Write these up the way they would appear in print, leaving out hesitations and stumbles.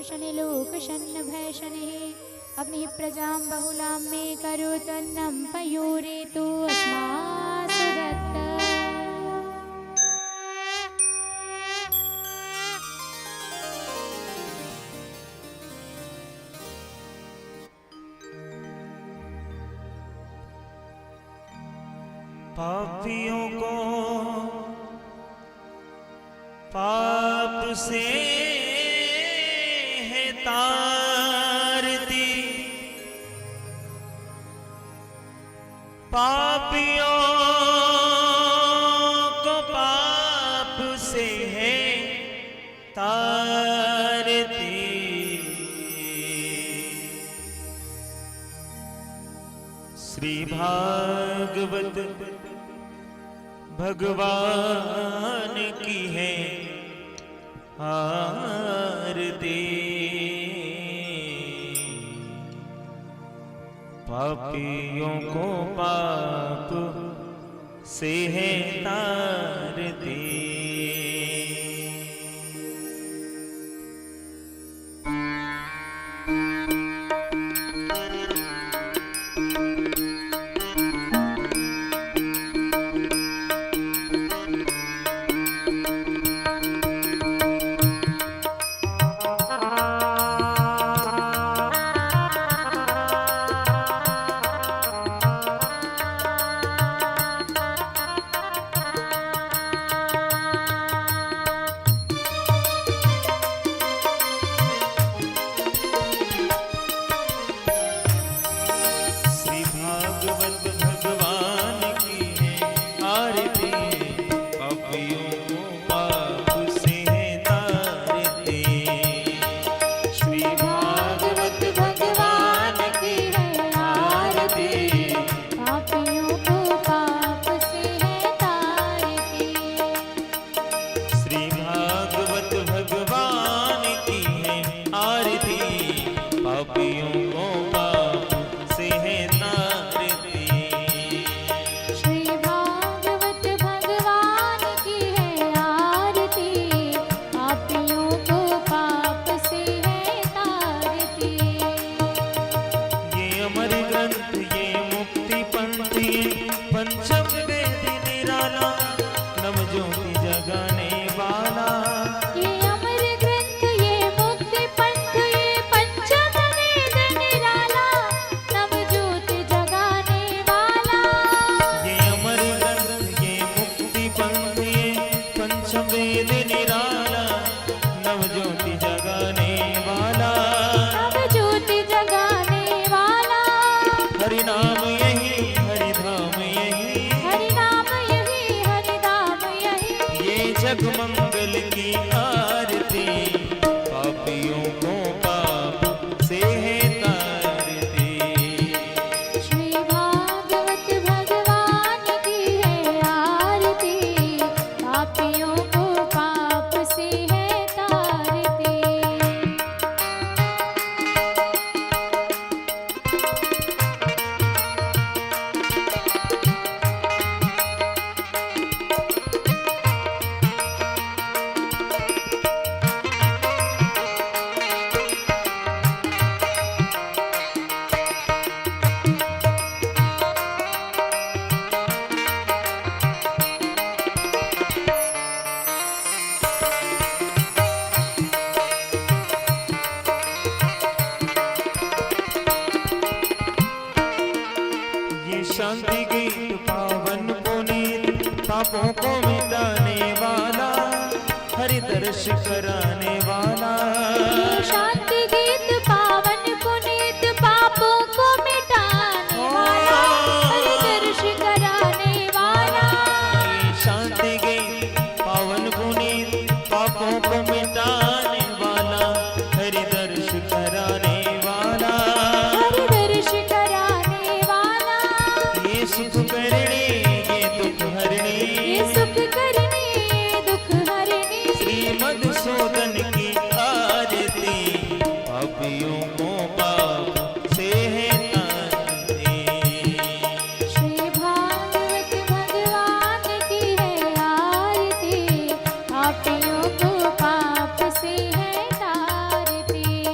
शनि लोक शन्न भय शनि अग्नि प्रजां बहुलां मे करोतन्नं पयोरेतु अस्मासु दत्त। पापियों को पाप से है तारती, पापियों को पाप से है तारती। श्री भागवत भगवान की है आरती, पापियों को पाप से है तारती। जगमंगल की आरती, पापियों को पाप से है तारती। श्री भागवत भगवान की है आरती, पापियों को पाप से है तारती। शांति गीत पावन पुनीत, पापों को मिटाने वाला, हरि दर्श कराने वाला। शांति गीत पावन पुनीत, पापों को मिटाने वाला, हरि दर्श कराने वाला। शांति गीत पावन पुनीत, पापों को मिटाने वाला, हरि दर्श कराने वाला। हरि दर्श कराने वाला। ये सुख करने ये दुख हरने, ये सुख करने ये दुख हरने। श्री मधुसूदन की आरती, पापियों को पाप से है तारती। श्री भागवत भगवान की है आरती, पापियों को पाप से है तारती।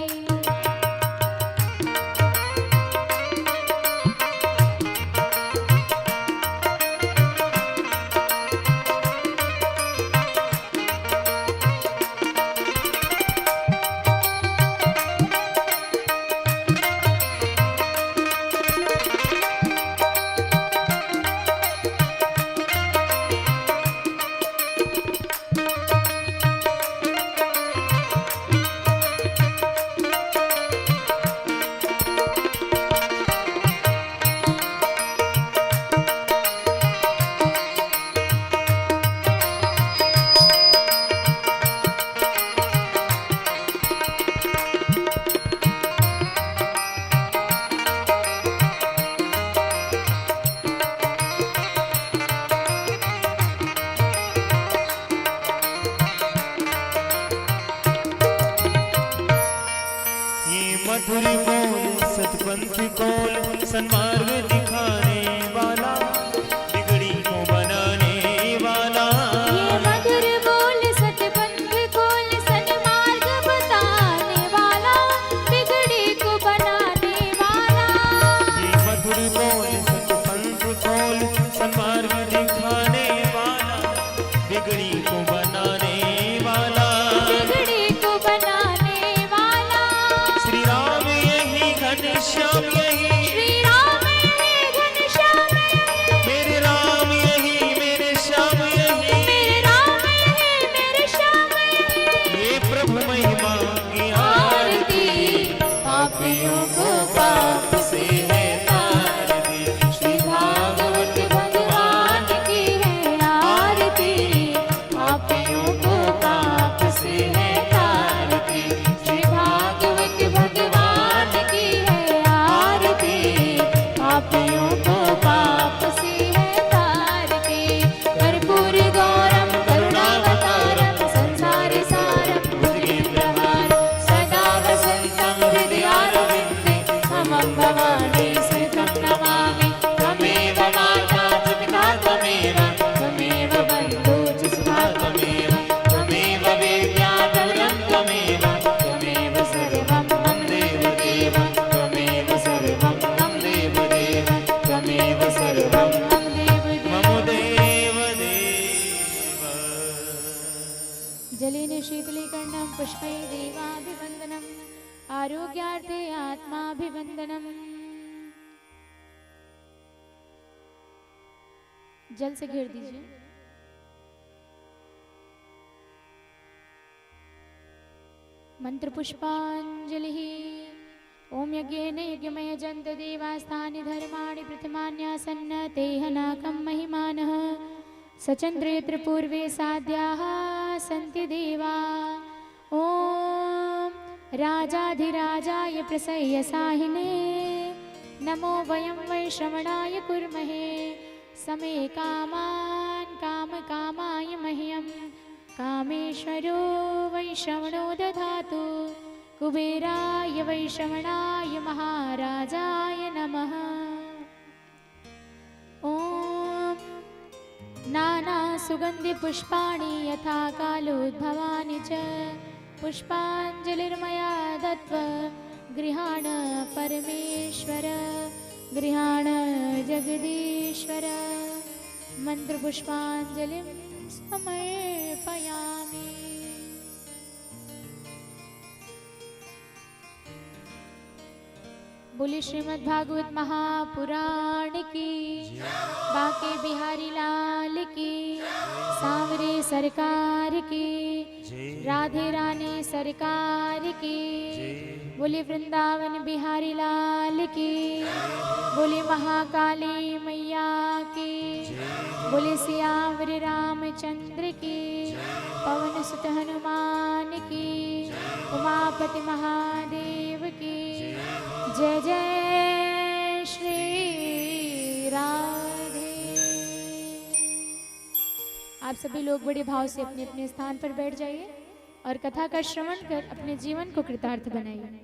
मधुर बोल सतपंथ कोल सन्मार्ग दिखाने वाला बिगड़ी को बनाने वाला। ये मधुर बोल सतपंथ कोल सन्मार्ग बताने वाला बिगड़ी को बनाने वाला। ये मधुर बोल सतपंथ कोल सन्मार्ग दिखाने वाला बिगड़ी को बनाने वाला। बिगड़ी को बनाने वाला। श्री राम यही घनश्याम यही श्री राम यही घनश्याम यही मेरे राम यही मेरे श्याम यही मेरे राम यही मेरे श्याम यही। ये प्रभु महिमा की आरती पापियों को पाप से है तारती। श्री भागवत भगवान की है आरती पापियों को पाप से है तारती। श्री भागवत भगवान की है आरती पापियों को पाप से है तारती। कर्पूर गौरम करुणावतारम संसार सारम बुद्धिप्रहारं सदा वसन्तं हृदयारविन्दे मम भवानी सुतं नमामि। त्वमेव माता च पिता त्वमेव त्वमेव बन्धु च सुधा त्वमेव त्वमेव वेद्या धवलं त्वमेव त्वमेव सर्वं मम देवदेव त्वमेव सर्वं मम देवदेव त्वमेव सर्वं मम देवदेव। मम देव देव। जलेन शीतलीकर्णं पुष्पै देवाभिवन्दनम् आरोग्यार्थे आत्माभिवन्दनम्। जल से घेर दीजिए। मंत्र पुष्पांजलि। ओम यज्ञेन यज्ञमय जन्त देवास्तानि धर्माणि प्रथमान्यासन्न तेह नाकं महिमानः सचन्द्र यत्र पूर्वे साध्याः सन्ति देवा। ओम राजाधिराजाय प्रसय्यसाहिने नमो वयं वै श्रवणाय कुर्महे। समे कामान् कामकामाय मह्यं कामेश्वरो वै श्रवणो दधातु। कुबेराय वै श्रवणाय महाराजाय नमः। ॐ नानासुगन्धिपुष्पाणि यथा कालोद्भवानि च पुष्पाञ्जलिर्मया दत्त्वा गृहाण परमेश्वर गृहाण जगदीश्वर। मन्त्रपुष्पाञ्जलिं समर्पयामि। बोले श्रीमद् भागवत महापुराण की, बाके बिहारी लाल की, सांवरे सरकार की, राधे रानी सरकार की। बोले वृंदावन बिहारी लाल की, बोले महाकाली मैया की, बोले सियावर रामचंद्र की, पवन सुत हनुमान की, उमापति महादेव की। जय जय श्री राधे। आप सभी लोग बड़े भाव से अपने अपने स्थान पर बैठ जाइए और कथा का श्रवण कर अपने जीवन को कृतार्थ बनाइए।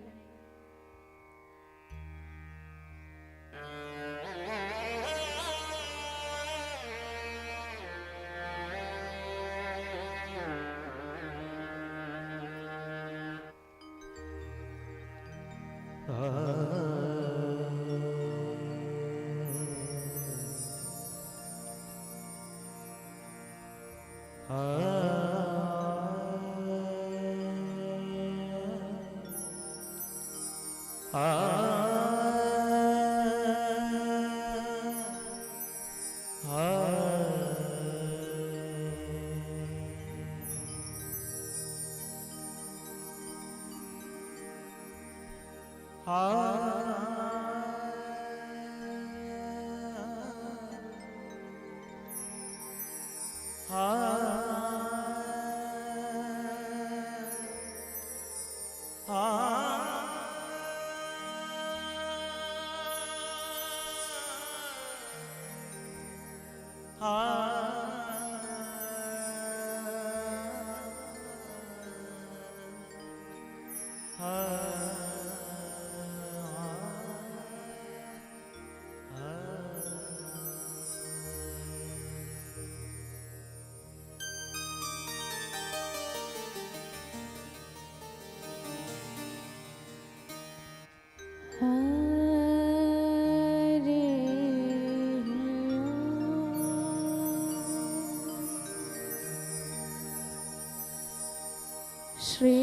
श्री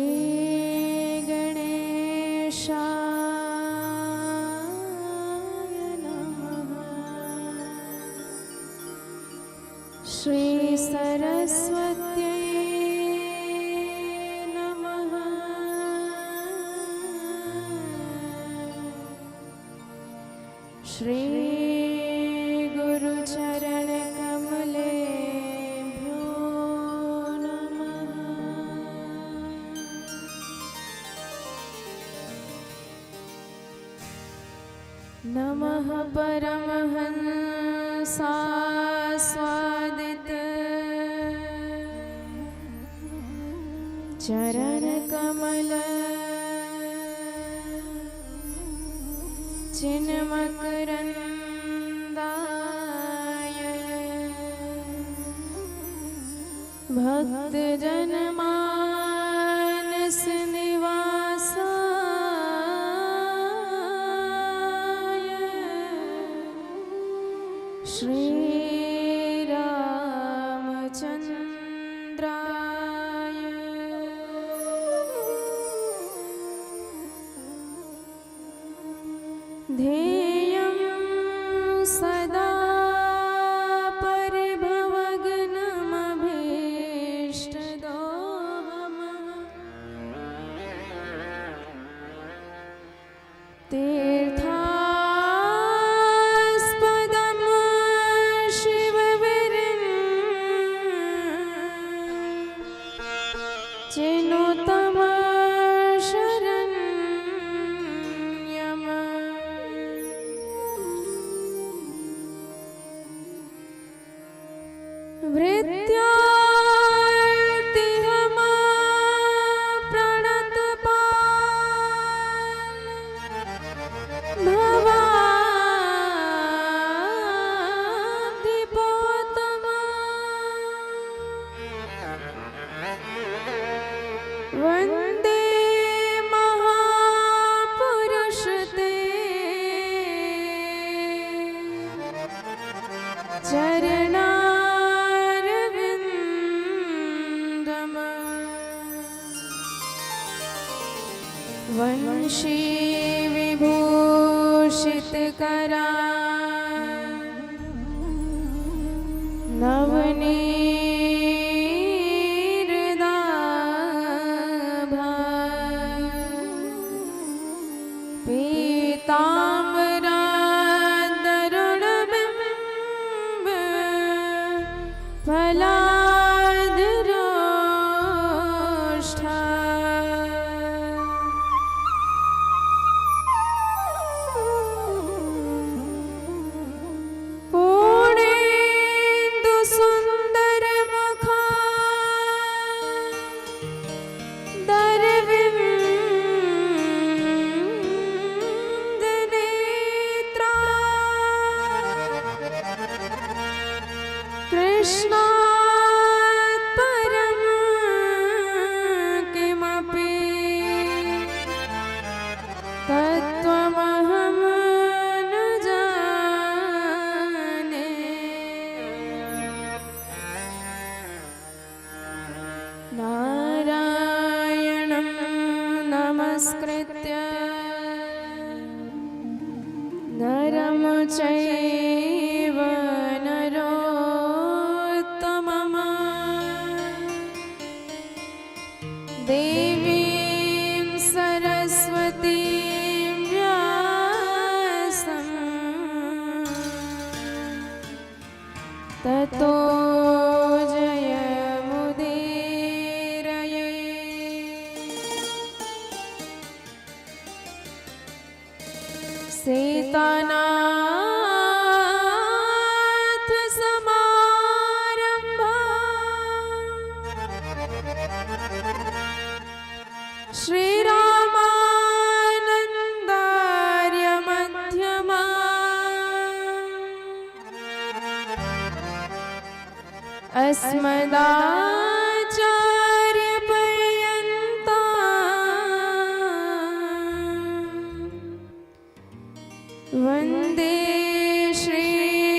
गणेशाय नमः। श्री सरस्वत्यै नमः। श्री गुरुचरण कमलेभ्यो नमः। नमः परमहंसास्वादित चरण कमल चिन्मकरन्दाय भक्त जनमानस निवासाय श्री रामचन्द्राय ध्येयं सदा परिभवग्नमभीष्टदोहम् तीर्थास्पदं चिनुतम शरण्यम् भृत्यार्तिहमा प्रणतपाल भवाब्धिपोतमा वन्दे महापुरुष ते चरणारविन्दम् वंशी विभूषितकरा नवनीरदाभा पीताम्बरादरुणबिम्ब फलादरोष्ठा पूर्णेन्दु सुन्दरमुखा दरविन्दनेत्रा कृष्णात् परं किमपि तत्त्वमहं न जाने। नारायणं नमस्कृत्य नरं चैव नरोत्तमम् देवीं सरस्वतीं व्यासं ततो जयमुदीरये। सीतानाथ समारम्भा श्रीरामानन्दार्य मध्यमा अस्मदाचार्यपर्यन्ता वन्दे श्रीगुरुपरम्परा।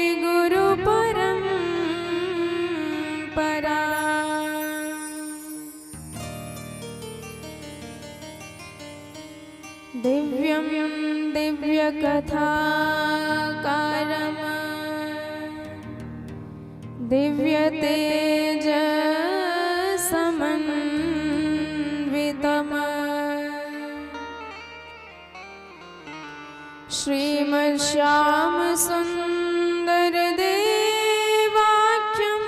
दिव्यं दिव्यकथाकारं दिव्यतेजसमन्वितं श्रीमद्श्यामसुन्दरदेवाख्यं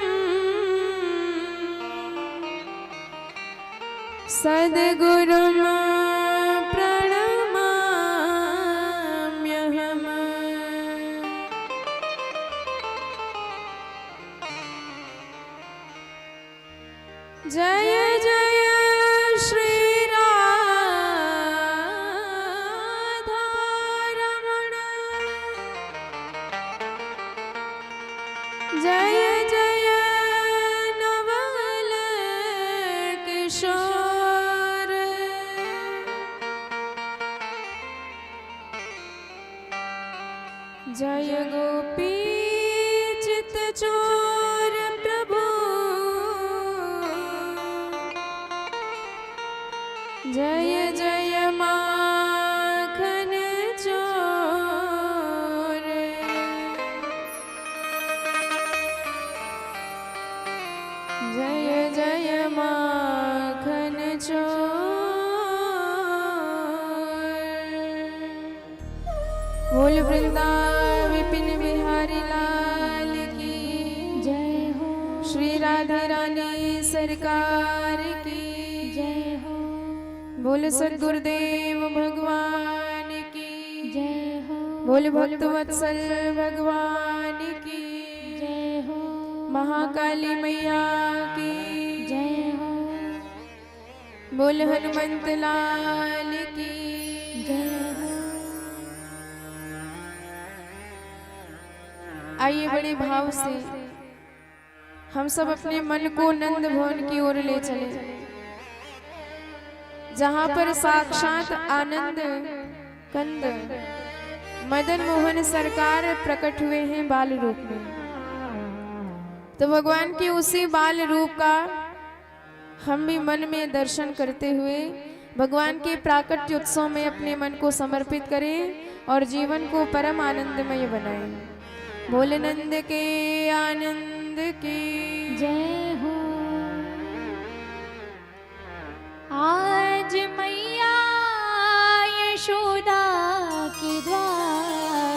सद्गुरुं प्रणमाम्यहम्। जय जय श्री राधारमण, जय जय नवल किशोर, जय गोपी चित्तचोर प्रभु, जय जय माखन चोर, जय जय माखन चोर। बोल वृंदावन विपिन बिहारी लाल की जय हो, श्री राधा रानी सरकार की जय हो, बोल सद्गुरुदेव भगवान की जय हो, बोल भक्त वत्सल भगवान की जय हो, महाकाली मैया की जय हो, बोल हनुमंत लाल की जय हो। आइए बड़े भाव से हम सब अपने मन को नंद भवन की ओर ले चले, जहाँ पर साक्षात आनंद कंद मदन मोहन सरकार प्रकट हुए हैं बाल रूप में। तो भगवान के उसी बाल रूप का हम भी मन में दर्शन करते हुए भगवान के प्राकट्य उत्सव में अपने मन को समर्पित करें और जीवन को परम आनंदमय बनाएं। बोल नंद के आनंद की जय हो। आज मैया यशोदा के द्वार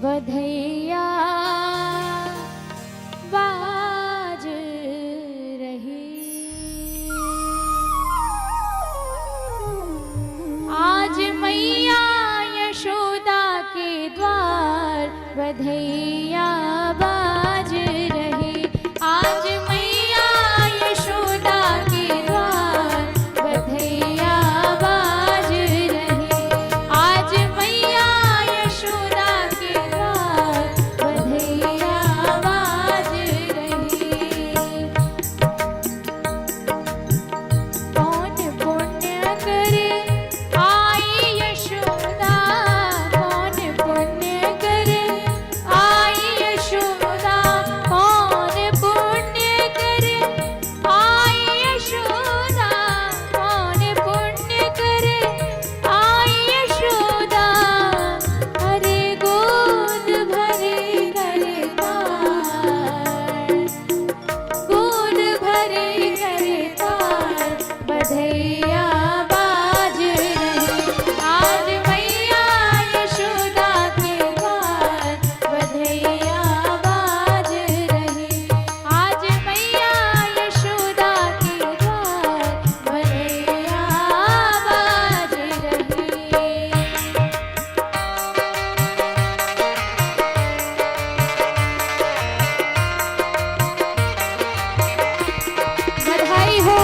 बधैया बाज रही, आज मैया यशोदा के द्वार बधैया बाज रही, आज मैया यशोदा के द्वार बधैया बाज रही, आज मैया यशोदा के द्वार बधैया बाज रही। कौन पुण्य करे आई यशोदा, कौन पुण्य करे आई यशोदा, कौन पुण्य करे आई यशोदा, कौन पुण्य करे आई यशोदा। हरे गोद भरे करे तार, गोद भरे करे तार बधैया बाज रही, आज मैया यशोदा के द्वार बधैया बाज रही, आज मैया यशोदा के द्वार बधैया बाज रही। बधाई हो।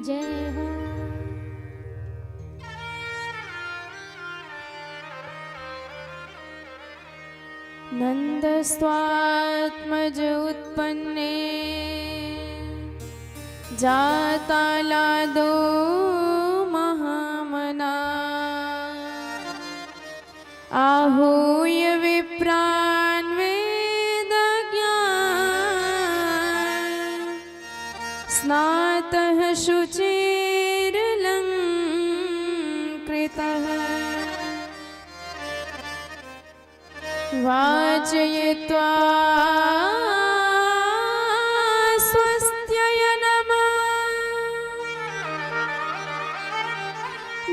जय हो। नंदस्त्वात्मज उत्पन्ने जाता लादो महामना आहूय विप्रान् वेदज्ञान स्नातः शुचिरलङ्कृतः वाचयित्वा स्वस्त्यय नमः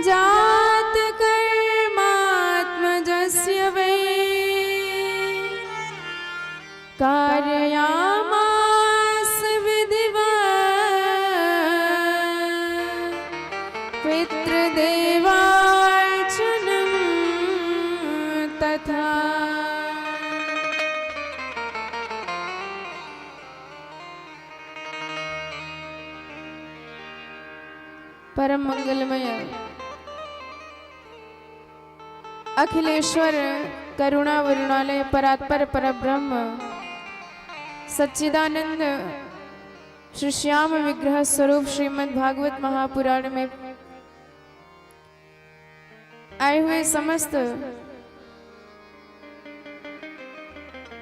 जातकर्मात्मजस्य वै कारयामास विधिवत् पितृदेवार्चनं तथा। परम मंगलमय अखिलेश्वर करुणा वरुणालय परात्पर परब्रह्म सच्चिदानंद श्री श्याम विग्रह स्वरूप श्रीमद् भागवत महापुराण में आए हुए समस्त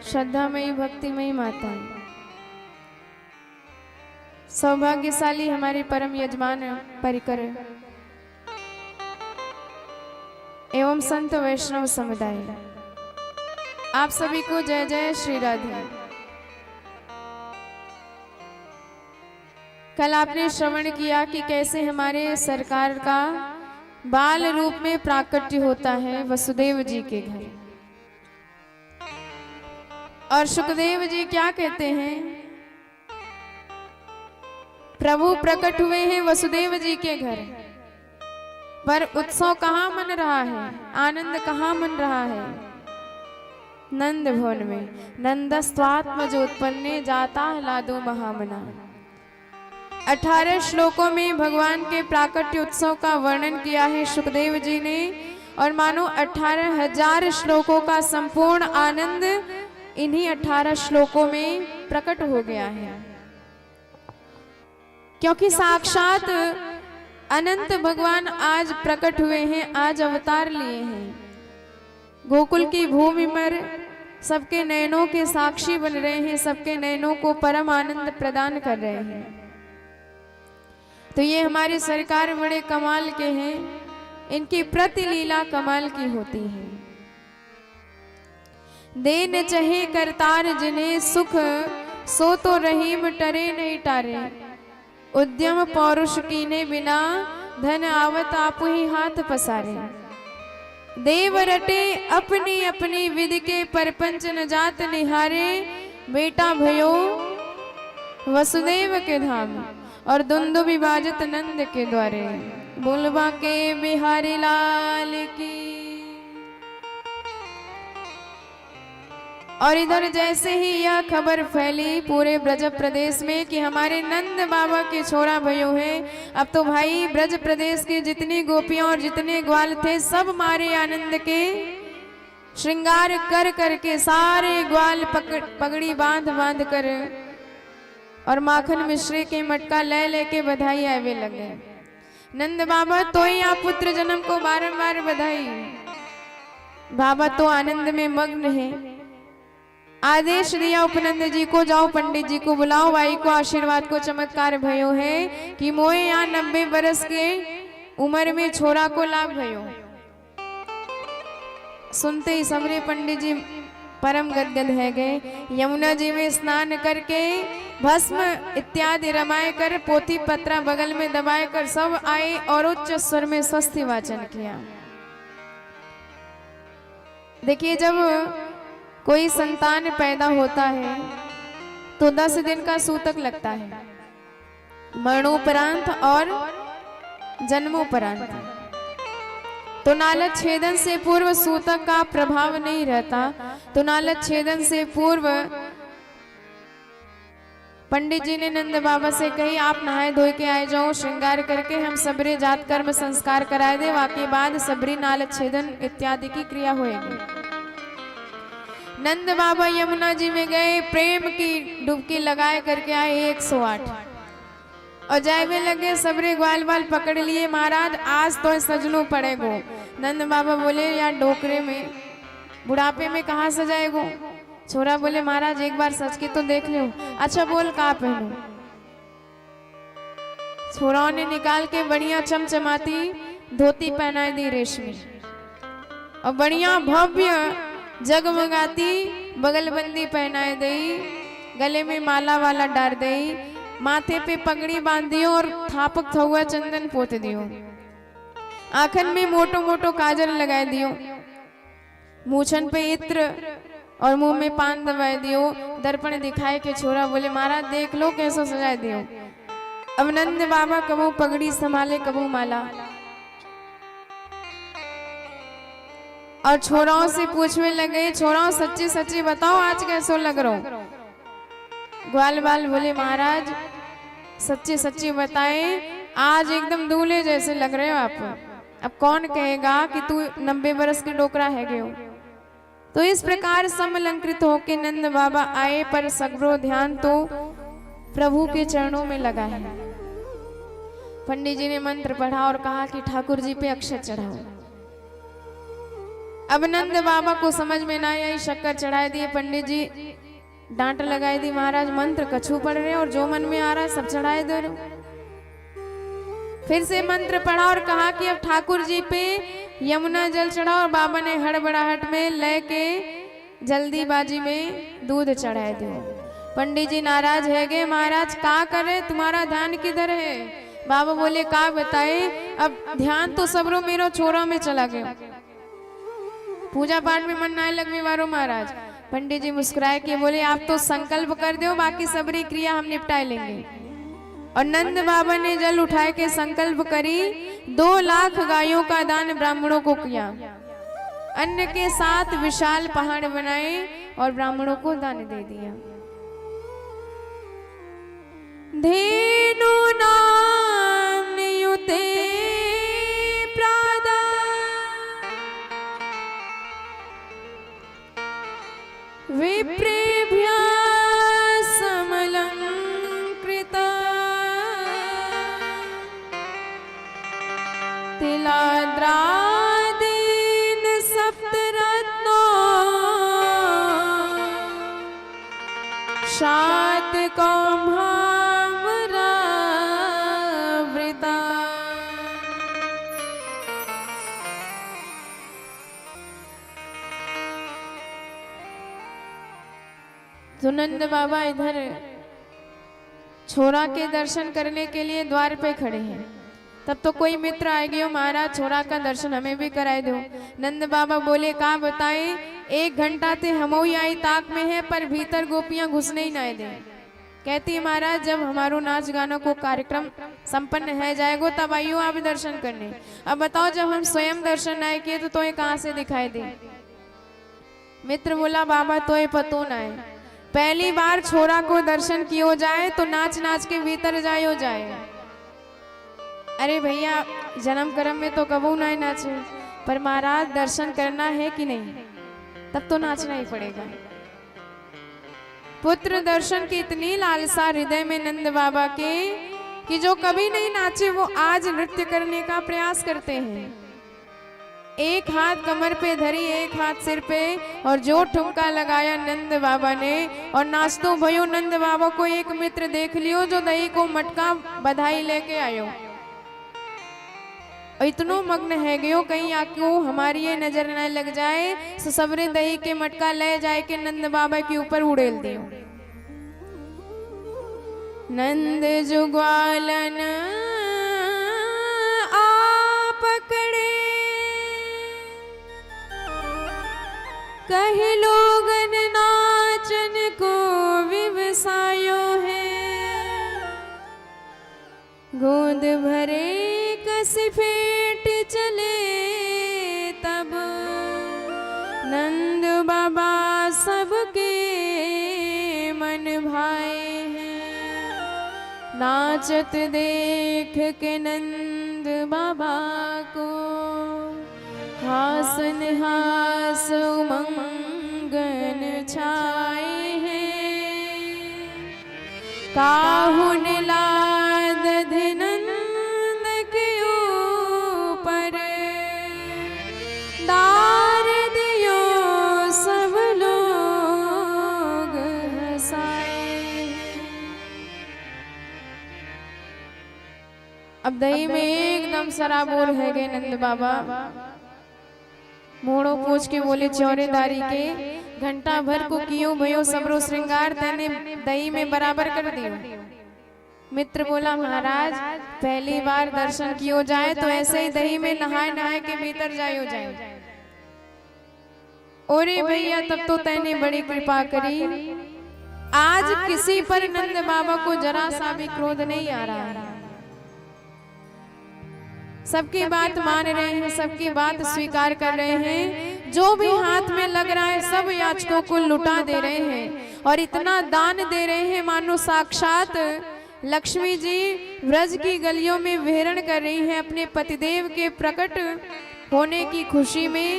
श्रद्धामयी भक्तिमयी माताएं, सौभाग्यशाली हमारे परम यजमान परिकर एवं संत वैष्णव समुदाय, आप सभी को जय जय श्री राधे। कल आपने श्रवण किया कि कैसे हमारे सरकार का बाल रूप में प्राकट्य होता है वसुदेव जी के घर। और सुखदेव जी क्या कहते हैं, प्रभु प्रकट हुए हैं वसुदेव जी के घर, पर उत्सव कहाँ मन रहा है, आनंद कहाँ मन रहा है? नंद भवन में। नंदस्त्वात्मज उत्पन्ने जाता लादो महामना। 18 श्लोकों में भगवान के प्राकट्य उत्सव का वर्णन किया है सुखदेव जी ने, और मानो 18,000 श्लोकों का संपूर्ण आनंद इन्हीं 18 श्लोकों में प्रकट हो गया है। क्योंकि साक्षात अनंत भगवान आज प्रकट हुए हैं, आज अवतार लिए हैं। गोकुल की भूमि पर सबके नयनों के साक्षी बन रहे हैं, सबके नयनों को परम आनंद प्रदान कर रहे हैं। तो ये हमारी सरकार बड़े कमाल के हैं, इनकी प्रतिलीला कमाल की होती है। देन चहे करतार जिन्हें सुख, सो तो रहीम टरे नहीं टारे। उद्यम पौरुष कीने बिना, धन आवत आप ही हाथ पसारे। देव रटे अपनी अपनी विधि के, परपंच न जात निहारे। बेटा भयो वसुदेव के धाम, और दुंदुभि बाजत नंद के द्वारे। बोलबा के बिहारी लाल की। और इधर जैसे ही यह खबर फैली पूरे ब्रज प्रदेश में कि हमारे नंद बाबा के छोरा भयो हैं, अब तो भाई ब्रज प्रदेश की जितनी गोपियां और जितने ग्वाल थे सब मारे आनंद के श्रृंगार कर करके, सारे ग्वाल पगड़ी बांध बांध कर और माखन मिश्री के मटका ले लेके बधाई आवे लगे। नंद बाबा तो ही आप पुत्र जन्म को बारंबार बधाई। बाबा तो आनंद में मग्न है। आदेश दिया उपनंद जी को, जाओ पंडित जी को बुलाओ, भाई को आशीर्वाद को चमत्कार भयो है कि मोए यहाँ 90 बरस के उम्र में छोरा को लाभ भयो। सुनते ही सबरे पंडित जी परम गदगद है गए। यमुना जी में स्नान करके भस्म इत्यादि रमाए कर, पोथी पत्रा बगल में दबाए कर सब आए और उच्च स्वर में स्वस्ति वाचन किया। देखिए, जब कोई संतान पैदा होता है तो 10 दिन का सूतक लगता है, मरणोपरांत और जन्मोपरांत। तो नालक छेदन से पूर्व सूतक का प्रभाव नहीं रहता, तो नालक छेदन से पूर्व पंडित जी ने नंद बाबा से कही आप नहाए धोए के आए जाओ, श्रृंगार करके हम सबरे जात कर्म संस्कार कराए दे, वाके बाद सबरी नाल छेदन इत्यादि की क्रिया होएगी। नंद बाबा यमुना जी में गए, प्रेम की डुबकी लगाए करके आए 108 और जाए लगे, सबरे ग्वाल बाल पकड़ लिए, महाराज आज तो सजनों पड़ेगो। नंद बाबा बोले यार डोकरे में बुढ़ापे में कहाँ सजाएगो। छोरा बोले महाराज एक बार सच के तो देख लो। अच्छा बोल कहाँ पहनूं। छोराओं ने निकाल के बढ़िया चमचमाती धोती पहनाई दी रेशमी और बढ़िया भव्य जगमगाती बगलबंदी पहनाई दी, गले में माला वाला डाल दी, माथे पे पगड़ी बांध दियो और थापक हुआ चंदन पोत दियो, आंखन में मोटो मोटो काजल लगाए दियो, मूछन पे इत्र और मुंह में पान दबाए दियो, दर्पण दिखाए के छोरा बोले महाराज देख लो कैसो सजाए दियो। अब नंद बाबा कबू पगड़ी संभाले कबू माला और छोराओं से पूछने लगे, छोराओं सच्ची सच्ची बताओ आज कैसो लग रहा हो। ग्वाल बाल बोले महाराज सच्ची सच्ची बताए आज एकदम दूल्हे जैसे लग रहे हो आप। अब कौन कहेगा कि तू 90 बरस के डोकरा है गए हो। तो इस प्रकार समलंकृत होके नंद बाबा आए, पर सगरो ध्यान तो प्रभु के चरणों में लगा है। पंडित जी ने मंत्र पढ़ा और कहा कि ठाकुर जी पे अक्षत चढ़ाओ। अब नंद बाबा को समझ में ना आई, शक्कर चढ़ाई दिए, पंडित जी डांट लगाई दी, महाराज मंत्र कछू पढ़ रहे और जो मन में आ रहा है सब चढ़ाए दो। फिर से मंत्र पढ़ा और कहा कि अब ठाकुर जी पे यमुना जल चढ़ाओ और बाबा ने हड़बड़ाहट में लेके जल्दीबाजी में दूध चढ़ाए दो। पंडित जी नाराज है गए, महाराज का करे तुम्हारा ध्यान किधर है। बाबा बोले का बताए, अब ध्यान तो सबरो मेरो छोरा में चला गया, पूजा पाठ में मन ना लगने वालो महाराज। पंडित जी मुस्कुराए के बोले आप तो संकल्प कर दो, बाकी सबरी क्रिया हम निपटा लेंगे। और नंद बाबा ने जल उठाए के संकल्प करी, 2 लाख गायों का दान ब्राह्मणों को किया, अन्न के साथ विशाल पहाड़ बनाए और ब्राह्मणों को दान दे दिया। धेनु नाम युते प्रादा विप्रेभ्य समलंकृता तिलाद्रादीन सप्तरत्नो शातकौभामरावृता। तो नंद बाबा इधर छोरा के दर्शन करने के लिए द्वार पे खड़े हैं। तब तो कोई मित्र आ गयो, महाराज छोरा का दर्शन हमें भी कराए दो। नंद बाबा बोले का बताए, 1 घंटा ते हमोई आई ताक में है, पर भीतर गोपियां घुसने ही ना दे। कहती महाराज जब हमारो नाच गानों को कार्यक्रम संपन्न है जाएगो तब आइयो आप दर्शन करने। अब बताओ जब हम स्वयं दर्शन ना किए तो ये कहाँ से दिखाई दे। मित्र बोला बाबा तो ये पतो ना है, पहली बार छोरा को दर्शन कियो जाए तो नाच नाच के भीतर जायो जाए। अरे भैया जन्म कर्म में तो कबू ना नाचे, पर महाराज दर्शन करना है कि नहीं, तब तो नाचना ही पड़ेगा। पुत्र दर्शन की इतनी लालसा हृदय में नंद बाबा के कि जो कभी नहीं नाचे वो आज नृत्य करने का प्रयास करते हैं। एक हाथ कमर पे धरी, एक हाथ सिर पे, और जो ठुमका लगाया नंद बाबा ने और नाचतो भयो नंद बाबा को एक मित्र देख लियो जो दही को मटका बधाई लेके आयो। इतनो मग्न है गयो कहीं आक्यों हमारी ये नजर न लग जाए, तो सबरे दही के मटका ले जाए के नंद बाबा के ऊपर उड़ेल दियो। नंद जुग्वालन आ पकड़े कहीं लोगन नाचन को विवसायो है, गोद भरे कसी फेट चले तब नंद बाबा सबके मन भाए हैं। नाचत देख के नंद बाबा को, हासन हास उमंगन छाए हैं। काहुन लाद नंद के ऊपर, दार दियो सब लोग हंसाए। अब दही में एकदम सराबोर है गए नंद बाबा। मोड़ो पूछ के बोले चौरेदारी के, घंटा भर को कियो भयो सबरो श्रृंगार, तने दही में बराबर कर दियो। मित्र बोला महाराज पहली बार दर्शन कियो जाए तो ऐसे ही दही में नहाए नहाए के भीतर जायो जाए। ओरे भैया तब तो तैने बड़ी कृपा करी, आज किसी पर नंद बाबा को जरा सा भी क्रोध नहीं आ रहा है। सबकी बात मान रहे हैं, सबकी बात स्वीकार कर रहे हैं। जो भी हाथ में लग रहा है सब याचकों को लुटा दे रहे हैं और इतना दान दे रहे हैं मानो साक्षात लक्ष्मी जी व्रज की गलियों में विहरण कर रही हैं। अपने पतिदेव के प्रकट होने की खुशी में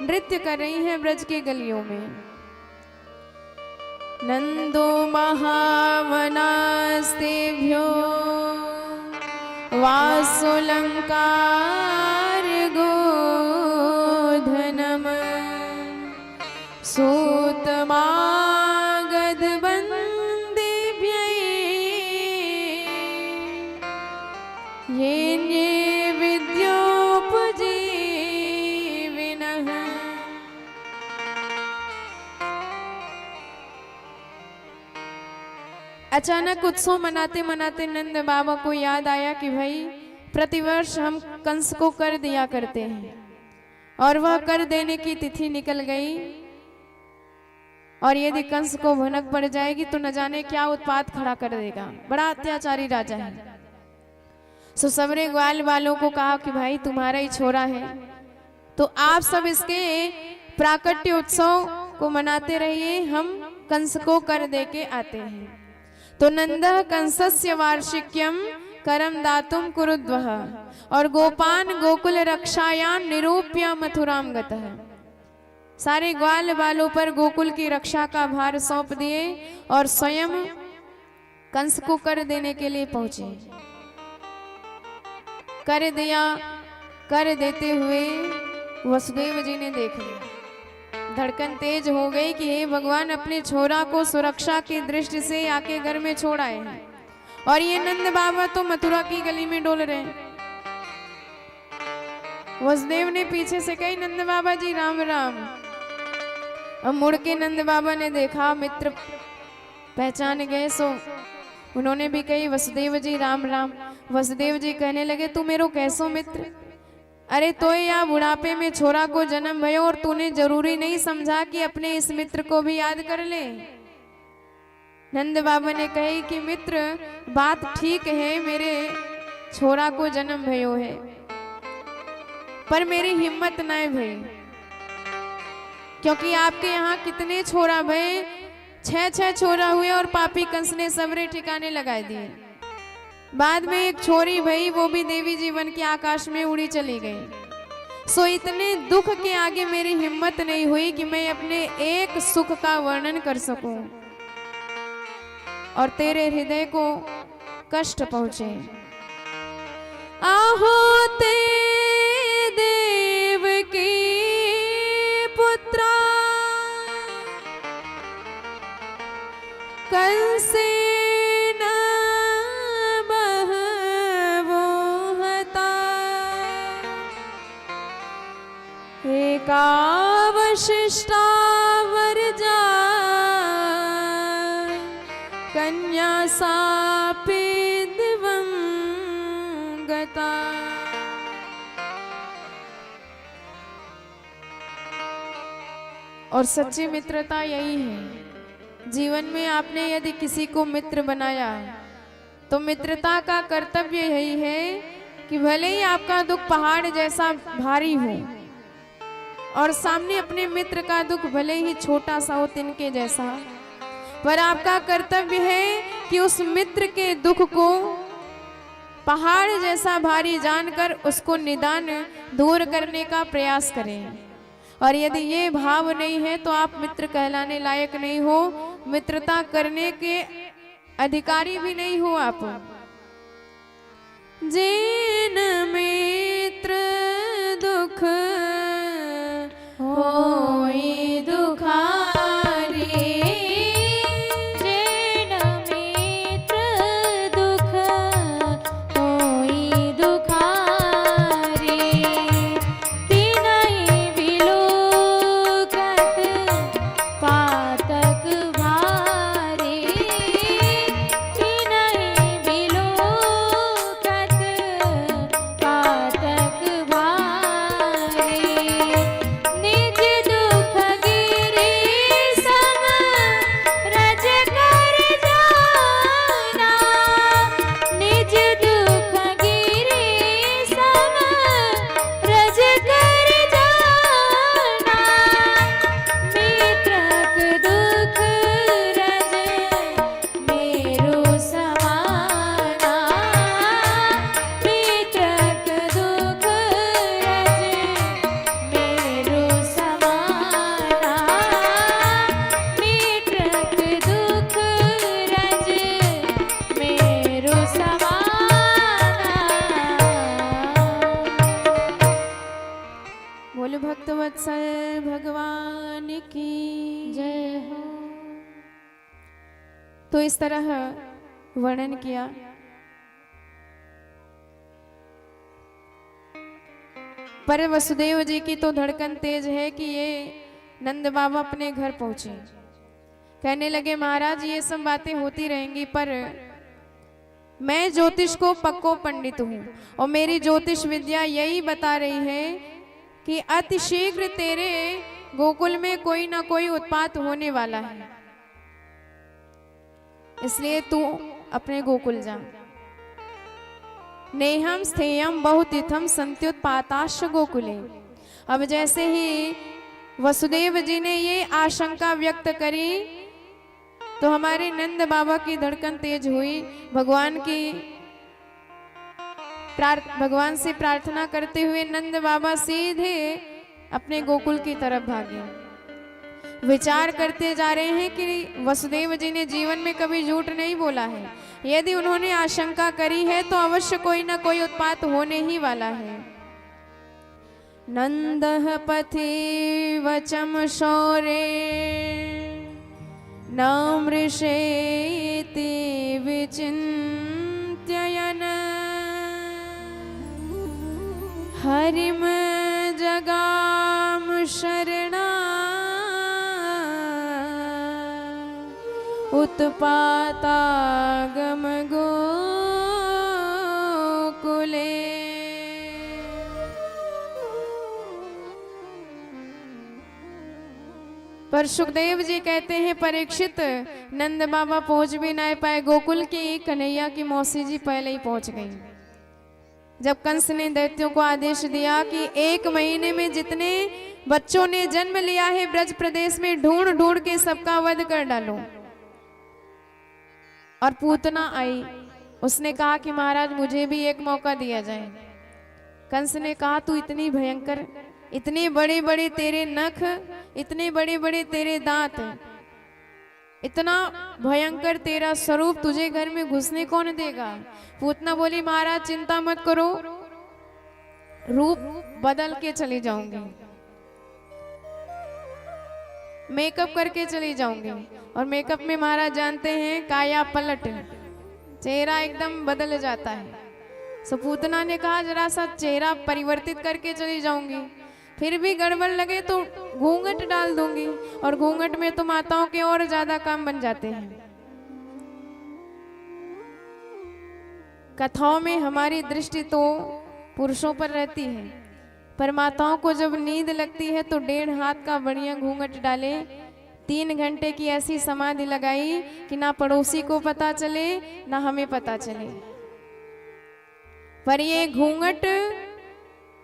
नृत्य कर रही हैं ब्रज की गलियों में। नंदो महावनास्तेभ्यो वासुलंकार गोधनम, सूतमागध बंदेभ्यै ये विद्योपजीविनः। अचानक उत्सव मनाते मनाते नंद बाबा को याद आया कि भाई प्रतिवर्ष हम कंस को कर दिया करते हैं और वह कर देने की तिथि निकल गई और यदि कंस को भनक पड़ जाएगी तो न जाने क्या उत्पात खड़ा कर देगा। बड़ा अत्याचारी राजा है। सो सबरे ग्वाल वालों को कहा कि भाई तुम्हारा ही छोरा है तो आप सब इसके प्राकट्य उत्सव को मनाते रहिए, हम कंस को कर दे के आते हैं। तो नंद कंसस्य वार्षिक्यम करम दातुम कुरुद्वः और गोपान गोकुल रक्षायान निरूप्य मथुराम गतः। सारे ग्वाल बालों पर गोकुल की रक्षा का भार सौंप दिए और स्वयं कंस को कर देने के लिए पहुंचे। कर दिया, कर देते हुए वसुदेव जी ने देख लिया। धड़कन तेज हो गई कि हे भगवान अपने छोरा को सुरक्षा की दृष्टि से आके घर में छोड़ आए हैं और ये नंद बाबा तो मथुरा की गली में डोल रहे हैं। वसुदेव ने पीछे से कही नंद बाबा जी राम राम। अब मुड़ के नंद बाबा ने देखा मित्र पहचान गए, सो उन्होंने भी कही वसुदेव जी राम राम। वसुदेव जी कहने लगे तू मेरो कैसो मित्र, अरे तो या बुढ़ापे में छोरा को जन्म भयो और तूने जरूरी नहीं समझा कि अपने इस मित्र को भी याद कर ले। नंद बाबा ने कही कि मित्र बात ठीक है, मेरे छोरा को जन्म भयो है पर मेरी हिम्मत न भई, क्योंकि आपके यहाँ कितने छोरा भये, 6 छोरा हुए और पापी कंस ने सबरे ठिकाने लगा दिए। बाद में एक छोरी भई, वो भी देवी जीवन के आकाश में उड़ी चली गई। सो इतने दुख के आगे मेरी हिम्मत नहीं हुई कि मैं अपने एक सुख का वर्णन कर सकूं और तेरे हृदय को कष्ट पहुंचे। आहो ते देव की पुत्रा कंसे एकावशिष्टावर जा कन्या सापिद्वं गता। और सच्ची मित्रता यही है। जीवन में आपने यदि किसी को मित्र बनाया तो मित्रता का कर्तव्य यही है कि भले ही आपका दुख पहाड़ जैसा भारी हो और सामने अपने मित्र का दुख भले ही छोटा सा हो तिनके जैसा, पर आपका कर्तव्य है कि उस मित्र के दुख को पहाड़ जैसा भारी जानकर उसको निदान दूर करने का प्रयास करें। और यदि ये भाव नहीं है तो आप मित्र कहलाने लायक नहीं हो, मित्रता करने के अधिकारी भी नहीं हो आप। जिन मित्र दुख होई दुखारी, जिन मित्र दुख होई दुखारी, तिनहि बिलोकत पातक भारी, तिनहि बिलोकत पातक भारी। निज दुख गिरि सम रज कर जाना, निज दुख गिरि सम रज कर जाना, मित्रक दुख रज मेरो समाना, मित्रक दुख रज मेरो समाना, मित्रक दुख रज मेरो समाना। बोल भक्तवत्सल भगवान की जय हो। तो इस तरह वर्णन किया। पर वसुदेव जी की तो धड़कन तेज है कि ये नंद बाबा अपने घर पहुंचे। कहने लगे महाराज ये सब बातें होती रहेंगी, पर मैं ज्योतिष को पक्को पंडित हूँ और मेरी ज्योतिष विद्या यही बता रही है कि अति शीघ्र तेरे गोकुल में कोई ना कोई उत्पात होने वाला है, इसलिए तू अपने गोकुल जा। नेहम स्थेयम बहुतिथम संत्युत्पाताश्च गोकुले। अब जैसे ही वसुदेव जी ने ये आशंका व्यक्त करी तो हमारे नंद बाबा की धड़कन तेज हुई। भगवान से प्रार्थना करते हुए नंद बाबा सीधे अपने गोकुल की तरफ भागे। विचार करते जा रहे हैं कि वसुदेव जी ने जीवन में कभी झूठ नहीं बोला है, यदि उन्होंने आशंका करी है तो अवश्य कोई ना कोई उत्पात होने ही वाला है। नंदः पथि वचम शौरे न मृषेति विचिन्त्ययन् हरिम जगाम शरणा उत्पातागम गोकुले। पर सुखदेव जी कहते हैं परीक्षित, नंद बाबा पहुंच भी ना पाए गोकुल की, कन्हैया की मौसी जी पहले ही पहुंच गई। जब कंस ने दैत्यों को आदेश दिया कि 1 महीने में जितने बच्चों ने जन्म लिया है ब्रज प्रदेश में ढूंढ ढूंढ के सबका वध कर डालो, और पूतना आई, उसने कहा कि महाराज मुझे भी एक मौका दिया जाए। कंस ने कहा तू इतनी भयंकर, इतने बड़े बड़े तेरे नख, इतने बड़े बड़े तेरे दांत, इतना भयंकर तेरा स्वरूप, तुझे घर में घुसने कौन देगा। पूतना बोली महाराज चिंता मत करो, रूप बदल के चली जाऊंगी, मेकअप करके चली जाऊंगी। और मेकअप में महाराज जानते हैं काया पलट, चेहरा एकदम बदल जाता है। सपूतना ने कहा जरा सा चेहरा परिवर्तित करके चली जाऊंगी, फिर भी गड़बड़ लगे तो घूंघट डाल दूंगी, और घूंघट में तो माताओं के और ज्यादा काम बन जाते हैं। कथाओं में हमारी दृष्टि तो पुरुषों पर रहती है, पर माताओं को जब नींद लगती है तो 1.5 हाथ का बढ़िया घूंघट डाले, 3 घंटे की ऐसी समाधि लगाई कि ना पड़ोसी को पता चले ना हमें पता चले। पर ये घूंघट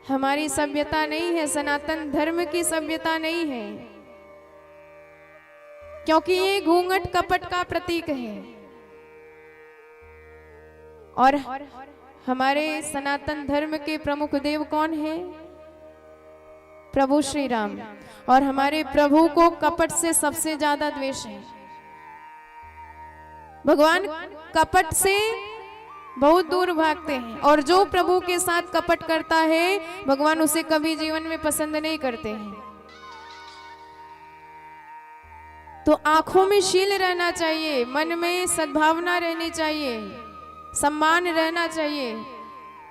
हमारी सभ्यता नहीं है, सनातन धर्म की सभ्यता नहीं है, क्योंकि ये घूंघट कपट का प्रतीक है। और हमारे सनातन धर्म के प्रमुख देव कौन है? प्रभु श्री राम। और हमारे प्रभु को कपट से सबसे ज्यादा द्वेष है। भगवान कपट से बहुत दूर भागते हैं और जो प्रभु के साथ कपट करता है भगवान उसे कभी जीवन में पसंद नहीं करते हैं। तो आंखों में शील रहना चाहिए, मन में सद्भावना रहनी चाहिए, सम्मान रहना चाहिए।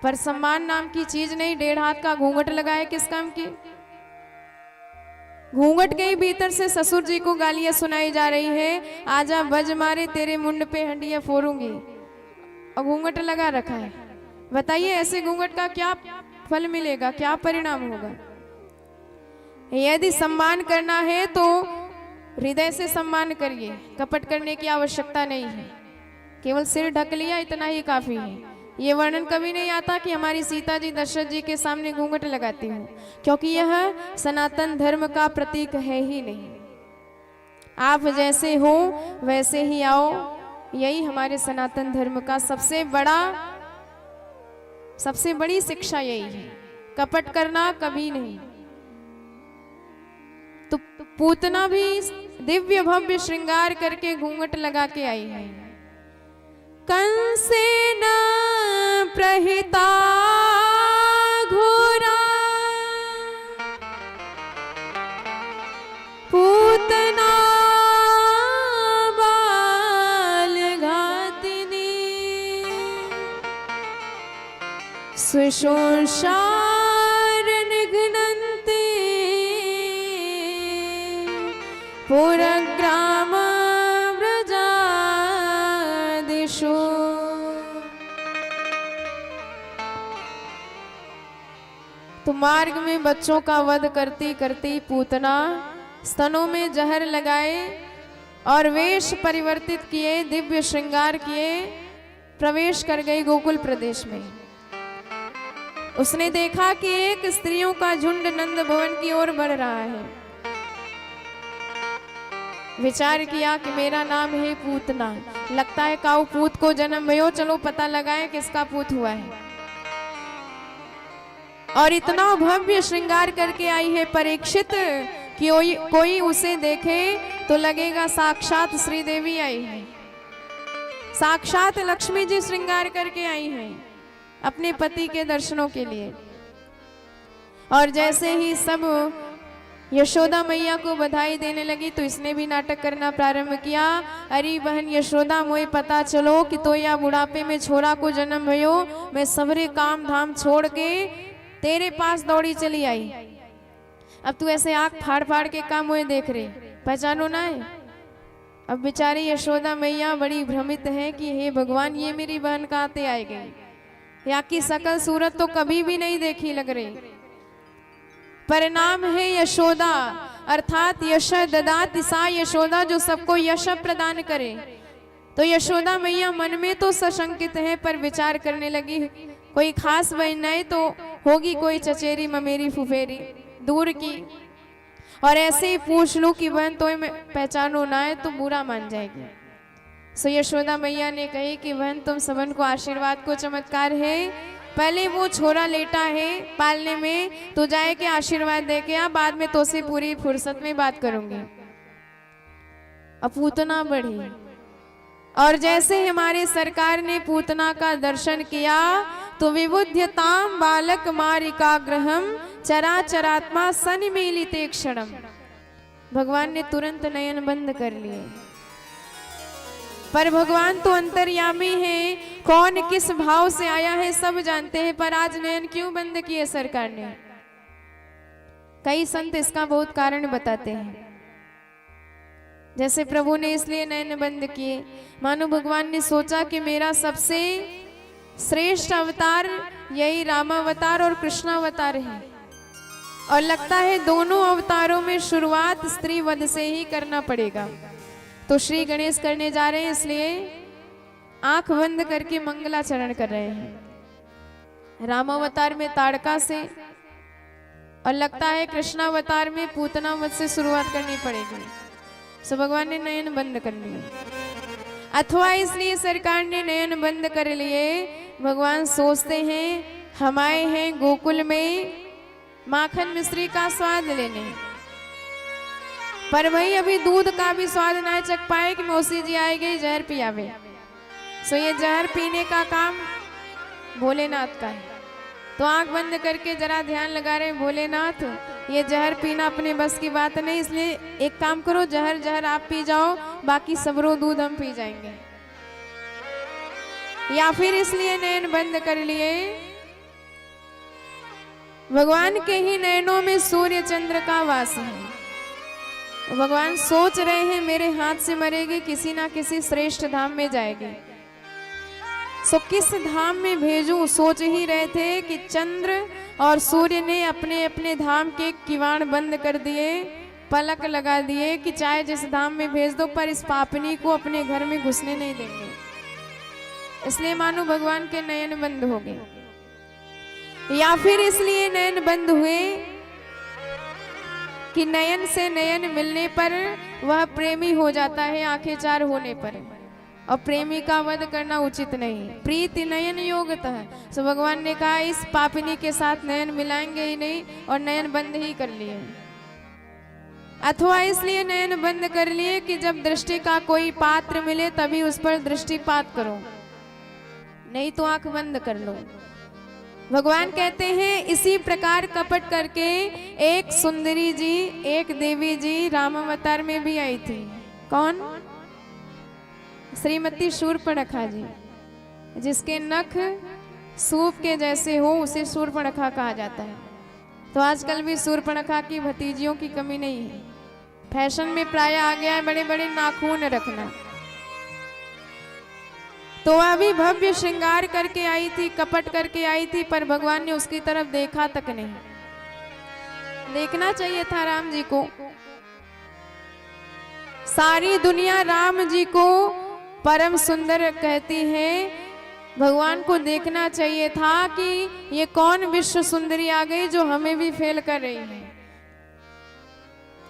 पर सम्मान नाम की चीज नहीं। 1.5 हाथ का घूंघट लगाए किस काम की? घूंघट के ही भीतर से ससुर जी को गालियां सुनाई जा रही है, आजा बज मारे तेरे मुंड पे हंडिया फोड़ूंगी, और घूंघट लगा रखा है। बताइए ऐसे घूंघट का क्या फल मिलेगा, क्या परिणाम होगा? यदि सम्मान करना है तो हृदय से सम्मान करिए, कपट करने की आवश्यकता नहीं है। केवल सिर ढक लिया इतना ही काफी है। ये वर्णन कभी नहीं आता कि हमारी सीता जी दशरथ जी के सामने घूंघट लगाती हूँ, क्योंकि यह सनातन धर्म का प्रतीक है ही नहीं। आप जैसे हो वैसे ही आओ, यही हमारे सनातन धर्म का सबसे बड़ी शिक्षा यही है। कपट करना कभी नहीं। तो पूतना भी दिव्य भव्य श्रृंगार करके घूंघट लगा के आई है। कंसेन प्रहिता घोरा पूतना बाल घातिनी सुशोषार निघ्नन्ति पुरग्राम व्रजादिषु। तो मार्ग में बच्चों का वध करती करती पूतना स्तनों में जहर लगाए और वेश परिवर्तित किए, दिव्य श्रृंगार किए, प्रवेश कर गई गोकुल प्रदेश में। उसने देखा कि एक स्त्रियों का झुंड नंद भवन की ओर बढ़ रहा है। विचार किया कि मेरा नाम है पूतना, लगता है काऊ पूत को जन्म भयो, चलो पता लगाएं किसका पूत हुआ है। और इतना भव्य श्रृंगार करके आई है परीक्षित कि कोई उसे देखे तो लगेगा साक्षात श्री देवी आई है, साक्षात लक्ष्मी जी श्रृंगार करके आई हैं अपने पति के दर्शनों के लिए। और जैसे ही सब यशोदा मैया को बधाई देने लगी तो इसने भी नाटक करना प्रारंभ किया। अरे बहन यशोदा, मोए पता चलो कि तो या बुढ़ापे में छोरा को जन्म भयो, मैं सबरे काम धाम छोड़ के तेरे पास दौड़ी चली आई। अब तू ऐसे आंख फाड़ फाड़ के काम मुझे देख रही, पहचानो ना है। अब बेचारी यशोदा मैया बड़ी भ्रमित है कि हे भगवान, ये मेरी बहन कहाँ से आई गई, या की सकल सूरत तो कभी भी नहीं देखी लग रही। पर नाम है यशोदा, अर्थात यश ददाति सा यशोदा, जो सबको यश प्रदान करे। तो यशोदा मैया मन में तो सशंकित है, पर विचार करने लगी कोई खास बहन नहीं तो होगी कोई चचेरी ममेरी फुफेरी दूर की, और ऐसे ही पूछ लूं कि बहन तो पहचानो ना है तो बुरा मान जाएगी। सो यशोदा मैया ने कही कि बहन तुम सबन को आशीर्वाद को चमत्कार है, पहले वो छोरा लेटा है पालने में, तो जाए के आशीर्वाद दे के आ, बाद में तो से पूरी फुर्सत में बात करूंगी। अब पूतना बढ़ी, और जैसे हमारे सरकार ने पूतना का दर्शन किया तो विबुध्यताम बालक मारिकाग्रहम चराचरात्मा सनिमीलिते क्षणम, भगवान ने तुरंत नयन बंद कर लिए। पर भगवान तो अंतर्यामी है, कौन किस भाव से आया है सब जानते हैं, पर आज नयन क्यों बंद किए सरकार ने? कई संत इसका बहुत कारण बताते हैं। जैसे प्रभु ने इसलिए नयन बंद किए, मानो भगवान ने सोचा कि मेरा सबसे श्रेष्ठ अवतार यही रामावतार और कृष्णावतार है, और लगता है दोनों अवतारों में शुरुआत स्त्री वध से ही करना पड़ेगा। तो श्री गणेश करने जा रहे हैं, इसलिए आंख बंद करके मंगलाचरण कर रहे हैं। रामावतार में ताड़का से, और लगता है कृष्णावतार में पूतना वध से शुरुआत करनी पड़ेगी। सो भगवान ने नयन बंद कर लिए। अथवा इसलिए सरकार ने नयन बंद कर लिए, भगवान सोचते हैं हम आए हैं गोकुल में माखन मिश्री का स्वाद लेने, पर वही अभी दूध का भी स्वाद ना चख पाए कि मौसी जी आएगी जहर पियावे। सो ये जहर पीने का काम भोलेनाथ का है। तो आंख बंद करके जरा ध्यान लगा रहे भोलेनाथ, ये जहर पीना अपने बस की बात नहीं, इसलिए एक काम करो, जहर जहर आप पी जाओ, बाकी सबरो दूध हम पी जाएंगे। या फिर इसलिए नयन बंद कर लिए, भगवान के ही नयनों में सूर्य चंद्र का वास है। भगवान सोच रहे हैं मेरे हाथ से मरेगी, किसी ना किसी श्रेष्ठ धाम में जाएगी, सो किस धाम में भेजूं, सोच ही रहे थे कि चंद्र और सूर्य ने अपने अपने धाम के किवाड़ बंद कर दिए, पलक लगा दिए कि चाहे जिस धाम में भेज दो पर इस पापनी को अपने घर में घुसने नहीं देंगे। इसलिए मानो भगवान के नयन बंद हो गए, या फिर इसलिए नयन बंद हुए कि नयन से नयन मिलने पर वह प्रेमी हो जाता है, आंखें चार होने पर, और प्रेमी का वध करना उचित नहीं। प्रीति नयन योगतः, सो भगवान ने कहा इस पापिनी के साथ नयन मिलाएंगे ही नहीं, और नयन बंद ही कर लिए। अथवा इसलिए नयन बंद कर लिए कि जब दृष्टि का कोई पात्र मिले तभी उस पर दृष्टिपात करो, नहीं तो आंख बंद कर लो। भगवान कहते हैं इसी प्रकार कपट करके एक सुंदरी जी, एक देवी जी राम अवतार में भी आई थी। कौन? श्रीमती शूर्पणखा जी, जिसके नख सूप के जैसे हो उसे शूर्पणखा कहा जाता है। तो आजकल भी शूर्पणखा की भतीजियों की कमी नहीं है। फैशन में प्राय आ गया है बड़े बड़े नाखून रखना। तो अभी भव्य श्रृंगार करके आई थी, कपट करके आई थी, पर भगवान ने उसकी तरफ देखा तक नहीं। देखना चाहिए था राम जी को। सारी दुनिया राम जी को परम सुंदर कहती है, भगवान को देखना चाहिए था कि ये कौन विश्व सुंदरी आ गई जो हमें भी फेल कर रही है।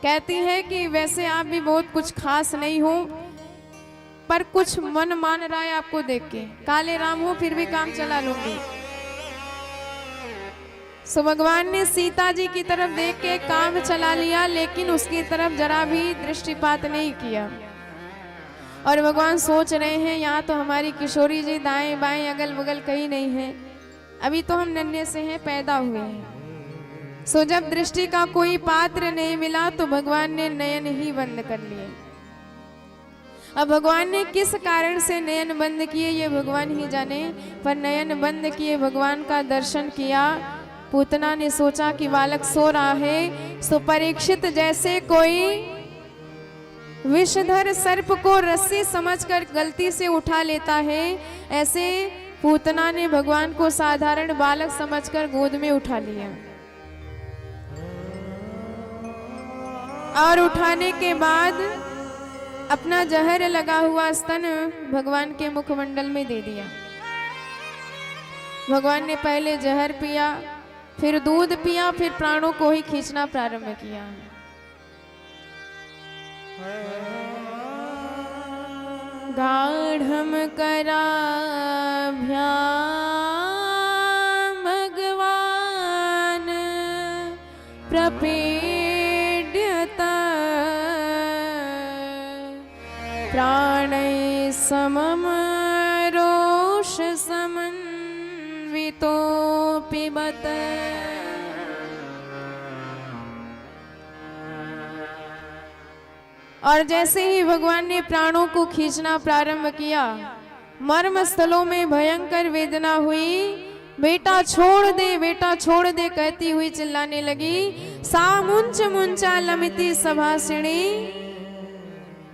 कहती है कि वैसे आप भी बहुत कुछ खास नहीं हो, पर कुछ मन मान रहा है आपको देख के, काले राम हो फिर भी काम चला लूंगी। सो भगवान ने सीता जी की तरफ देख के काम चला लिया, लेकिन उसकी तरफ जरा भी दृष्टिपात नहीं किया। और भगवान सोच रहे हैं यहाँ तो हमारी किशोरी जी दाएं बाएं अगल बगल कहीं नहीं है, अभी तो हम नन्हे से हैं, पैदा हुए हैं। सो जब दृष्टि का कोई पात्र नहीं मिला तो भगवान ने नयन ही बंद कर लिए। अब भगवान ने किस कारण से नयन बंद किए ये भगवान ही जाने, पर नयन बंद किए भगवान का दर्शन किया। पूतना ने सोचा कि बालक सो रहा है, सो परीक्षित जैसे कोई विषधर सर्प को रस्सी समझकर गलती से उठा लेता है, ऐसे पूतना ने भगवान को साधारण बालक समझकर गोद में उठा लिया। और उठाने के बाद अपना जहर लगा हुआ स्तन भगवान के मुखमंडल में दे दिया। भगवान ने पहले जहर पिया, फिर दूध पिया, फिर प्राणों को ही खींचना प्रारंभ किया। गाढ़म कराभ्याम भगवान प्रपेड्यता प्राणै समम रोष समन्वितो पिबत। और जैसे ही भगवान ने प्राणों को खींचना प्रारंभ किया, मर्म स्थलों में भयंकर वेदना हुई। बेटा छोड़ दे, बेटा छोड़ दे कहती हुई चिल्लाने लगी। सामुंच मुंचा लमिति सभासिणी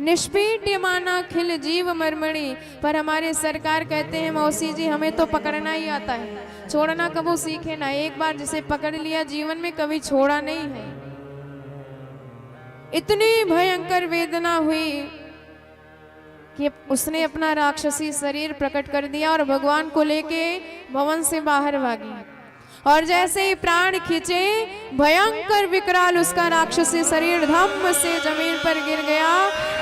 निष्पीड्यमाना खिल जीव मर्मणी। पर हमारे सरकार कहते हैं मौसी जी हमें तो पकड़ना ही आता है, छोड़ना कबो सीखे ना। एक बार जिसे पकड़ लिया जीवन में कभी छोड़ा नहीं है। इतनी भयंकर वेदना हुई कि उसने अपना राक्षसी शरीर प्रकट कर दिया और भगवान को लेके भवन से बाहर भागी। और जैसे ही प्राण खींचे, भयंकर विकराल उसका राक्षसी शरीर धम्म से जमीन पर गिर गया।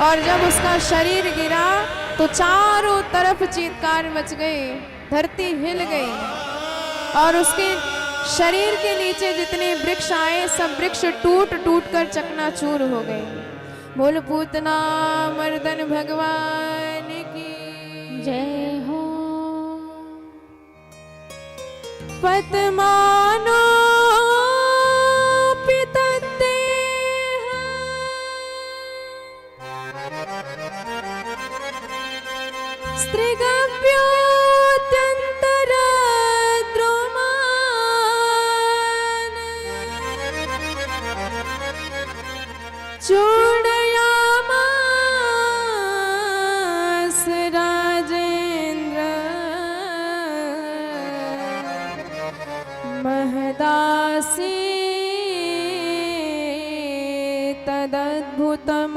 और जब उसका शरीर गिरा तो चारों तरफ चीत्कार मच गए, धरती हिल गई और उसके शरीर के नीचे जितने वृक्ष आए सब वृक्ष टूट टूट कर चकनाचूर हो गए। बोल पूतना मर्दन भगवान की जय हो। पतमानो चूड़यामास राजेंद्र महदासी तदद्भुतम्।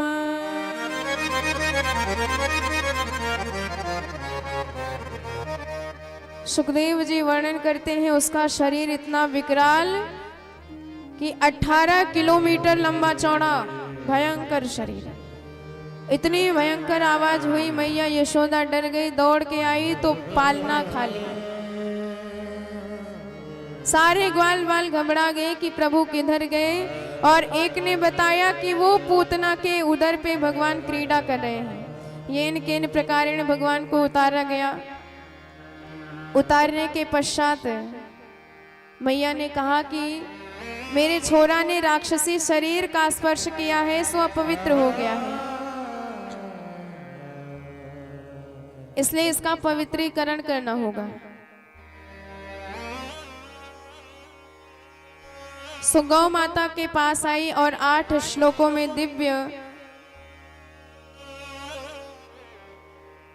सुखदेव जी वर्णन करते हैं उसका शरीर इतना विकराल कि 18 किलोमीटर लंबा चौड़ा भयंकर शरीर। इतनी भयंकर आवाज हुई, मैया यशोदा डर गई, दौड़ के आई तो पालना खा ली। सारे ग्वाल बाल घबरा गए कि प्रभु किधर गए, और एक ने बताया कि वो पूतना के उदर पे भगवान क्रीड़ा कर रहे हैं। ये इन प्रकारेण भगवान को उतारा गया। उतारने के पश्चात मैया ने कहा कि मेरे छोरा ने राक्षसी शरीर का स्पर्श किया है, सो अपवित्र हो गया है, इसलिए इसका पवित्रीकरण करना होगा। सो गौ माता के पास आई और 8 श्लोकों में दिव्य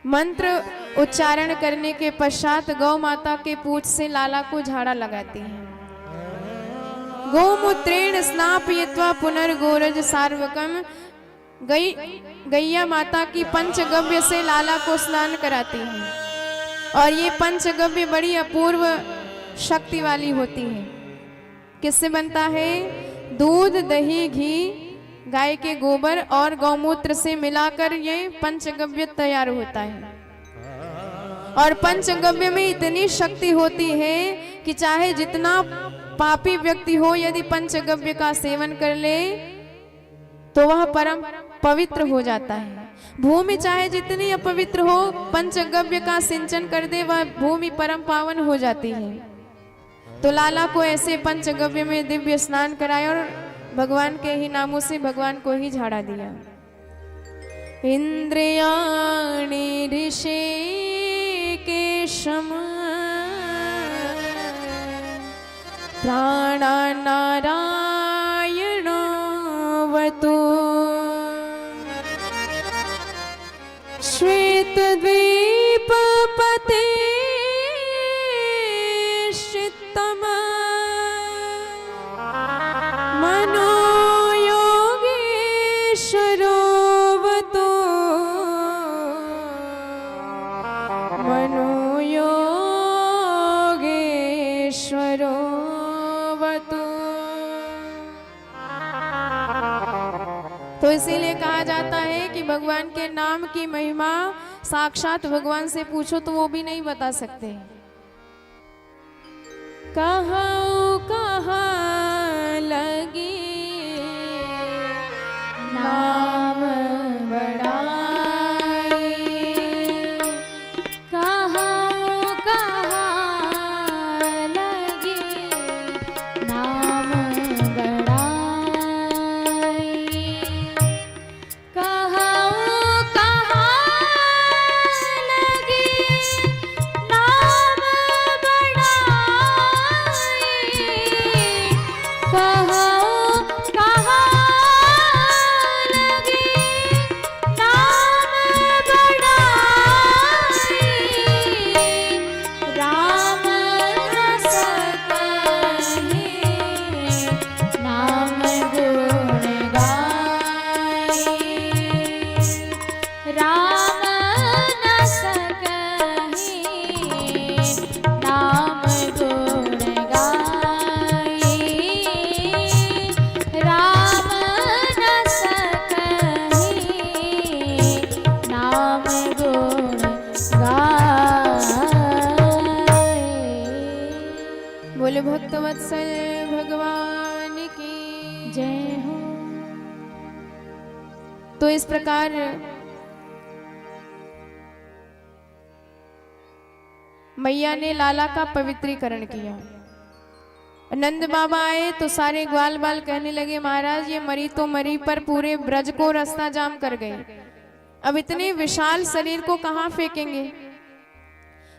मंत्र उच्चारण करने के पश्चात गौ माता के पूंछ से लाला को झाड़ा लगाती है। गोमूत्रेण स्नापयित्वा पुनर्गोरज सार्वकम। गैया माता की पंचगव्य से लाला को स्नान कराती है, और ये पंचगव्य बड़ी अपूर्व शक्ति वाली होती है। किससे बनता है? दूध, दही, घी, गाय के गोबर और गौमूत्र से मिलाकर ये पंचगव्य तैयार होता है। और पंचगव्य में इतनी शक्ति होती है कि चाहे जितना पापी व्यक्ति हो, यदि पंचगव्य का सेवन कर ले तो वह परम पवित्र हो जाता है। भूमि चाहे जितनी अपवित्र हो, पंचगव्य का सिंचन कर दे वह भूमि परम पावन हो जाती है। तो लाला को ऐसे पंचगव्य में दिव्य स्नान कराया और भगवान के ही नामों से भगवान को ही झाड़ा दिया। इंद्रियाणि ऋषिकेशम प्राणानारायणवतु श्वेतद्वीपपते तो इसीलिए कहा जाता है कि भगवान के नाम की महिमा साक्षात भगवान से पूछो तो वो भी नहीं बता सकते। कहाँ कहाँ लगी नाम बड़ाई, कहाँ कहाँ लगी नाम बड़ाई, कहाँ कहाँ लगी नाम भक्तवत्सल भगवान की जय हो। तो इस प्रकार मैया ने लाला का पवित्रीकरण किया। नंद बाबा आए तो सारे ग्वाल बाल कहने लगे, महाराज ये मरी तो मरी, पर पूरे ब्रज को रास्ता जाम कर गए, अब इतने विशाल शरीर को कहाँ फेंकेंगे।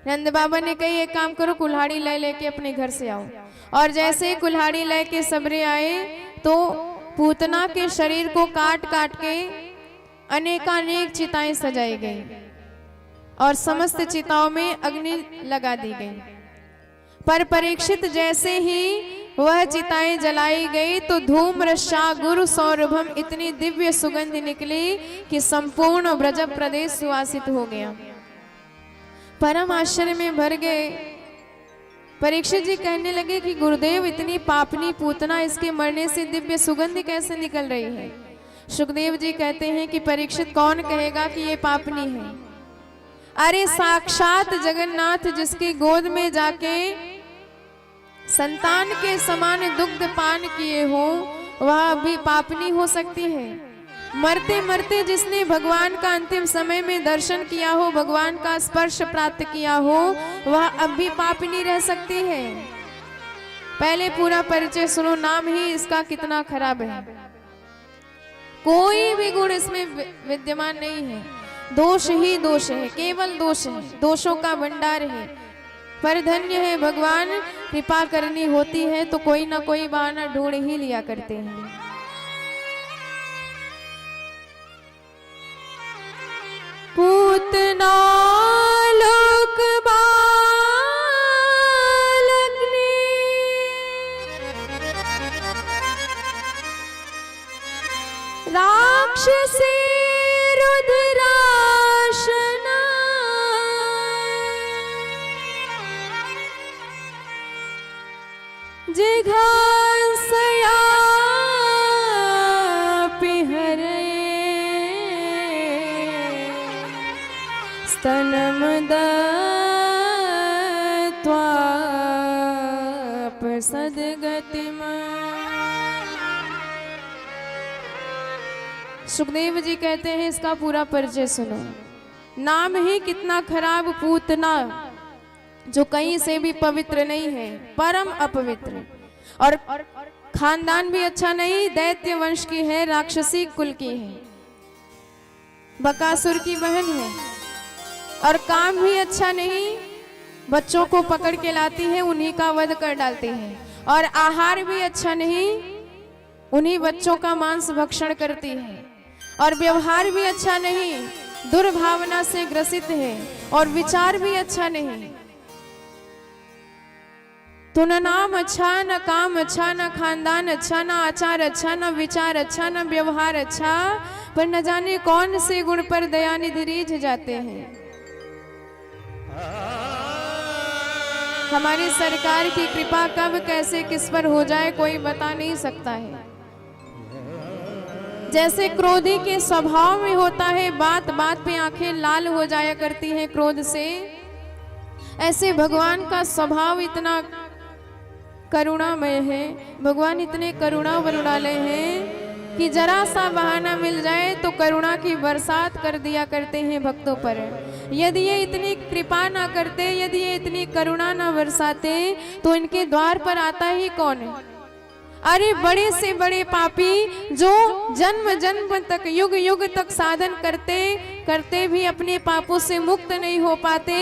नंद बाबा ने कही एक काम करो, कुल्हाड़ी लेके अपने घर से आओ। और जैसे ही कुल्हाड़ी लेके सबरे आए तो पूतना के शरीर को काट काट के अनेकानेक चिताएं सजाई गई और समस्त चिताओं में अग्नि लगा दी गई। पर परीक्षित जैसे ही वह चिताएं जलाई गई तो धूम रसा गुरु सौरभम इतनी दिव्य सुगंध निकली कि संपूर्ण ब्रज प्रदेश सुवासित हो गया। परम आश्चर्य में भर गए। परीक्षित जी कहने लगे कि गुरुदेव इतनी पापनी पूतना, इसके मरने से दिव्य सुगंध कैसे निकल रही है। सुखदेव जी कहते हैं कि परीक्षित कौन कहेगा कि ये पापनी है। अरे साक्षात जगन्नाथ जिसकी गोद में जाके संतान के समान दुग्ध पान किए हो, वह भी पापनी हो सकती है। मरते मरते जिसने भगवान का अंतिम समय में दर्शन किया हो, भगवान का स्पर्श प्राप्त किया हो, वह अब भी पापनी रह सकती है। पहले पूरा परिचय सुनो, नाम ही इसका कितना खराब है। कोई भी गुण इसमें विद्यमान नहीं है, दोष ही दोष है, केवल दोष है, दोषों का भंडार है। पर धन्य है भगवान, कृपा करनी होती है तो कोई ना कोई बहाना ढूंढ ही लिया करते हैं। पूतना लोक बालग्नि राक्षसी रुद्राशना जिघासया पिहरे स्तनम दत्वा प्रसद गतिमा। सुखदेव जी कहते हैं इसका पूरा परिचय सुनो। नाम ही कितना खराब, पूतना, जो कहीं से भी पवित्र नहीं है, परम अपवित्र, और खानदान भी अच्छा नहीं, दैत्य वंश की है, राक्षसी कुल की है, बकासुर की बहन है। और काम भी अच्छा नहीं, बच्चों को पकड़ के लाती है, उन्हीं का वध कर डालती है। और आहार भी अच्छा नहीं, उन्हीं बच्चों का मांस भक्षण करती है। और व्यवहार भी अच्छा नहीं, दुर्भावना से ग्रसित है। और विचार भी अच्छा नहीं, तो न नाम अच्छा, न काम अच्छा, न खानदान अच्छा, न आचार अच्छा, न विचार अच्छा, न व्यवहार अच्छा, पर न जाने कौन से गुण पर दयानिधि रीझ जाते हैं। हमारी सरकार की कृपा कब कैसे किस पर हो जाए कोई बता नहीं सकता है। जैसे क्रोधी के स्वभाव में होता है, बात बात पे आंखें लाल हो जाया करती हैं क्रोध से, ऐसे भगवान का स्वभाव इतना करुणामय है। भगवान इतने करुणा वरुणालय हैं कि जरा सा बहाना मिल जाए तो करुणा की बरसात कर दिया करते हैं भक्तों पर। यदि ये इतनी कृपा ना करते, यदि ये इतनी करुणा ना बरसाते, तो इनके द्वार पर आता ही कौन है। अरे बड़े से बड़े पापी जो जन्म जन्म तक, युग युग तक साधन करते करते भी अपने पापों से मुक्त नहीं हो पाते,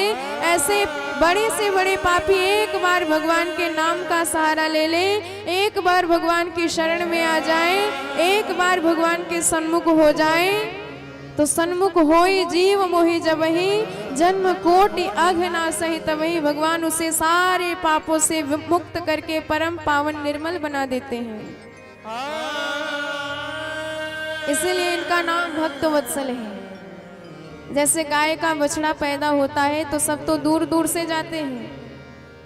ऐसे बड़े से बड़े पापी एक बार भगवान के नाम का सहारा ले ले, एक बार भगवान की शरण में आ जाए, एक बार भगवान के सन्मुख हो जाए, तो सन्मुख होई जीव मोहि जबहि, जन्म कोटि अघ ना सही तबहि। भगवान उसे सारे पापों से मुक्त करके परम पावन निर्मल बना देते हैं। इसीलिए इनका नाम भक्त वत्सल है। जैसे गाय का बछड़ा पैदा होता है तो सब तो दूर दूर से जाते हैं,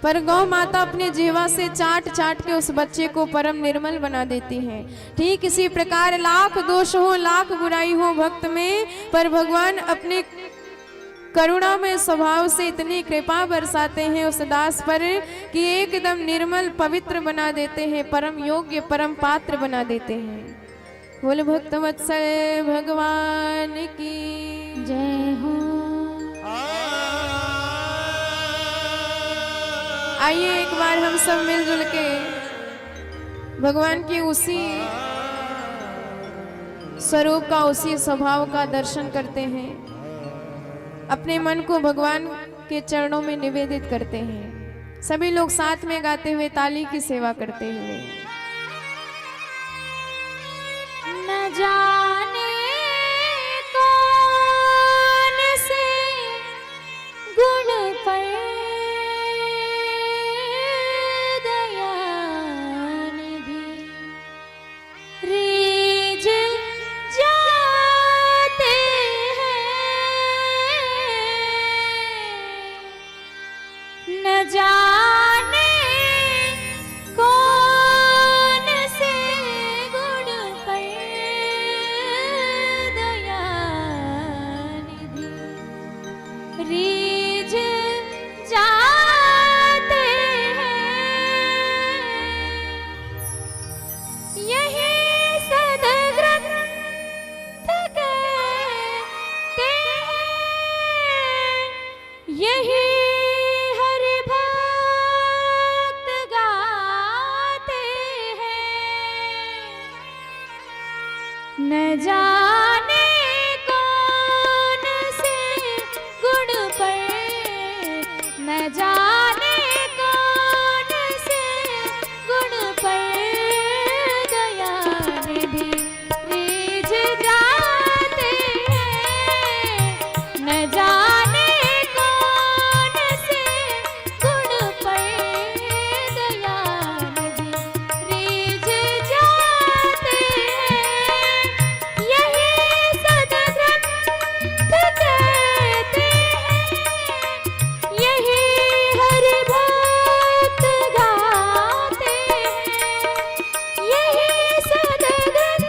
पर गौ माता अपने जीवा से चाट चाट के उस बच्चे को परम निर्मल बना देती है। ठीक इसी प्रकार लाख दोष हो, लाख बुराई हो भक्त में, पर भगवान अपने करुणा में स्वभाव से इतनी कृपा बरसाते हैं उस दास पर कि एकदम निर्मल पवित्र बना देते हैं, परम योग्य परम पात्र बना देते हैं। बोल भक्त वत्सल भगवान की जय हो। आइए एक बार हम सब मिलजुल के भगवान की उसी स्वरूप का, उसी स्वभाव का दर्शन करते हैं, अपने मन को भगवान के चरणों में निवेदित करते हैं। सभी लोग साथ में गाते हुए, ताली की सेवा करते हुए। न जाने कौन से गुण पर दयानिधि रीझ जाते हैं। न जाने कौन से गुण पर दयानिधि रीझ जाते हैं। यही सद्ग्रंथ कहते हैं, यही हरि भक्त गाते हैं। न जाने कौन से गुण पर, न जाने कौन से गुण पर दयानिधि रीझ जाते हैं। न जाने कौन से गुण पर दयानिधि रीझ जाते हैं। यही सद्ग्रंथ कहते हैं, यही हरि भक्त गाते हैं। यही सद्ग्रंथ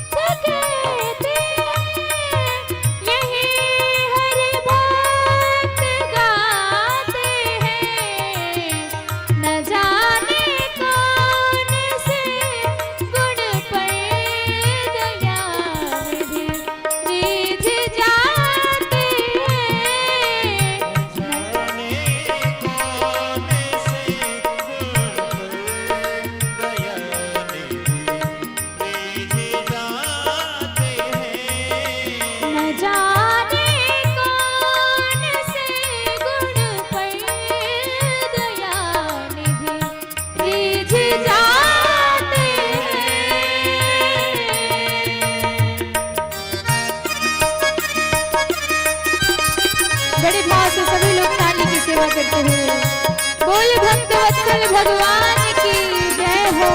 कहते हैं, यही हरि भक्त गाते हैं। न जाने कौन से गुण पर दयानिधि रीझ जाते हैं। जाने कौन से गुण पर दयानिधि रीझ जाते हैं। बड़े भाव से सभी लोग ताली की सेवा करते हुए बोल भक्त वत्सल भगवान की जय हो।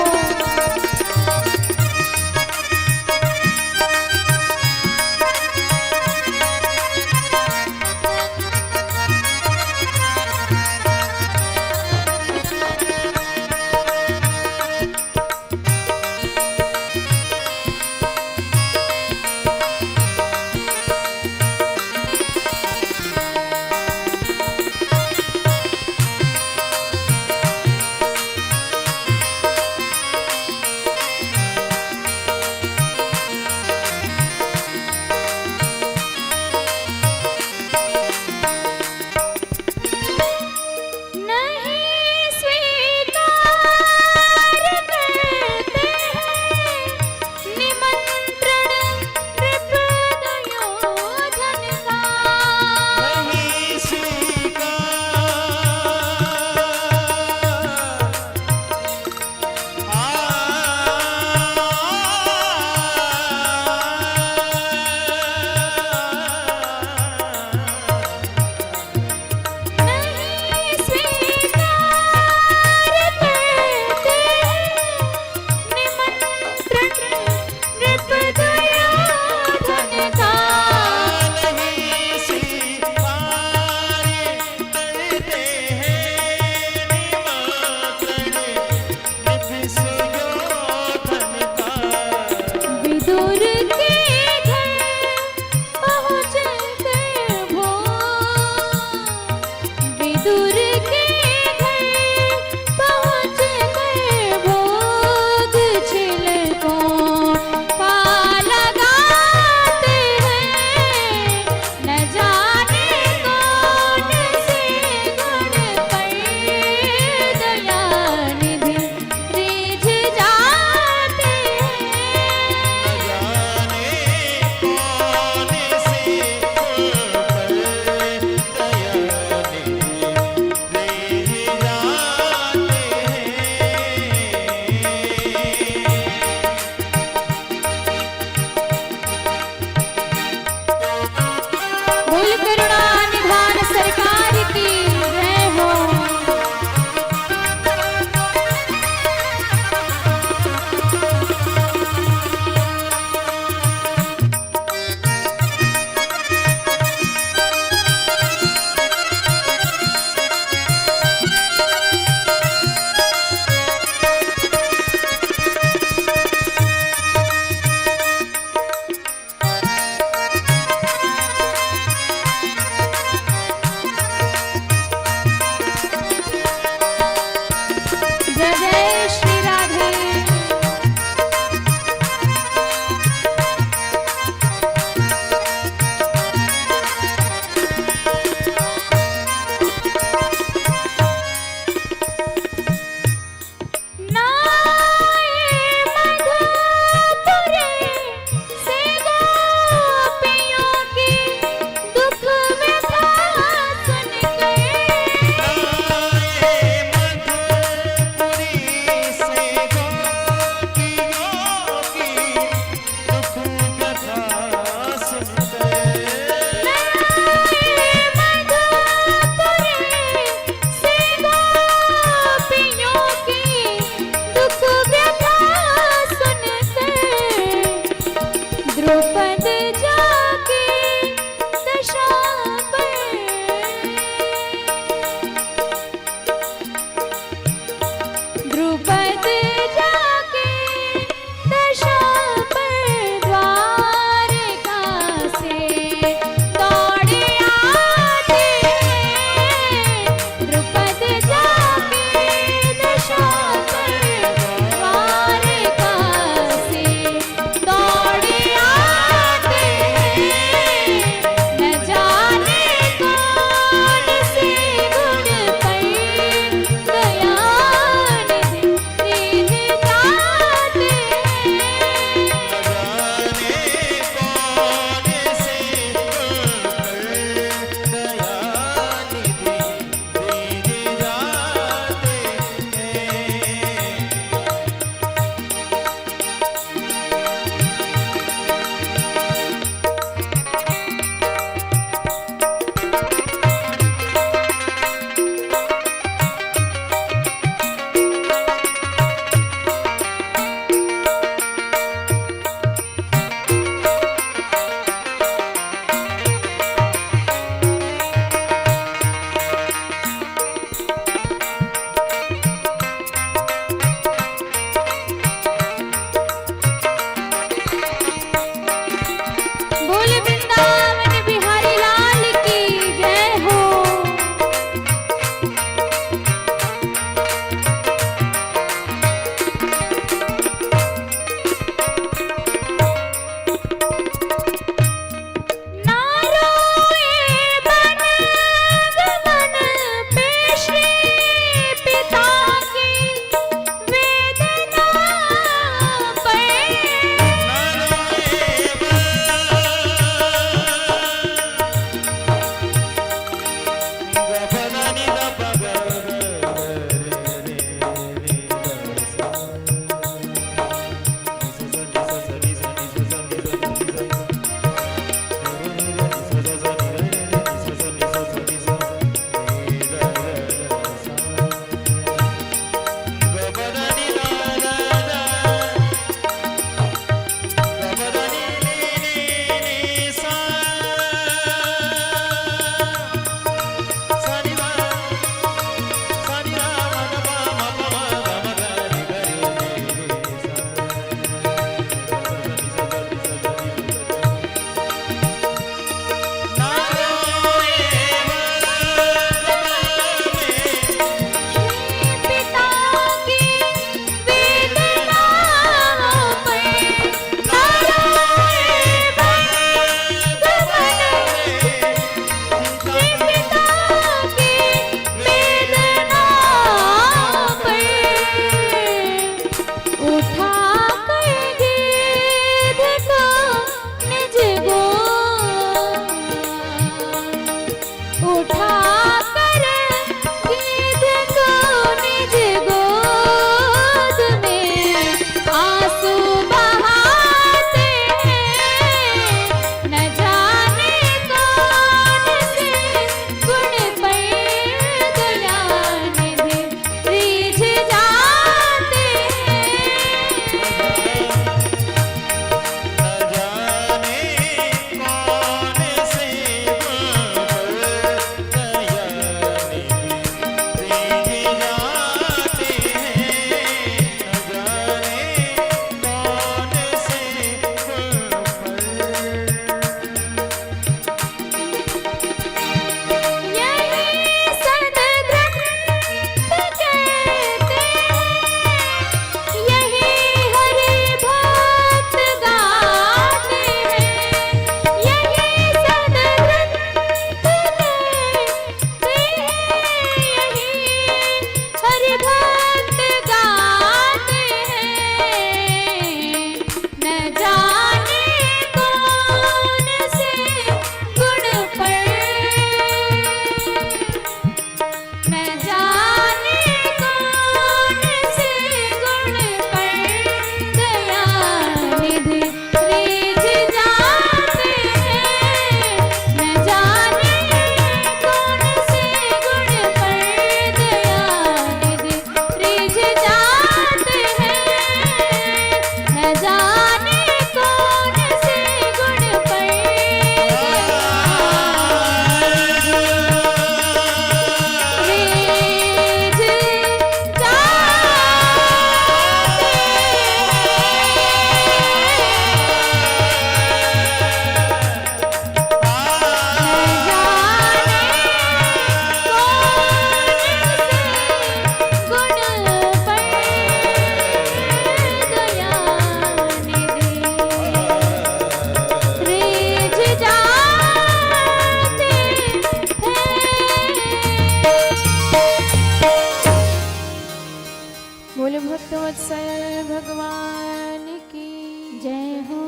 भक्तवत्सल भगवान की जय हो।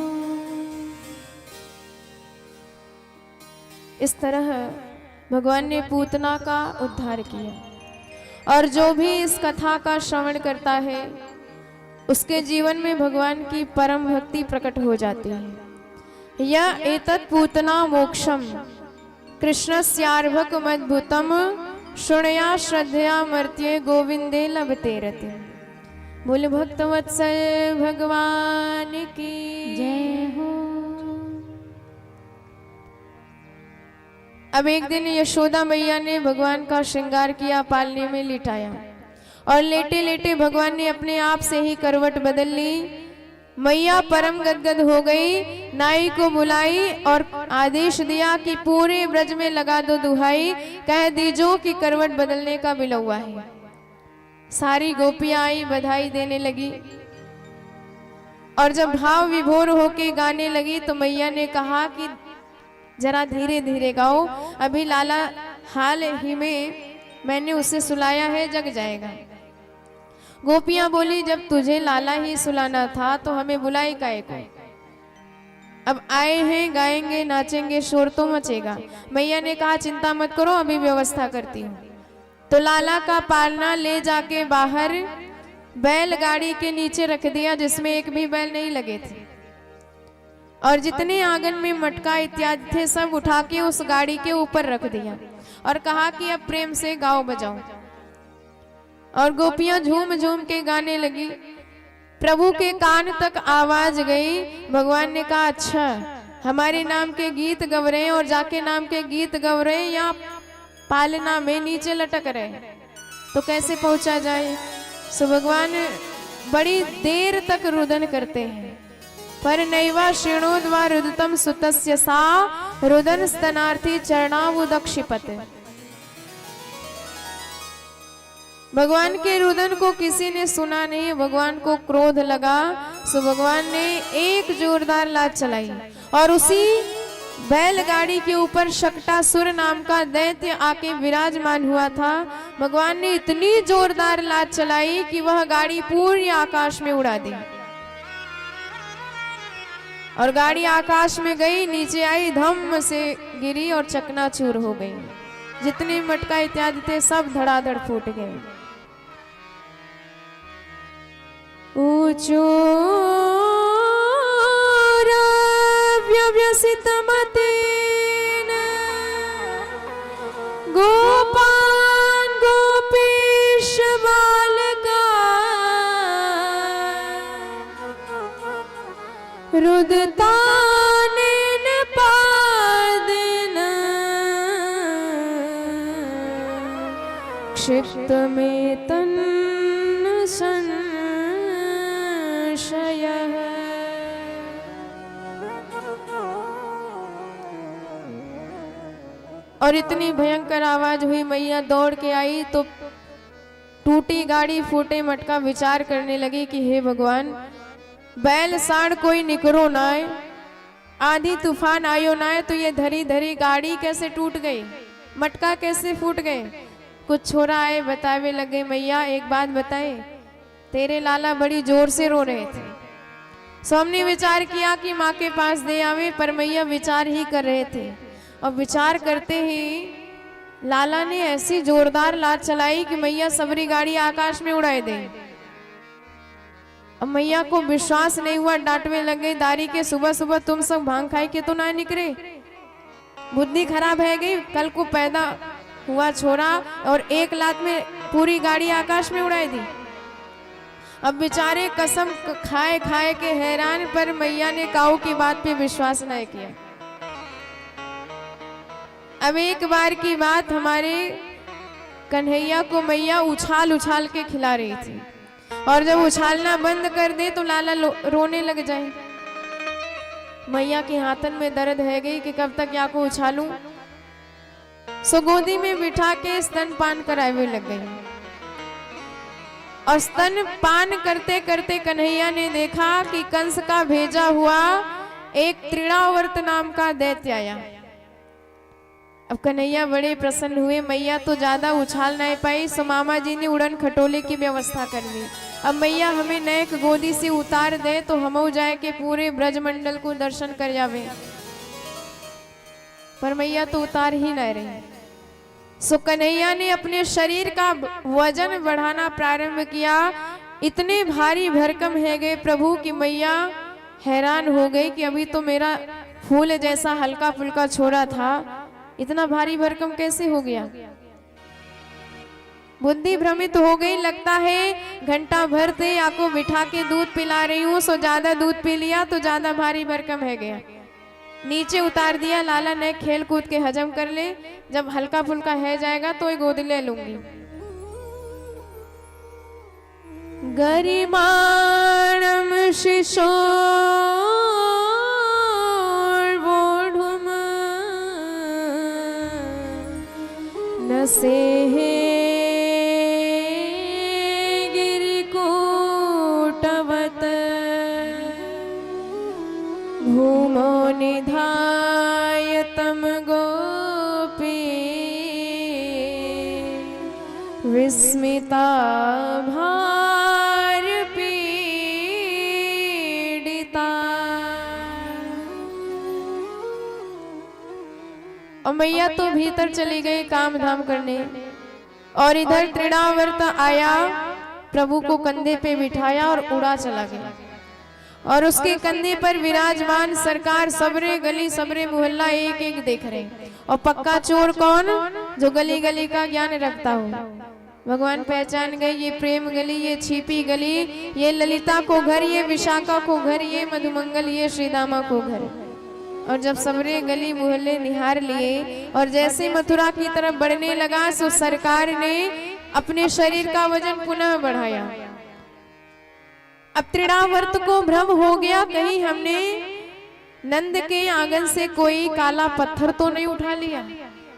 इस तरह भगवान ने पूतना का उद्धार किया और जो भी इस कथा का श्रवण करता है उसके जीवन में भगवान की परम भक्ति प्रकट हो जाती है। यह एतत् पूतना मोक्षम कृष्णस्यार्भकमद्भुतम शृणया श्रद्धया मर्त्ये गोविंदे लभते रति। बोल भक्तवत्सल भगवान की जय हो। अब एक दिन यशोदा मैया ने भगवान का श्रृंगार किया, पालने में लिटाया और लेटे लेटे भगवान ने अपने आप से ही करवट बदल ली। मैया परम गदगद हो गई, नाई को बुलाई और आदेश दिया कि पूरे ब्रज में लगा दो दुहाई, कह दीजो कि करवट बदलने का बिलौआ है। सारी गोपियां आई, बधाई देने लगी और जब भाव विभोर होके गाने लगी तो मैया ने कहा कि जरा धीरे धीरे गाओ, अभी लाला हाल ही में मैंने उसे सुलाया है, जग जाएगा। गोपियां बोली जब तुझे लाला ही सुलाना था तो हमें बुलाई काहे को, अब आए हैं गाएंगे नाचेंगे शोर तो मचेगा। मैया ने कहा चिंता मत करो, अभी व्यवस्था करती हूँ। तो लाला का पालना ले जाके बाहर बैलगाड़ी के नीचे रख दिया जिसमें एक भी बैल नहीं लगे थे और जितने आंगन में मटका इत्यादि थे सब उठा के उस गाड़ी के ऊपर रख दिया और कहा कि अब प्रेम से गाओ बजाओ। और गोपियां झूम झूम के गाने लगी। प्रभु के कान तक आवाज गई। भगवान ने कहा अच्छा हमारे नाम के गीत गव रहे और जाके नाम के गीत गव रहे या पालना में नीचे लटक रहे, तो कैसे पहुंचा जाए। सो भगवान बड़ी देर तक रुदन करते हैं। पर नैवा श्रेणोद्वा रुदतम सुतस्य सा रुदन स्तनार्थी चरणावुदक्षिपत। भगवान के रुदन को किसी ने सुना नहीं, भगवान को क्रोध लगा। सो भगवान ने एक जोरदार लात चलाई और उसी बैलगाड़ी के ऊपर शकटासुर नाम का दैत्य आके विराजमान हुआ था। भगवान ने इतनी जोरदार लात चलाई कि वह गाड़ी पूरी आकाश में उड़ा दी और गाड़ी आकाश में गई, नीचे आई, धम्म से गिरी और चकनाचूर हो गई। जितने मटका इत्यादि थे सब धड़ाधड़ फूट गए। व्यसितमतेन गोपान गोपीश बालका रुदतानेन पादेन क्षिप्तमेतन् संशयः। और इतनी भयंकर आवाज हुई, मैया दौड़ के आई तो टूटी गाड़ी फूटे मटका विचार करने लगी कि हे भगवान बैल साड़ कोई निकरो ना है, आधी तूफान आयो ना है, तो ये धरी धरी गाड़ी कैसे टूट गई, मटका कैसे फूट गए। कुछ छोरा आए बतावे लगे मैया एक बात बताए, तेरे लाला बड़ी जोर से रो रहे थे। सो हमने विचार किया कि माँ के पास दे आवे, पर मैया विचार ही कर रहे थे और विचार करते ही लाला ने ऐसी जोरदार लात चलाई कि मैया सबरी गाड़ी आकाश में उड़ाए दे। अब मैया को विश्वास नहीं हुआ, डांटने लगे दारी के सुबह सुबह तुम सब भांग खाए के तो ना निकले, बुद्धि खराब है गई, कल को पैदा हुआ छोरा और एक लात में पूरी गाड़ी आकाश में उड़ाई दी। अब बेचारे कसम खाए खाए के हैरान, पर मैया ने काऊ की बात पे विश्वास नहीं किया। अब एक बार की बात, हमारे कन्हैया को मैया उछाल उछाल के खिला रही थी और जब उछालना बंद कर दे तो लाला रोने लग जाए। मैया के हाथन में दर्द है गई कि कब तक या को उछालूं। सो गोदी में बिठा के स्तन पान करावे लग गई और स्तन पान करते करते कन्हैया ने देखा कि कंस का भेजा हुआ एक तृणावर्त नाम का दैत्य आया। अब कन्हैया बड़े प्रसन्न हुए। मैया तो ज्यादा उछाल नहीं पाई, सो मामा जी ने उड़न खटोले की व्यवस्था कर दी अब मैया हमें नैक गोदी से उतार दे तो हम जाए के पूरे ब्रजमंडल को दर्शन कर जावे, पर मैया तो उतार ही नहीं रही। सो कन्हैया ने अपने शरीर का वजन बढ़ाना प्रारंभ किया। इतने भारी भरकम है गए प्रभु की मैया हैरान हो गई कि अभी तो मेरा फूल जैसा हल्का फुल्का छोरा था, इतना भारी भरकम कैसे हो गया। बुद्धि भ्रमित हो गई, लगता है घंटा भर से आपको बिठा के दूध पिला रही हूँ, सो ज्यादा दूध पी लिया तो ज्यादा भारी भरकम है गया। नीचे उतार दिया, लाला ने खेल कूद के हजम कर ले, जब हल्का फुल्का है जाएगा तो ये गोद ले लूंगी। गरिमाणम शिशो न से गिरिकूटवत भूमो निधाय तम गोपी विस्मिता भार पीड़िता। और मैया तो भीतर चली गई काम धाम करने, और इधर तृणावर्त आया, प्रभु को कंधे पे बिठाया और उड़ा चला गया। और उसके कंधे पर विराजमान सरकार सबरे गली सबरे मोहल्ला एक एक देख रहे। और पक्का चोर कौन? जो गली गली का ज्ञान रखता हो। भगवान पहचान गए, ये प्रेम गली, ये छिपी गली, ये ललिता को घर, ये विशाखा को घर, ये मधुमंगल, ये श्रीदामा को घर। और जब सबरे गली मोहल्ले निहार लिए और जैसे मथुरा की तरफ बढ़ने लगा, तो सरकार ने अपने शरीर का वजन पुनः बढ़ाया। अब तृणावर्त को भ्रम हो गया, कहीं हमने नंद के आंगन से कोई काला पत्थर तो नहीं उठा लिया।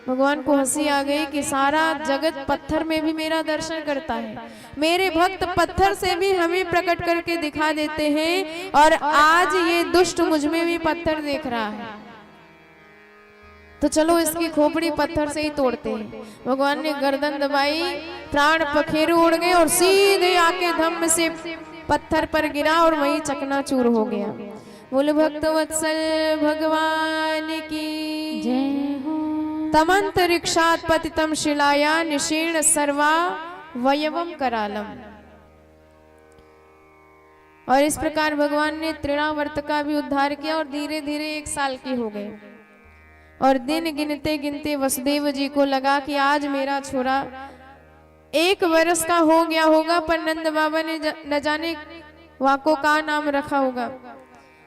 भगवान को हंसी आ गई कि सारा जगत पत्थर में भी मेरा दर्शन करता है, मेरे भक्त पत्थर से भी हमें प्रकट करके दिखा देते हैं, और आज ये दुष्ट मुझ में भी पत्थर देख रहा है, तो चलो इसकी खोपड़ी पत्थर से ही तोड़ते हैं। भगवान ने गर्दन दबाई, प्राण पखेरु उड़ गए और सीधे आके धम्म से पत्थर पर गिरा और वही चकनाचूर हो गया। बोल भक्त वत्सल भगवान की जय हो। तमंतरिक्षात् पतितम शिलाया निशीर्ण सर्वा वयवम करालम। और इस प्रकार भगवान ने तृणावर्त का भी उद्धार किया और धीरे धीरे 1 साल की हो गए। और दिन गिनते गिनते वसुदेव जी को लगा कि आज मेरा छोरा 1 वर्ष का हो गया होगा, पर नंद बाबा ने न जाने वाको का नाम रखा होगा।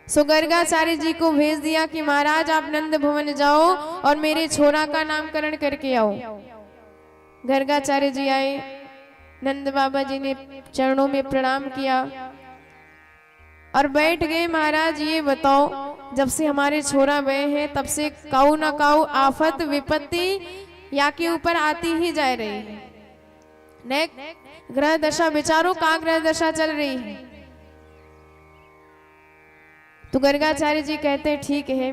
सो गर्गाचार्य जी को भेज दिया कि महाराज आप नंद भवन जाओ और मेरे छोरा का नामकरण करके आओ। गर्गाचार्य जी आए, नंद बाबा जी ने चरणों में प्रणाम किया और बैठ गए। महाराज ये बताओ, जब से हमारे छोरा गए हैं तब से काऊ ना काऊ आफत विपत्ति या के ऊपर आती ही जा रही है। नेक ग्रह दशा, विचारों का ग्रह दशा चल रही है। तो गर्गाचार्य जी कहते ठीक है,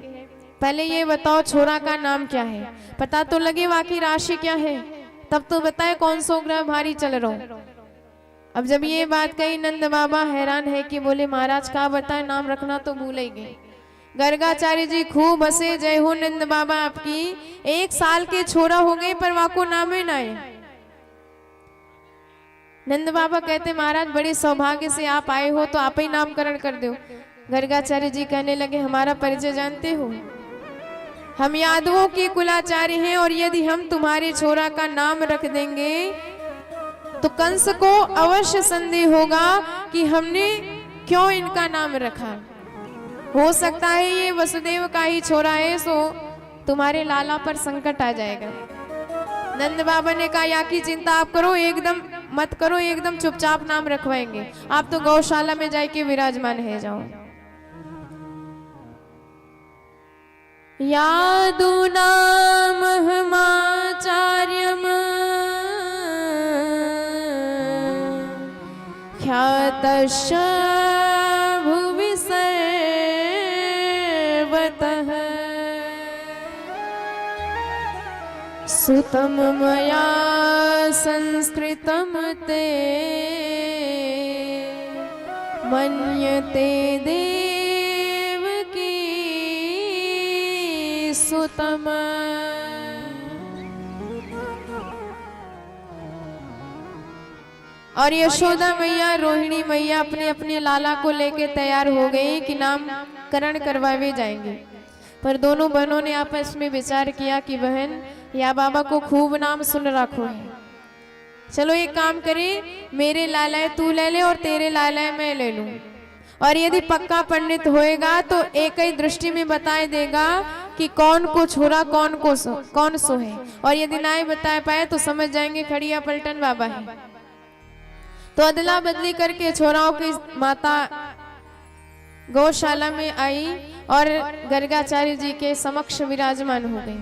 पहले ये बताओ छोरा का नाम क्या है, पता तो लगे वाकई राशि क्या है, तब तो बताए कौन सा ग्रह भारी चल रहा हो। अब जब ये बात कही नंद बाबा हैरान है कि बोले महाराज का बताए, नाम रखना तो भूल ही गए। गर्गाचार्य जी खूब हंसे, जय हो नंद बाबा आपकी, 1 साल के छोरा हो गए पर वाको नाम ही ना है। नंद बाबा कहते महाराज बड़े सौभाग्य से आप आए हो, तो आप ही नामकरण कर दो। गर्गाचार्य जी कहने लगे हमारा परिचय जानते हो, हम यादवों के कुलाचार्य हैं, और यदि हम तुम्हारे छोरा का नाम रख देंगे तो कंस को अवश्य संदेह होगा कि हमने क्यों इनका नाम रखा। हो सकता है ये वसुदेव का ही छोरा है, सो तुम्हारे लाला पर संकट आ जाएगा। नंद बाबा ने कहा या की चिंता आप करो, एकदम मत करो, एकदम चुपचाप नाम रखवाएंगे, आप तो गौशाला में जाके विराजमान है जाओ। यादूनाम हमाचार्यम ख्यातश्च भुवि सर्वतः सुतम मया संस्कृतम ते मन्यते देव की सुतम। और यशोदा मैया रोहिणी मैया अपने अपने लाला को लेके तैयार हो गई कि नामकरण करवावे जाएंगे। पर दोनों बहनों ने आपस में विचार किया कि बहन या बाबा को खूब नाम सुन रखो है, चलो एक काम करें, मेरे लाला तू ले ले और तेरे लाला मैं ले लूं, और यदि पक्का पंडित होएगा तो एक ही दृष्टि में बताए देगा कि कौन को छोरा कौन सो है, और यदि ना ही बता पाए तो समझ जाएंगे खड़िया पलटन बाबा है। तो अदला बदली करके छोराओं की माता गौशाला में आई और गर्गाचार्य जी के समक्ष विराजमान हो गई।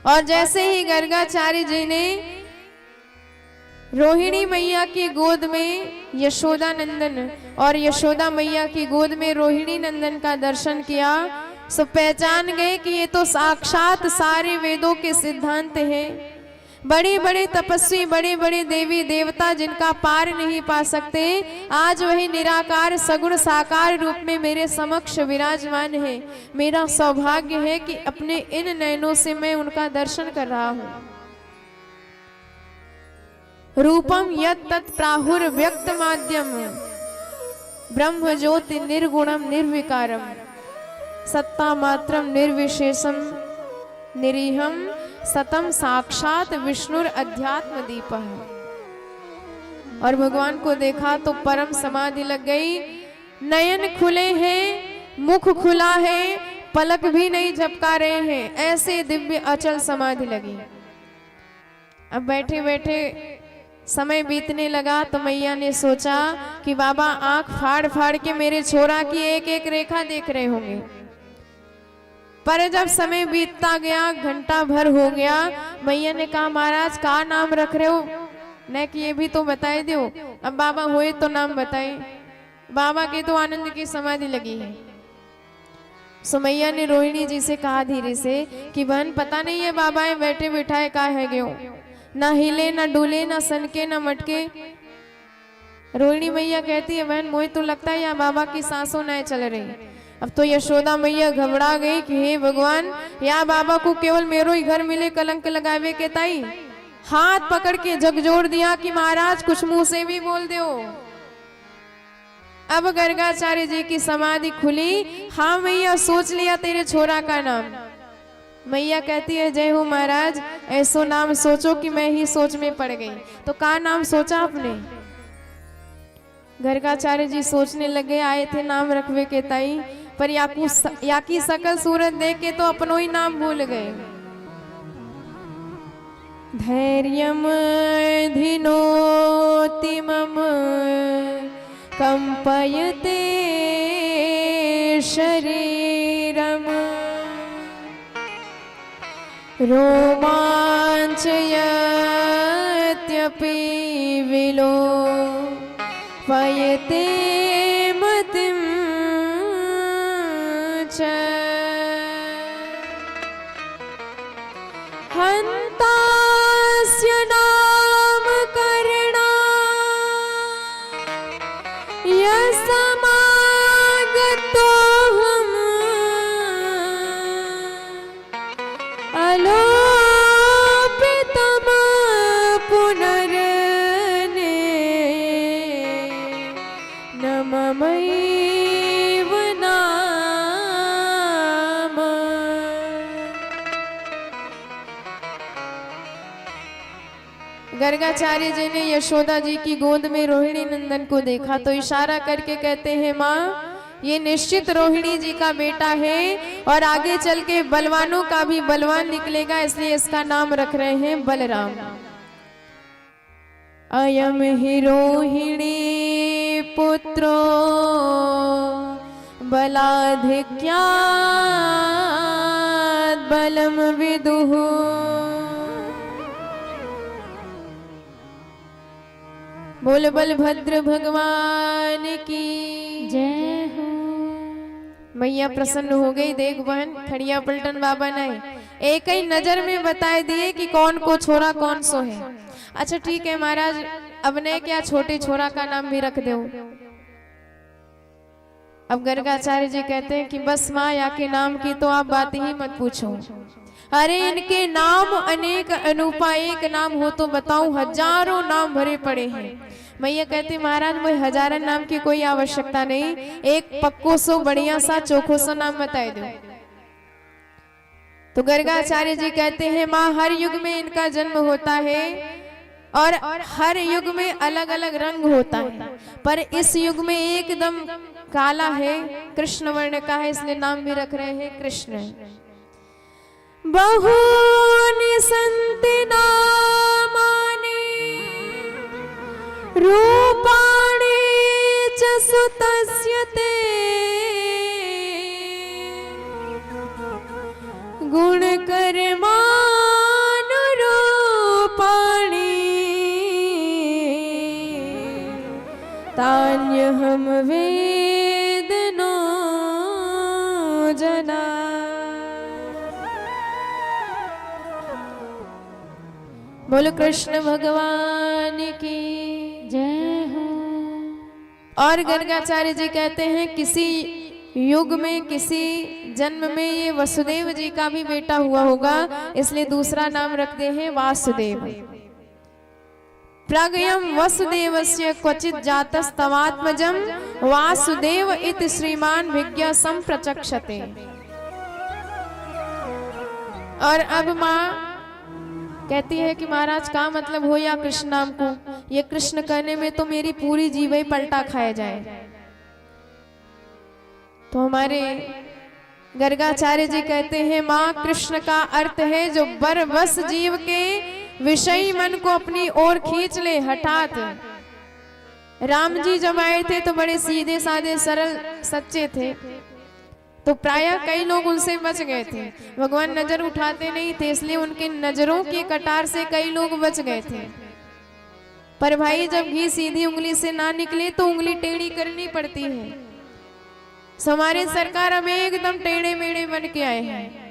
और जैसे ही गर्गाचार्य जी ने रोहिणी मैया की गोद में यशोदा नंदन और यशोदा मैया की गोद में रोहिणी नंदन का दर्शन किया, सब पहचान गए कि ये तो साक्षात सारे वेदों के सिद्धांत हैं। बड़े बड़े तपस्वी, बड़े बड़े देवी देवता जिनका पार नहीं पा सकते, आज वही निराकार सगुण साकार रूप में मेरे समक्ष विराजमान है। मेरा सौभाग्य है कि अपने इन नयनों से मैं उनका दर्शन कर रहा हूँ। रूपम यत् तत् प्राहुर व्यक्त माध्यम ब्रह्म ज्योति निर्गुणम निर्विकारम सत्ता मात्रम निर्विशेषम निरीहम सतम साक्षात विष्णुर अध्यात्म दीपः। और भगवान को देखा तो परम समाधि लग गई। नयन खुले हैं, मुख खुला है, पलक भी नहीं झपका रहे हैं, ऐसे दिव्य अचल समाधि लगी। अब बैठे बैठे समय बीतने लगा तो मैया ने सोचा कि बाबा आंख फाड़ फाड़ के मेरे छोरा की एक एक रेखा देख रहे होंगे। पर जब समय बीतता गया, घंटा भर हो गया, मैया ने कहा महाराज का नाम रख रहे हो, न कि ये भी तो बताए दो। अब बाबा हुए तो नाम बताए। बाबा के तो आनंद की समाधि लगी है। सो मैया ने रोहिणी जी से कहा धीरे से कि बहन पता नहीं है बाबा बैठे बिठाए का है गयो, ना हिले ना डूले ना सनके ना मटके। रोहिणी मैया कहती है बहन मुझे तो लगता है यहाँ बाबा की सांसों न चल रही। अब तो यशोदा मैया घबरा गई कि हे भगवान, या बाबा को केवल मेरो ही घर मिले कलंक लगावे के ताई। हाथ पकड़ के झकझोर दिया कि महाराज कुछ मुंह से भी बोल दो। अब गर्गाचार्य जी की समाधि खुली। हाँ मैया सोच लिया तेरे छोरा का नाम। मैया कहती है जय हो महाराज, ऐसो नाम सोचो कि मैं ही सोच में पड़ गई। तो का नाम सोचा आपने? गर्गाचार्य जी सोचने लगे, आए थे नाम रखवे के ताई, पर या की सकल सूरत देख के तो अपनो ही नाम भूल गए। धैर्यम धिनोति मम कंपयते शरीरम रोमांचयत्यपि विलो पयते मतिं च हन्तास्य नामकरणा यस्मागतोऽहम् अलोपितम् पुनरने न ममैव नाम। गर्गाचार्य जी ने यशोदा जी की गोद में रोहिणी नंदन को देखा तो इशारा करके कहते हैं माँ ये निश्चित रोहिणी जी का बेटा है और आगे चल के बलवानों का भी बलवान निकलेगा, इसलिए इसका नाम रख रहे हैं बलराम। अयम हि रोहिणी पुत्रो बलाधिक्यात् बलम विदुः। बोल बलभद्र भगवान की जय हो। मैया प्रसन्न हो गई। देख बहन खड़िया पलटन बाबा ने एक ही नजर में बताए दिए कि कौन को छोरा कौन सो है। अच्छा ठीक है महाराज, अब ने क्या छोटे छोरा का नाम भी रख दो। अब गर्गाचार्य जी कहते हैं कि बस माया के नाम की तो आप बात ही मत पूछो। अरे इनके नाम अनेक अनूपा, एक नाम हो तो बताऊं, हजारों नाम भरे पड़े हैं। मैया कहती महाराज मुझे हजारों नाम की कोई आवश्यकता नहीं, एक पक्को सो बढ़िया सा चोखो सा नाम बताए दो। तो गर्गाचार्य जी कहते हैं माँ हर युग में इनका जन्म होता है और हर युग में अलग अलग रंग होता है, पर इस युग में एकदम काला है, कृष्ण वर्ण का है, इसलिए नाम भी रख रहे हैं कृष्ण। बहुनि संत नामानि रूपाणि च सुतस्य ते गुणकर्मानुरूपाणि तान्यहं वेद नो जना। बोलो कृष्ण भगवान की जय हो। और गर्गाचार्य जी कहते हैं किसी युग में किसी जन्म में ये वसुदेव जी का भी बेटा हुआ होगा, इसलिए दूसरा नाम रखते हैं वासुदेव। प्रगयम वसुदेवस्य क्वचित जातस्तवात्मजम वासुदेव इति श्रीमान भिज्ञा संप्रचक्षते। और अब माँ कहती है कि महाराज का मतलब हो या कृष्ण नाम को, ये कृष्ण कहने में तो मेरी पूरी जीवन पलटा खाया जाए। तो हमारे गर्गाचार्य जी कहते हैं माँ कृष्ण का अर्थ है जो बरबस जीव के विषयी मन को अपनी ओर खींच ले हठात। राम जी जब आए थे तो बड़े सीधे साधे सरल सच्चे थे, तो प्रायः कई लोग उनसे बच गए थे। भगवान नजर उठाते नहीं थे, इसलिए उनके नजरों की कटार से कई लोग बच गए थे। पर भाई जब घी सीधी उंगली से ना निकले तो उंगली टेढ़ी करनी पड़ती है। हमारे सरकार अब एकदम टेढ़े मेढ़े बन के आए हैं,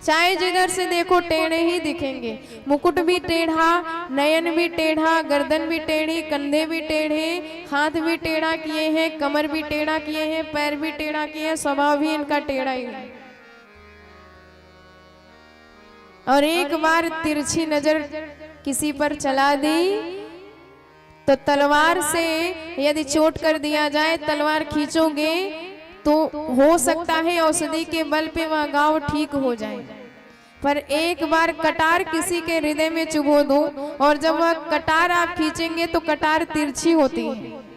चाहे जिधर से देखो टेढ़े ही दिखेंगे। मुकुट भी टेढ़ा, नयन भी टेढ़ा, गर्दन भी टेढ़ी, कंधे भी टेढ़े, हाथ भी टेढ़ा किए हैं, कमर भी टेढ़ा किए हैं, पैर भी टेढ़ा किए हैं, स्वभाव भी इनका टेढ़ा ही है। और एक बार तिरछी नजर किसी पर चला दी तो तलवार से यदि चोट कर दिया जाए, तलवार खींचोगे तो हो सकता है औषधि के बल पे वह घाव ठीक हो जाए, पर एक बार कटार किसी के हृदय में चुभो दो और जब वह कटार आप खींचेंगे तो कटार तिरछी होती है,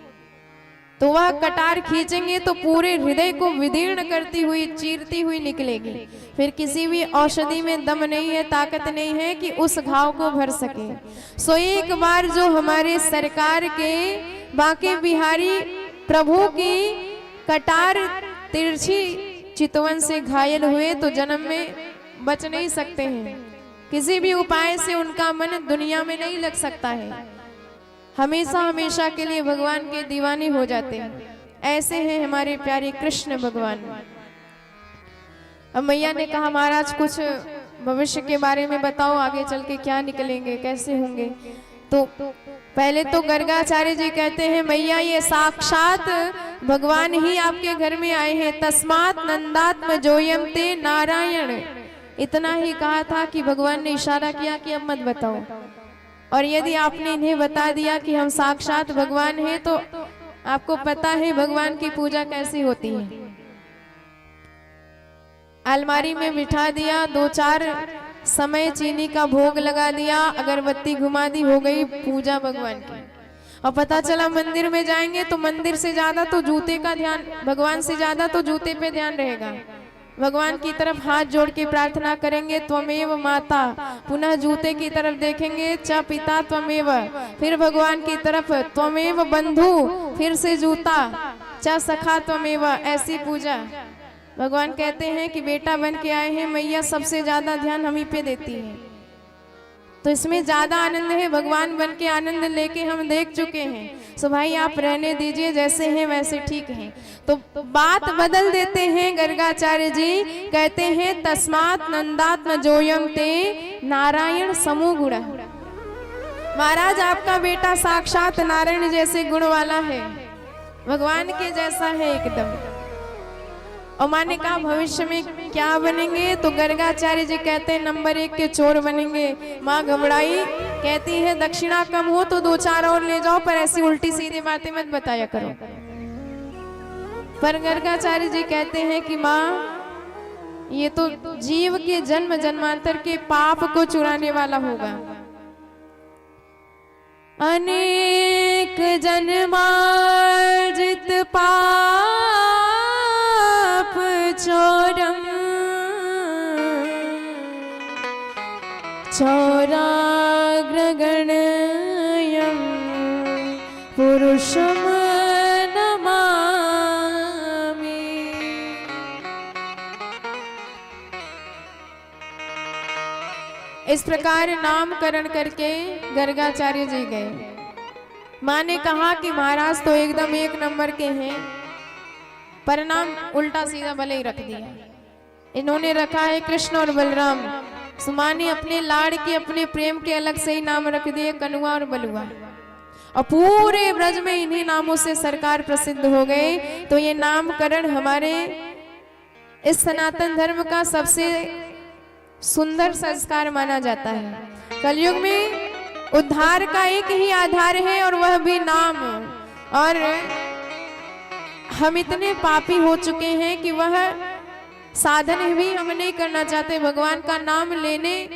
तो वह कटार खींचेंगे तो पूरे हृदय को विदीर्ण करती हुई चीरती हुई निकलेगी। फिर किसी भी औषधि में दम नहीं है, ताकत नहीं है कि उस घाव को भर सके। सो एक बार जो हमारे सरकार के बांके बिहारी प्रभु की कटार तिरछी चितवन से घायल हुए तो जन्म में बच नहीं सकते हैं। किसी भी उपाय से उनका मन दुनिया में नहीं लग सकता है, हमेशा हमेशा के लिए भगवान के दीवाने हो जाते हैं। ऐसे हैं हमारे प्यारे कृष्ण भगवान। अब मैया ने कहा महाराज कुछ भविष्य के बारे में बताओ, आगे चल के क्या निकलेंगे, कैसे होंगे। तो पहले तो गर्गाचार्य जी कहते हैं मैया ये साक्षात भगवान ही आपके घर में आए हैं। तस्मात नंदात्म जोयम ते नारायण, इतना ही कहा था कि भगवान ने इशारा किया कि अब मत बताओ। और यदि आपने इन्हें बता दिया कि हम साक्षात भगवान हैं तो आपको पता है भगवान की पूजा कैसी होती है। अलमारी में बिठा दिया, 2-4 समय चीनी का भोग लगा दिया, अगरबत्ती घुमा दी, हो गई पूजा भगवान की। और पता चला मंदिर में जाएंगे तो मंदिर से ज्यादा तो जूते का ध्यान, भगवान से ज्यादा तो जूते पे ध्यान रहेगा। भगवान की तरफ हाथ जोड़ के प्रार्थना करेंगे त्वमेव माता, पुनः जूते की तरफ देखेंगे च पिता त्वमेव, फिर भगवान की तरफ त्वमेव बंधु, फिर से जूता च सखा त्वमेव, ऐसी पूजा। भगवान कहते हैं कि बेटा बन के आए हैं, मैया सबसे ज्यादा ध्यान हम ही पे देती है, तो इसमें ज्यादा आनंद है। भगवान बन के आनंद लेके हम देख चुके हैं। सो भाई आप रहने दीजिए, जैसे हैं वैसे ठीक हैं। तो बात बदल देते हैं गर्गाचार्य जी, कहते हैं तस्मात् नंदात्म जोयम ते नारायण समूह गुण। महाराज आपका बेटा साक्षात नारायण जैसे गुण वाला है। भगवान के जैसा है एकदम। और माँ ने कहा भविष्य में क्या बनेंगे, तो गर्गाचार्य जी कहते हैं नंबर 1 के चोर बनेंगे। माँ घबराई, कहती है दक्षिणा कम हो तो 2-4 और ले जाओ, पर ऐसी उल्टी सीधी बातें मत बताया करो। पर गर्गाचार्य जी कहते हैं कि माँ ये तो जीव के जन्म जन्मांतर के पाप को चुराने वाला होगा। अनेक जन्मार्जित पाप चोरम चौराग्रगणयं पुरुषम नमामि। इस प्रकार नामकरण करके गर्गाचार्य जी गए। माँ ने कहा कि महाराज तो एकदम 1 नंबर के हैं, पर नाम उल्टा सीधा भले ही रख दिया। इन्होंने रखा है कृष्ण और बलराम। माँ ने अपने लाड़ के, अपने प्रेम के अलग से ही नाम रख दिए, कनुआ और बलुआ। और पूरे ब्रज में इन्हीं नामों से सरकार प्रसिद्ध हो गए। तो ये नामकरण हमारे इस सनातन धर्म का सबसे सुंदर संस्कार माना जाता है। कलयुग में उद्धार का एक ही आधार है और वह भी नाम। और हम इतने पापी हो चुके हैं कि वह साधन भी हम नहीं करना चाहते। भगवान का नाम लेने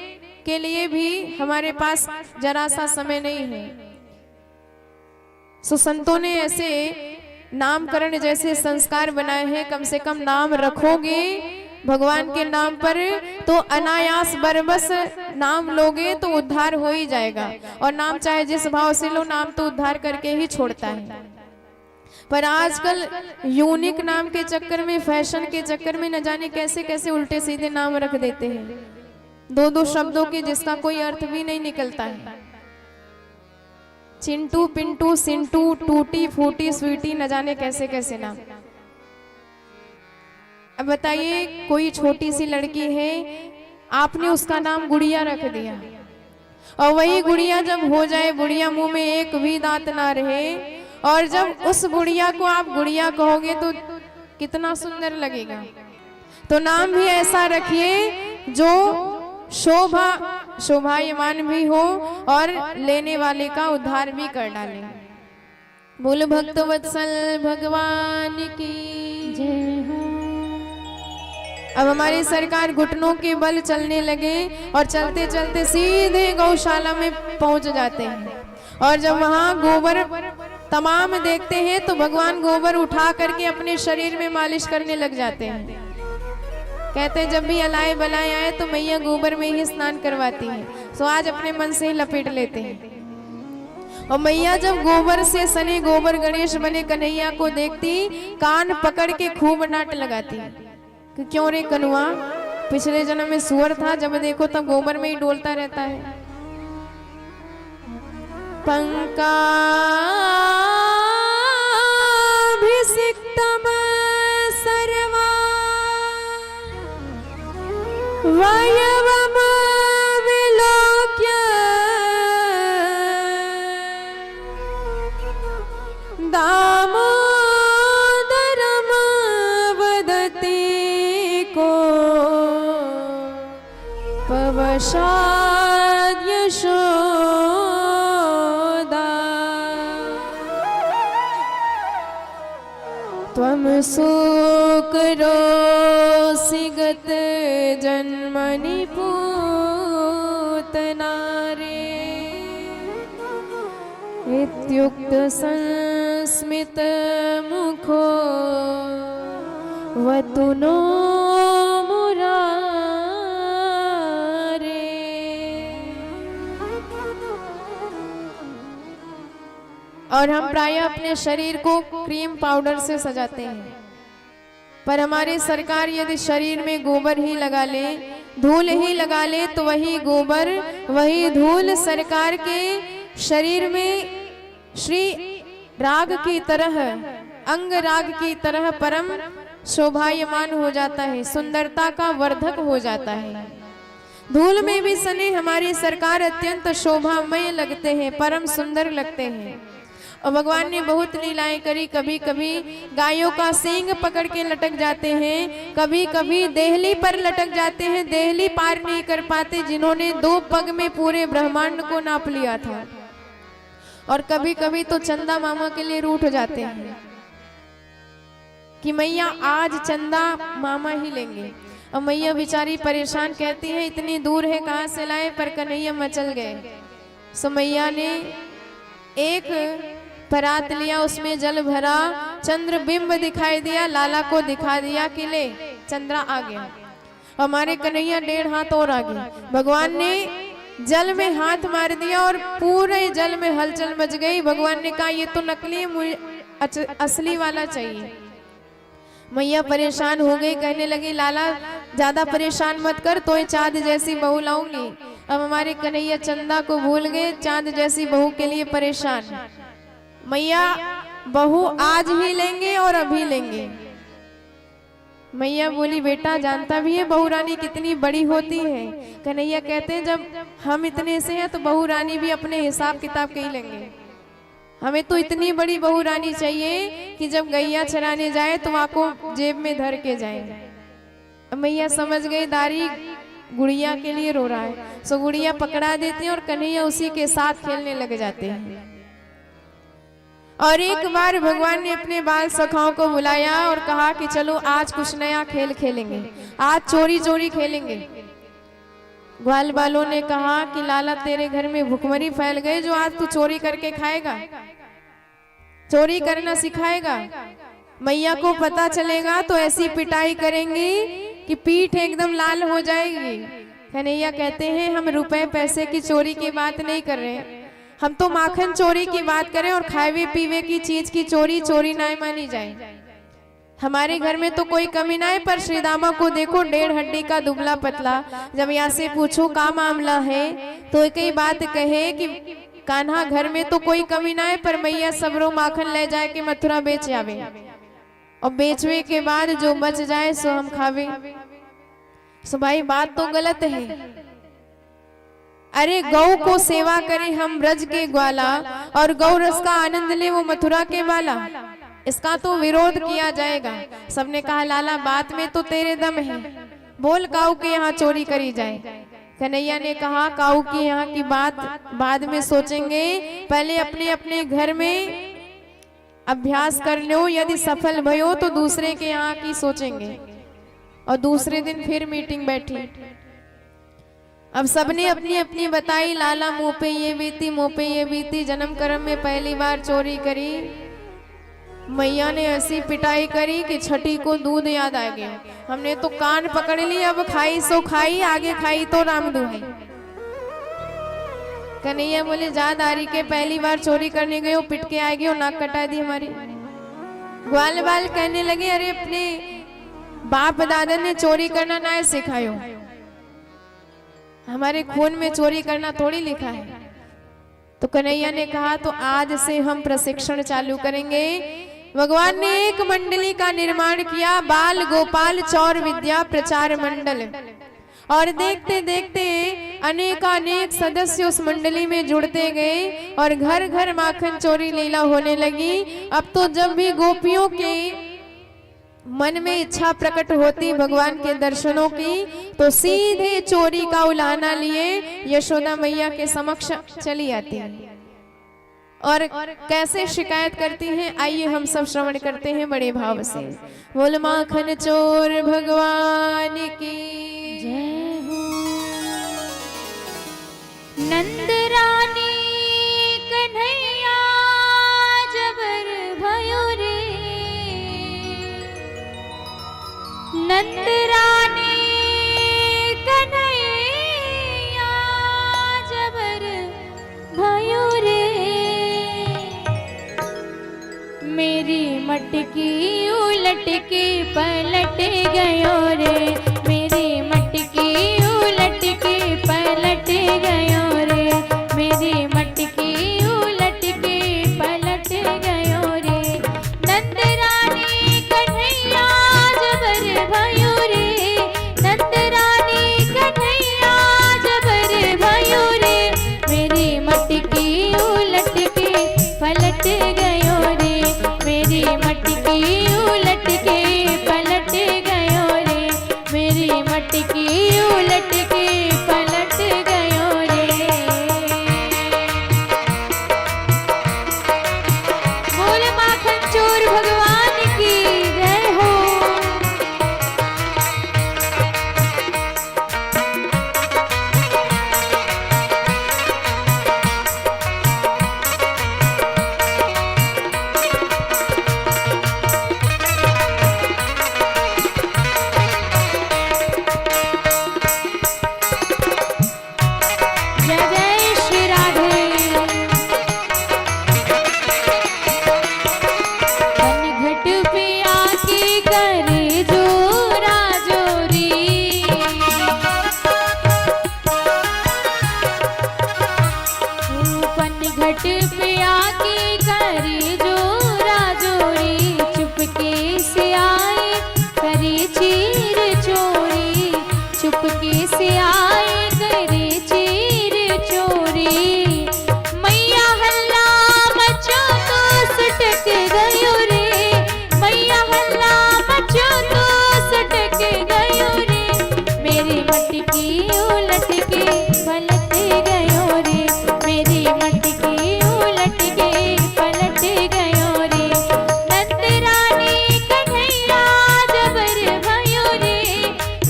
के लिए भी हमारे पास जरा सा समय नहीं है। सो संतों ने ऐसे नामकरण जैसे संस्कार बनाए हैं। कम से कम नाम रखोगे भगवान के नाम पर तो अनायास बरबस नाम लोगे तो उद्धार हो ही जाएगा। और नाम चाहे जिस भाव से लो, नाम तो उद्धार करके ही छोड़ता है। पर आजकल यूनिक नाम के चक्कर में, फैशन के चक्कर में न जाने कैसे कैसे उल्टे सीधे नाम रख देते हैं, 2-2 शब्दों के जिसका कोई अर्थ भी नहीं निकलता है। चिंटू, पिंटू, सिंटू, टूटी फूटी, स्वीटी, न जाने कैसे कैसे नाम। अब बताइए, कोई छोटी सी लड़की है, आपने उसका नाम गुड़िया रख दिया, और वही गुड़िया जब हो जाए बुढ़िया, मुंह में एक भी दांत ना रहे, और जब उस गुड़िया को आप गुड़िया कहोगे तो कितना सुंदर लगेगा। तो नाम भी ऐसा रखिए जो शोभायमान भी हो और लेने वाले का उद्धार भी कर डाले। बोल भक्त वत्सल भगवान की जय हो। अब हमारी सरकार घुटनों के बल चलने लगे और चलते चलते सीधे गौशाला में पहुंच जाते हैं। और जब वहां गोबर तमाम देखते हैं तो भगवान गोबर उठा करके अपने शरीर में मालिश करने लग जाते हैं। कहते हैं जब भी अलाए बलाए आए तो मैया गोबर में ही स्नान करवाती है। सो आज अपने मन से ही लपेट लेते हैं। और मैया जब गोबर से सने गोबर गणेश बने कन्हैया को देखती, कान पकड़ के खूब नाट लगाती कि क्यों रे कनुआ, पिछले जन्म में सुअर था, जब देखो तब गोबर में ही डोलता रहता है। पंकाभिषिक्तम सर्वा वयवम विलोक्य दामोदरम वदति को पवशाद यशोदा त्वं सुकरोसि गत जन्मनि पूतना रे। इत्युक्त संस्मित मुखो वतुनो मुरारे। और हम प्रायः अपने शरीर को क्रीम पाउडर से सजाते हैं, पर हमारी सरकार यदि शरीर में गोबर ही लगा ले, धूल ही लगा ले, तो वही गोबर वही धूल सरकार के शरीर में श्री राग की तरह, अंग राग की तरह परम शोभायमान हो जाता है, सुंदरता का वर्धक हो जाता है। धूल में भी सने हमारी सरकार अत्यंत शोभामय लगते हैं, परम सुंदर लगते हैं। और भगवान ने बहुत लीलाएं करी। कभी कभी गायों का सींग पकड़ के लटक जाते हैं, कभी कभी देहली पर लटक जाते हैं, देहली पार नहीं कर पाते जिन्होंने 2 पग में पूरे ब्रह्मांड को नाप लिया था। और कभी कभी तो चंदा मामा के लिए रूठ जाते हैं कि मैया आज चंदा मामा ही लेंगे। और मैया बेचारी परेशान कहती है इतनी दूर है कहाँ से लाए, पर कन्हैया मचल गए। सो मैया ने एक परात लिया, उसमें जल भरा, चंद्र बिंब दिखाई दिया, लाला को दिखा दिया कि ले चंद्रा आ गया। हमारे कन्हैया 1.5 हाथ और आ गए। भगवान ने जल में हाथ मार दिया और पूरे जल में हलचल मच गई। भगवान ने कहा ये तो नकली है, मुझे असली वाला चाहिए। मैया परेशान हो गई, कहने लगी लाला ज्यादा परेशान मत कर, तो चांद जैसी बहू लाऊंगी। अब हमारे कन्हैया चंदा को भूल गए, चांद जैसी बहू के लिए परेशान। मैया बहू आज ही लेंगे और अभी लेंगे। मैया बोली बेटा जानता भी है बहू रानी कितनी बड़ी होती है। कन्हैया कहते हैं जब हम इतने से हैं तो बहू रानी भी अपने हिसाब किताब के ही लेंगे। हमें तो इतनी बड़ी बहू रानी चाहिए कि जब गैया चराने जाए तो आपको जेब में धर के जाए। मैया समझ गई दारी गुड़िया के लिए रो रहा है, सो गुड़िया पकड़ा देते हैं और कन्हैया उसी के साथ खेलने लग जाते हैं। और एक बार भगवान ने अपने बाल सखाओं को बुलाया और कहा कि चलो आज कुछ नया खेल खेलेंगे, आज चोरी चोरी खेलेंगे। ग्वाल बालों ने कहा कि लाला तेरे घर में भुखमरी फैल गई, जो आज तू चोरी करके खाएगा, चोरी करना सिखाएगा। मैया को पता चलेगा तो ऐसी पिटाई करेंगी कि पीठ एकदम लाल हो जाएगी। कन्हैया कहते हैं हम रुपए पैसे की चोरी की बात नहीं कर रहे, हम तो माखन चोरी की बात करें और खावे पीवे की चीज की चोरी चोरी ना मानी जाए। हमारे घर में तो कोई कमी ना है, पर श्रीदामा को देखो 1.5 हड्डी का दुबला पतला। जब यहाँ से पूछो का मामला है तो एक ही बात कहे कि कान्हा घर में तो कोई कमी ना है, पर मैया सबरो माखन ले जाए के मथुरा बेच आवे और बेचवे के बाद जो बच जाए सो हम खावे। सो भाई बात तो गलत है। अरे गौ को सेवा करें हम ब्रज के ग्वाला और गौ रस का आनंद ले वो मथुरा के वाला, इसका तो विरोध किया जाएगा। सबने कहा लाला बात में तो तेरे दम है, बोल काऊ के यहाँ चोरी करी जाए। कन्हैया ने कहा काऊ की यहाँ की बात बाद में सोचेंगे, पहले अपने अपने घर में अभ्यास कर लो, यदि सफल भयो तो दूसरे के यहाँ की सोचेंगे। और दूसरे दिन फिर मीटिंग बैठी। अब सबने अपनी अपनी बताई, लाला मुंह पे ये बीती, मुंह पे ये बीती, जन्म कर्म में पहली बार चोरी करी। मैया ने ऐसी पिटाई करी कि छठी को दूध याद आ गया। हमने तो कान पकड़ ली, अब खाई सो खाई, आगे खाई तो राम दुहाई। कन्हैया बोले जा दारी के पहली बार चोरी करने गए हो, पिट के आएगी और नाक कटा दी हमारी। ग्वाल बाल कहने लगे अरे अपने बाप दादा ने चोरी करना ना सिखायो, हमारे खून में चोरी करना थोड़ी लिखा है। तो कन्हैया ने कहा तो आज से हम प्रशिक्षण चालू करेंगे। भगवान ने एक मंडली का निर्माण किया, बाल गोपाल चौर विद्या प्रचार मंडल। और देखते देखते अनेकानेक सदस्य उस मंडली में जुड़ते गए और घर घर माखन चोरी लीला होने लगी। अब तो जब भी गोपियों के मन में इच्छा प्रकट होती भगवान के दर्शनों की, तो सीधे चोरी का उलाहना लिए यशोदा मैया के समक्ष चली आती है। और कैसे शिकायत करती हैं आइए हम सब श्रवण करते हैं बड़े भाव से। बोल माखन चोर भगवान की जय हो। नंद रानी कन्हैया जबर भयो रे, नंद रानी कन्हैया जबर भयो रे, मेरी मटकी उलट के पलट गयो रे, मेरी मटकी उलट के पलट गयो रे, मेरी मटकी उलट के पलट गयो रे। नंद रानी कन्हैया जबर भयो रे, नंद रानी कन्हैया जबर भयो रे, मेरी मटकी उलट के पलट गयो। मटकी उलट के पलट गयो रे, मेरी मटकी उलट के पलट गयो रे। बोले माखन चोर भगवान की जय हो। जय जय श्री राधे। घट पे आके करे जोरा जोरी, घट पे आके करे जोरा जोरी, चुपके से आए करे चीर चोरी, चुपके से आए करे चीर चोरी। मैया हल्ला मचो तो सटक गयो रे, मैया हल्ला मचो तो सटक गयो रे, मेरी मटकी उलट के पलट गयो रे, मेरी मटकी उलट के पलट गयो रे। नंद रानी कन्हैया जबर भयो रे,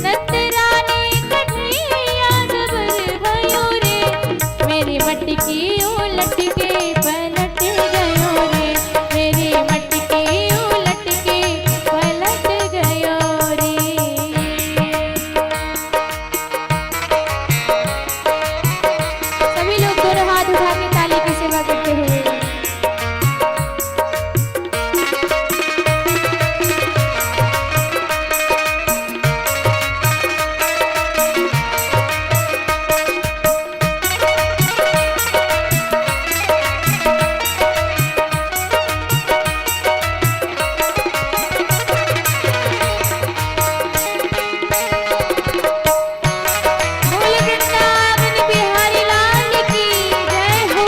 नंद रानी कन्हैया जबर भयो रे, मेरी मटकी उलट के पलट गयो रे, मेरी मटकी उलट के पलट गयो रे। सभी लोग दोनों हाथ उठा के ताली की सेवा करते हुए बोले वृंदावन बिहारी लाल की जय हो।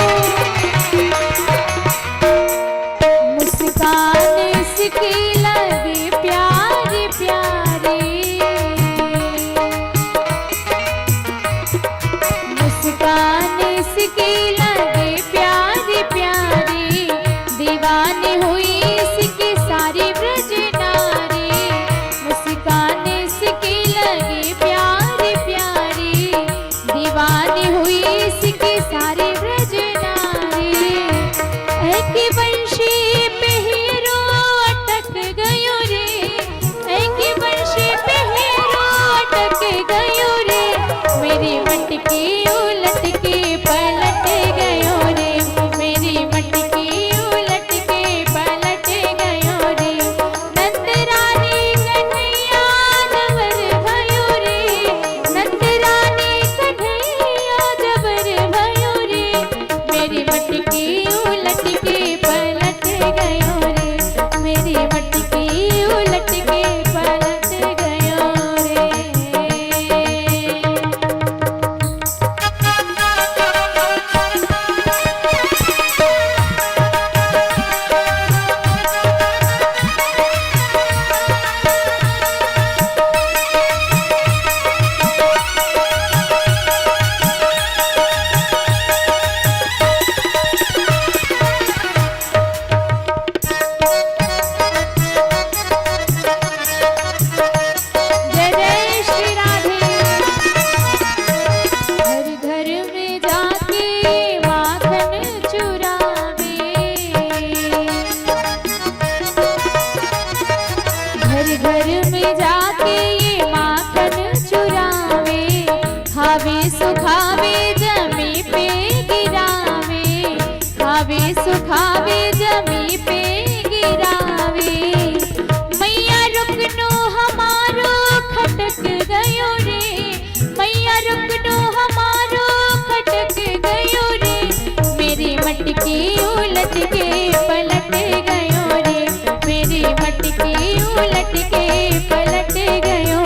मुस्कान इसकी लगे प्यारी प्यारी, मुस्कान इसकी लगे प्यारी प्यारी, दीवानी हुई इसकी सारी ब्रज नारी, मुस्कान इसकी लगी प्यारी प्यारी, दीवानी हुई इसकी सारी ब्रज नारी। एक बंशी पे हीरो अटक गयो रे, एक बंशी पे हीरो अटक गयो रे, मेरी मटकी उलट के पलट गयो रे, मेरी मटकी उलट के पलट गयो रे। नंद रानी कन्हैया जबर भयो रे, नंद रानी कन्हैया जबर भयो रे, मेरी मटकी उलट के पलट गयो रे, मेरी मटकी उलट के पलट गयो रे। जय जय श्री राधे। घर घर में जाके माखन चुरावे, घर घर में जाके ये माखन चुरावे, खावे सुखावे जमी पे गिरावे, खावे सुखावे जमी पे गिरावे। मैया रुकनो हमारो खटक गयो रे, मैया रुकनो हमारो खटक गयो रे, मेरी मटकी उलट के पलट गयो रे, मेरी मटकी उलट के पलट गयो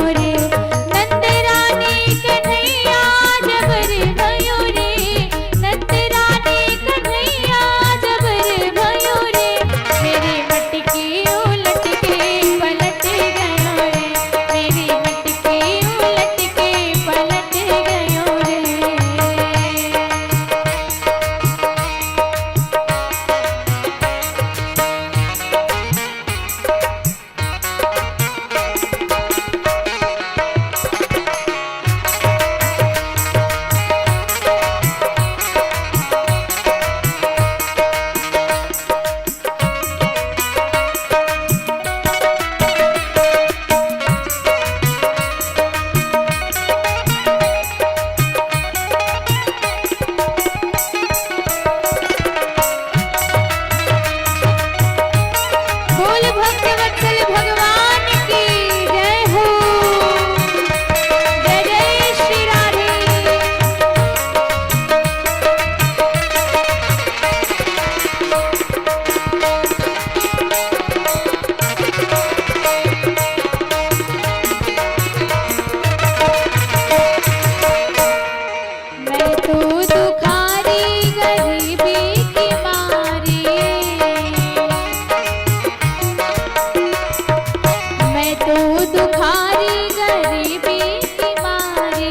दुखारी गरीबी की मारी,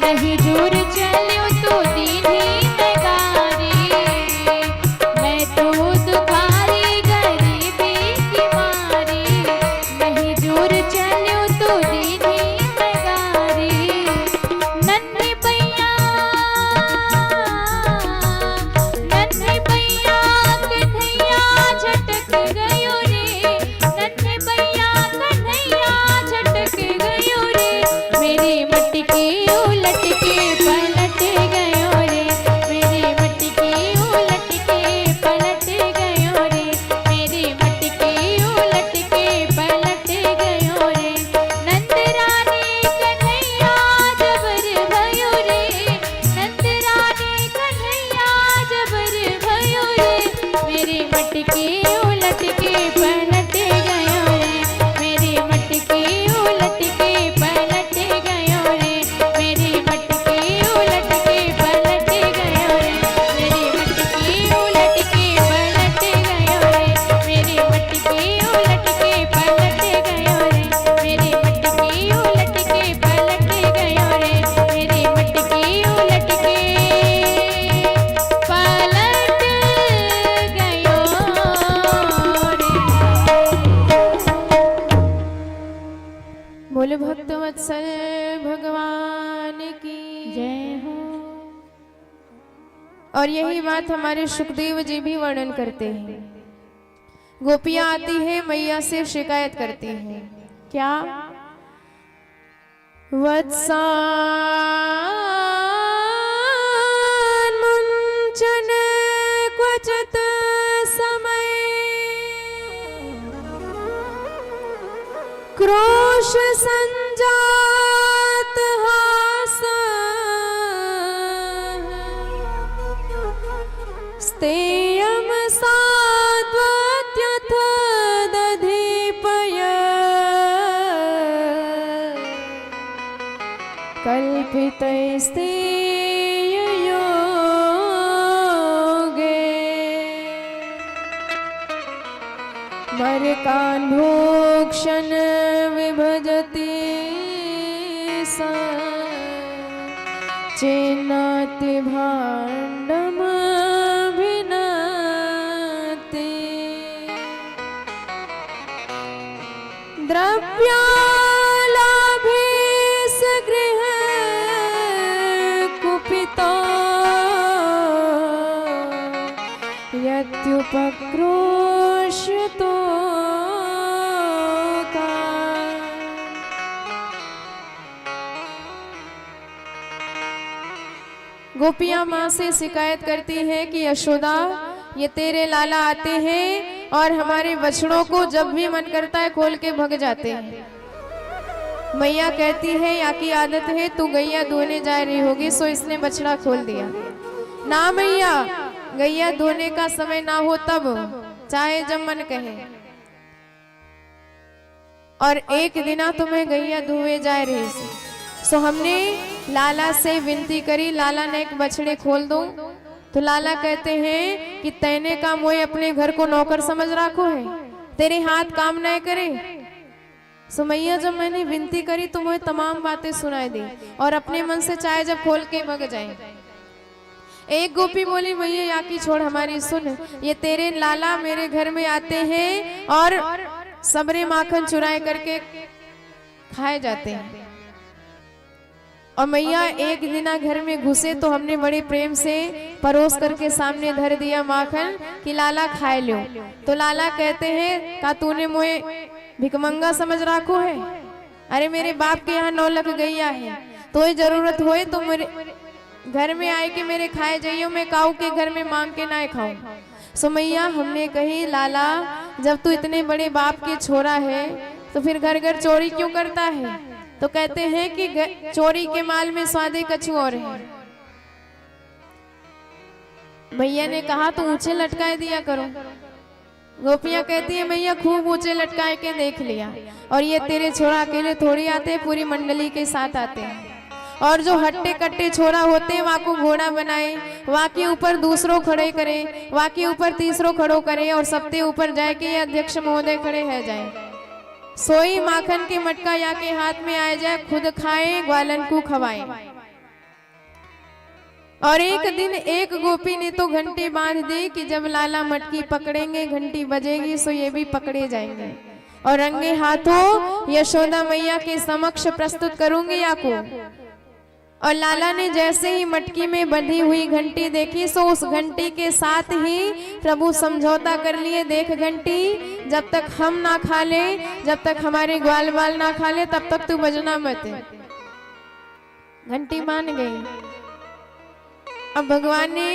नहीं दूर चलियो तो दीनी नगारी। मैं तो दुखारी गरीबी की मारी, नहीं दूर चलियो तो दीनी नगारी। नन्ही भैया कन्हैया झटक गयो रे, नन्हे भैया कन्हैया झटक गयो रे। मेरी मटकी उलट के पलट गयो रे, मेरी मटकी उलट के पलट गयो रे, मेरी मटकी उलट के पलट गयो रे। नंद रानी कन्हैया जबर भयो रे, नंद रानी कन्हैया जबर भयो रे। मेरी मटकी उलट के पलट गयो रे, मेरी मटकी उलट के पलट गयो रे, मेरी मटकी उलट के पलट गयो रे, मेरी मटकी उलट के पलट गयो रे, मेरी मटकी उलट के पलट गयो रे, मेरी मटकी उलट के पलट गयो रे, मेरी मटकी उलट के पलट गयो रे। बोले भक्त वत्सल भगवान की जय हो। और यही बात हमारे सुखदेव जी भी वर्णन करते हैं। गोपियां आती है मैया से शिकायत करती हैं, क्या? वत्सान मुंचन क्वचित समय, क्रोश संजात हास, स्तेयम सात्वत्यथ दधिपय, कल्पितैस्तेययोगे, मरकान्भोक्षण विभजति सा, चेन्नाति भाण्डमभिनति। द्रव्यालाभे सगृह कुपितो, यत्युपक्रोश्यतो का। गोपियां माँ से शिकायत करती हैं कि यशोदा, ये तेरे लाला आते हैं और हमारे बछड़ों को जब भी मन करता है खोल के भग जाते हैं। मैया कहती है या की आदत है, तू गैया धोने जा रही होगी सो इसने बछड़ा खोल दिया। ना मैया, गैया धोने का समय ना हो तब, चाहे जब मन कहे। और एक दिना तुम्हें गैया धोए जा रही थी, सो हमने लाला से विनती करी, लाला ने एक बछड़े खोल दो। तो लाला कहते हैं कि तैने का मोए अपने घर को नौकर समझ रखो है, तेरे हाथ काम न करे। सो मैया जब मैंने विनती करी तो मुझे तमाम बातें सुनाई दी और अपने मन से चाहे जब खोल के भग जाए। एक गोपी बोली, मैया या की छोड़ हमारी सुन, ये तेरे लाला मेरे घर में आते हैं और सबरे माखन चुराए करके खाए जाते हैं। और मैया एक दिना घर में घुसे तो हमने बड़े प्रेम से परोस करके सामने धर दिया माखन कि लाला खाए लो। तो लाला कहते हैं, का तूने मुझे भिकमंगा समझ रखो है? अरे मेरे बाप के यहाँ 9 लाख गैया है, तो जरूरत होए तो मेरे घर में आए के मेरे खाए जाइयो, मैं काऊ के घर में मांग के ना खाऊं। सो मैया हमने कही, लाला जब तू इतने बड़े बाप के छोरा है तो फिर घर घर चोरी क्यों करता है? तो कहते हैं कि चोरी के माल में स्वादे कछु और है। मैया ने कहा तो ऊंचे लटकाए दिया करो। गोपियां कहती है, मैया खूब ऊंचे लटकाए के देख लिया, और ये तेरे छोरा अकेले थोड़ी आते, पूरी मंडली के साथ आते हैं। और जो हट्टे कट्टे छोरा होते हैं वहाँ को घोड़ा बनाए, वहाँ के ऊपर दूसरों खड़े करे, वहाँ के ऊपर तीसरों खड़ो करे और सबके ऊपर जाए कि ये अध्यक्ष महोदय खड़े है जाए। सोई माखन के मटका या के हाथ में आ जाए, खुद खाए ग्वालन को खवाए। और एक दिन एक गोपी ने तो घंटी बांध दी कि जब लाला मटकी पकड़ेंगे, घंटी बजेगी, सो ये भी पकड़े जाएंगे और रंगे हाथों यशोदा मैया के समक्ष प्रस्तुत करूंगी आपको। और लाला ने जैसे ही मटकी में बंधी हुई घंटी देखी, सो उस घंटी के साथ ही प्रभु समझौता कर लिए, देख घंटी, जब तक हम ना खा ले, जब तक हमारे ग्वाल बाल ना खा ले, तब तक तू बजना मत। घंटी मान गई। अब भगवान ने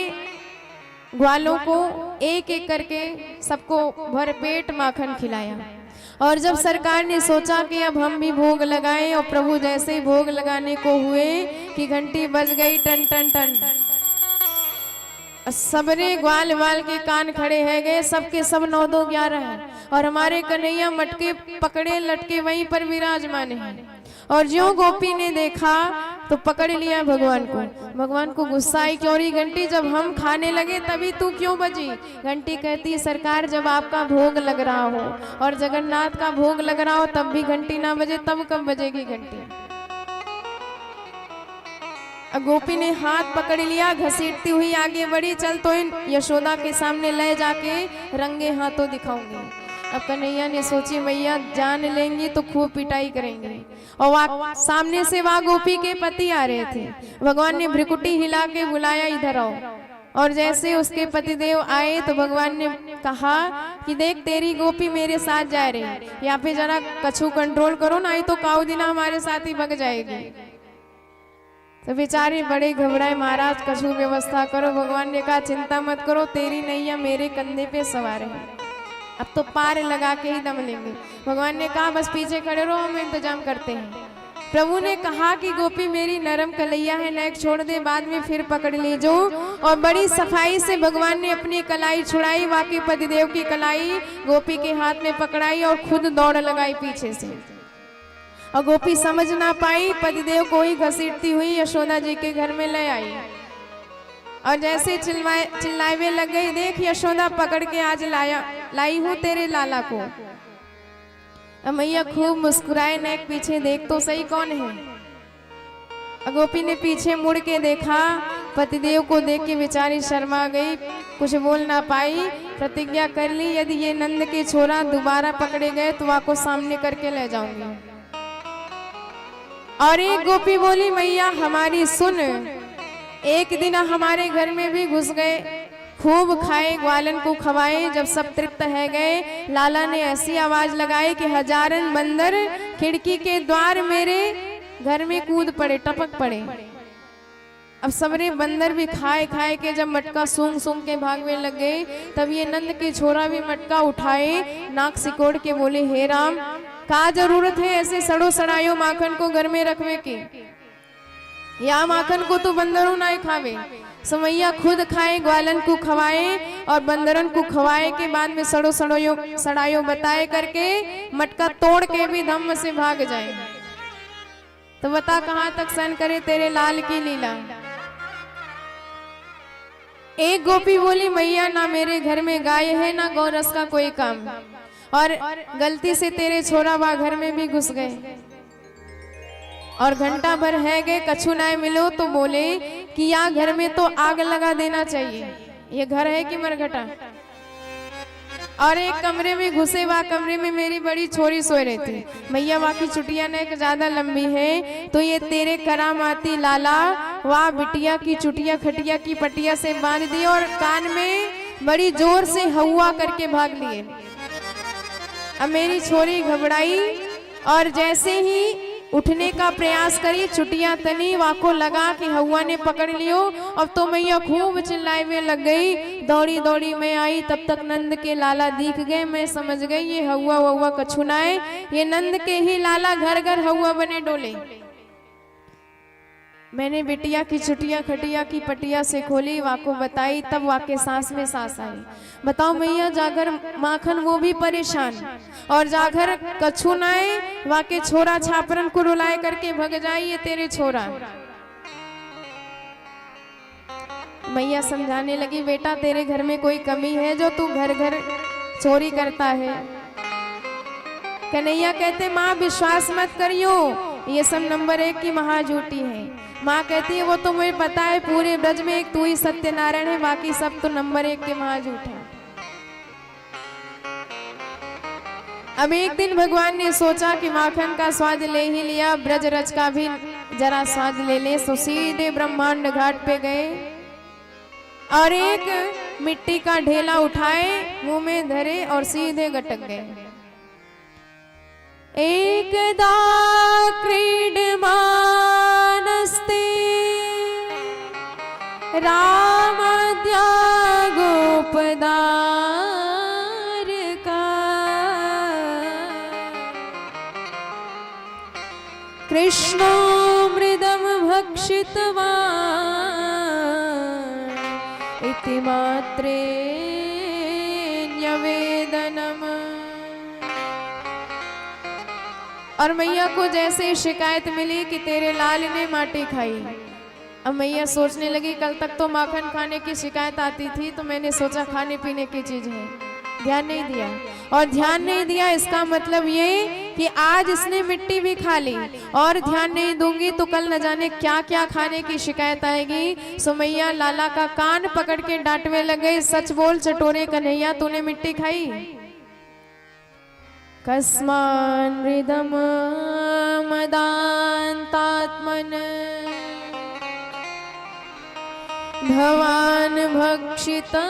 ग्वालों को एक एक करके सबको भरपेट माखन खिलाया। और जब सरकार ने सोचा कि अब हम भी भोग लगाएं, और प्रभु जैसे ही भोग लगाने को हुए कि घंटी बज गई टन टन टन, सबरे ग्वाल वाल के कान खड़े है गए, सबके सब 9 2 11 है। और हमारे कन्हैया मटके पकड़े लटके वहीं पर विराजमान है। और ज्यों गोपी ने देखा तो पकड़ लिया भगवान को। भगवान को गुस्सा आई, क्यों रही घंटी, जब हम खाने लगे तभी तू क्यों बजी। घंटी कहती, सरकार जब आपका भोग लग रहा हो और जगन्नाथ का भोग लग रहा हो तब भी घंटी ना बजे, तब कब बजेगी घंटी। गोपी ने हाथ पकड़ लिया, घसीटती हुई आगे बढ़ी, चल तो इन यशोदा के सामने ले जाके रंगे हाथों दिखाऊंगी। अब कन्हैया ने सोची मैया जान लेंगी तो खूब पिटाई करेंगे। और सामने से वहां गोपी के पति आ रहे थे। भगवान ने भ्रिकुटी हिला के बुलाया, इधर आओ। और जैसे उसके पतिदेव आए तो भगवान ने कहा कि देख तेरी गोपी मेरे साथ जा रही है, यहाँ पे जरा कछु कंट्रोल करो, ना ही तो काऊ दिना हमारे साथ ही भग जाएगी। तो बेचारे बड़े घबराए, महाराज कछु व्यवस्था करो। भगवान ने कहा चिंता मत करो, तेरी नैया मेरे कंधे पे सवार है, अब तो पार लगा के ही दम लेंगे। भगवान ने कहा बस पीछे खड़े रहो, हम इंतजाम करते हैं। प्रभु ने कहा कि गोपी मेरी नरम कलैया है, नेक छोड़ दे, बाद में फिर पकड़ लीजो। और बड़ी सफाई से भगवान ने अपनी कलाई छुड़ाई, वाकई पतिदेव की कलाई गोपी के हाथ में पकड़ाई और खुद दौड़ लगाई पीछे से। और गोपी समझ ना पाई, पतिदेव को ही घसीटती हुई यशोदा जी के घर में ले आई। और जैसे चिल्लावे लग गई, देख यशोदा पकड़ के आज लाई हूं तेरे लाला को। मैया खूब मुस्कुराए, नेक पीछे देख तो सही कौन है। गोपी ने पीछे मुड़ के देखा, पतिदेव को देख के बेचारी शर्मा गई, कुछ बोल ना पाई। प्रतिज्ञा कर ली, यदि ये नंद के छोरा दोबारा पकड़े गए तो आपको सामने करके ले जाऊंगी। और एक गोपी बोली, मैया हमारी सुन, एक दिन हमारे घर में भी घुस गए, खूब खाए, ग्वालन को खवाए। जब सब तृप्त है गए, लाला ने ऐसी आवाज लगाई कि हजारन बंदर खिड़की के द्वार मेरे घर में कूद पड़े, टपक पड़े। अब सबरे बंदर भी खाए खाए के जब मटका सूंघ सूंघ के भागने लग गए, तब ये नंद के छोरा भी मटका उठाए, नाक सिकोड़ के बोले, हे राम, का जरूरत है ऐसे सड़ो सड़ायो माखन को घर में रखवे की, या माखन को तो बंदरों ना खावे। समैया खुद खाए, ग्वालन को खवाए और बंदरन को खवाए के बाद में सड़ो सड़ायो बताए करके मटका तोड़ के भी धम्म से भाग जाए। तो बता कहां तक सहन करे तेरे लाल की लीला। एक गोपी बोली, मैया ना मेरे घर में गाय है ना गौरस का कोई काम, और गलती से तेरे छोरा वहां घर में भी घुस गए और घंटा भर है गए, कछु ना मिलो तो बोले कि या घर में तो आग लगा देना चाहिए, ये घर है कि मरघटा। और एक कमरे में घुसे, वह कमरे में मेरी बड़ी छोरी सोए रही थी। मैया वहाँ की चुटिया ने ज्यादा लंबी है, तो ये तेरे करामाती लाला वह बिटिया की चुटिया खटिया की पटिया से बांध दी और कान में बड़ी जोर से हवा करके भाग लिए। अब मेरी छोरी घबराई और जैसे ही उठने का प्रयास करी, चुटिया तनी, वाको लगा कि हवा ने पकड़ लियो। अब तो मैया खूब चिल्लाए लग गई, दौड़ी दौड़ी मैं आई, तब तक नंद के लाला दिख गए। मैं समझ गई ये हवा ववा कछु ना है, ये नंद के ही लाला घर घर हवा बने डोले। मैंने बिटिया की चुटिया खटिया की पटिया से खोली, वाको बताई, तब वाके सांस में सांस आई। बताओ मैया, जागर माखन वो भी परेशान और जागर कछु नाए, वाके छोरा छापरन को रुलाए करके भग जाई, ये तेरे छोरा। मैया समझाने लगी, बेटा तेरे घर में कोई कमी है जो तू घर घर चोरी करता है। कन्हैया कहते माँ विश्वास मत करियो, ये सब नंबर 1 की महाझूठी है। माँ कहती है वो तो मुझे पता है, पूरे ब्रज में एक तू ही सत्यनारायण है, बाकी सब तो नंबर 1 के महाझूठ है। अब एक दिन भगवान ने सोचा कि माखन का स्वाद ले ही लिया, ब्रज रज का भी जरा स्वाद ले ले। तो सीधे ब्रह्मांड घाट पे गए और एक मिट्टी का ढेला उठाए, मुंह में धरे और सीधे गटक गए। एकदा क्रीडमानस्ते रामद्या गोपदारका कृष्णो मृदम भक्षितवान् इति मात्रे न्यवेदनम्। और मैया को जैसे शिकायत मिली कि तेरे लाल ने माटी खाई। अब मैया सोचने लगी कल तक तो माखन खाने की शिकायत आती थी, तो मैंने सोचा खाने पीने की चीज है, ध्यान नहीं दिया। और ध्यान नहीं दिया इसका मतलब ये कि आज इसने मिट्टी भी खा ली और ध्यान नहीं दूंगी तो कल न जाने क्या क्या खाने की शिकायत आएगी। सो मैया लाला का कान पकड़ के डांटने लग गई, सच बोल चटोरे कन्हैया, तूने मिट्टी खाई? कस्मान् हृदम मदान्तात्मन भवान् भक्षितवान्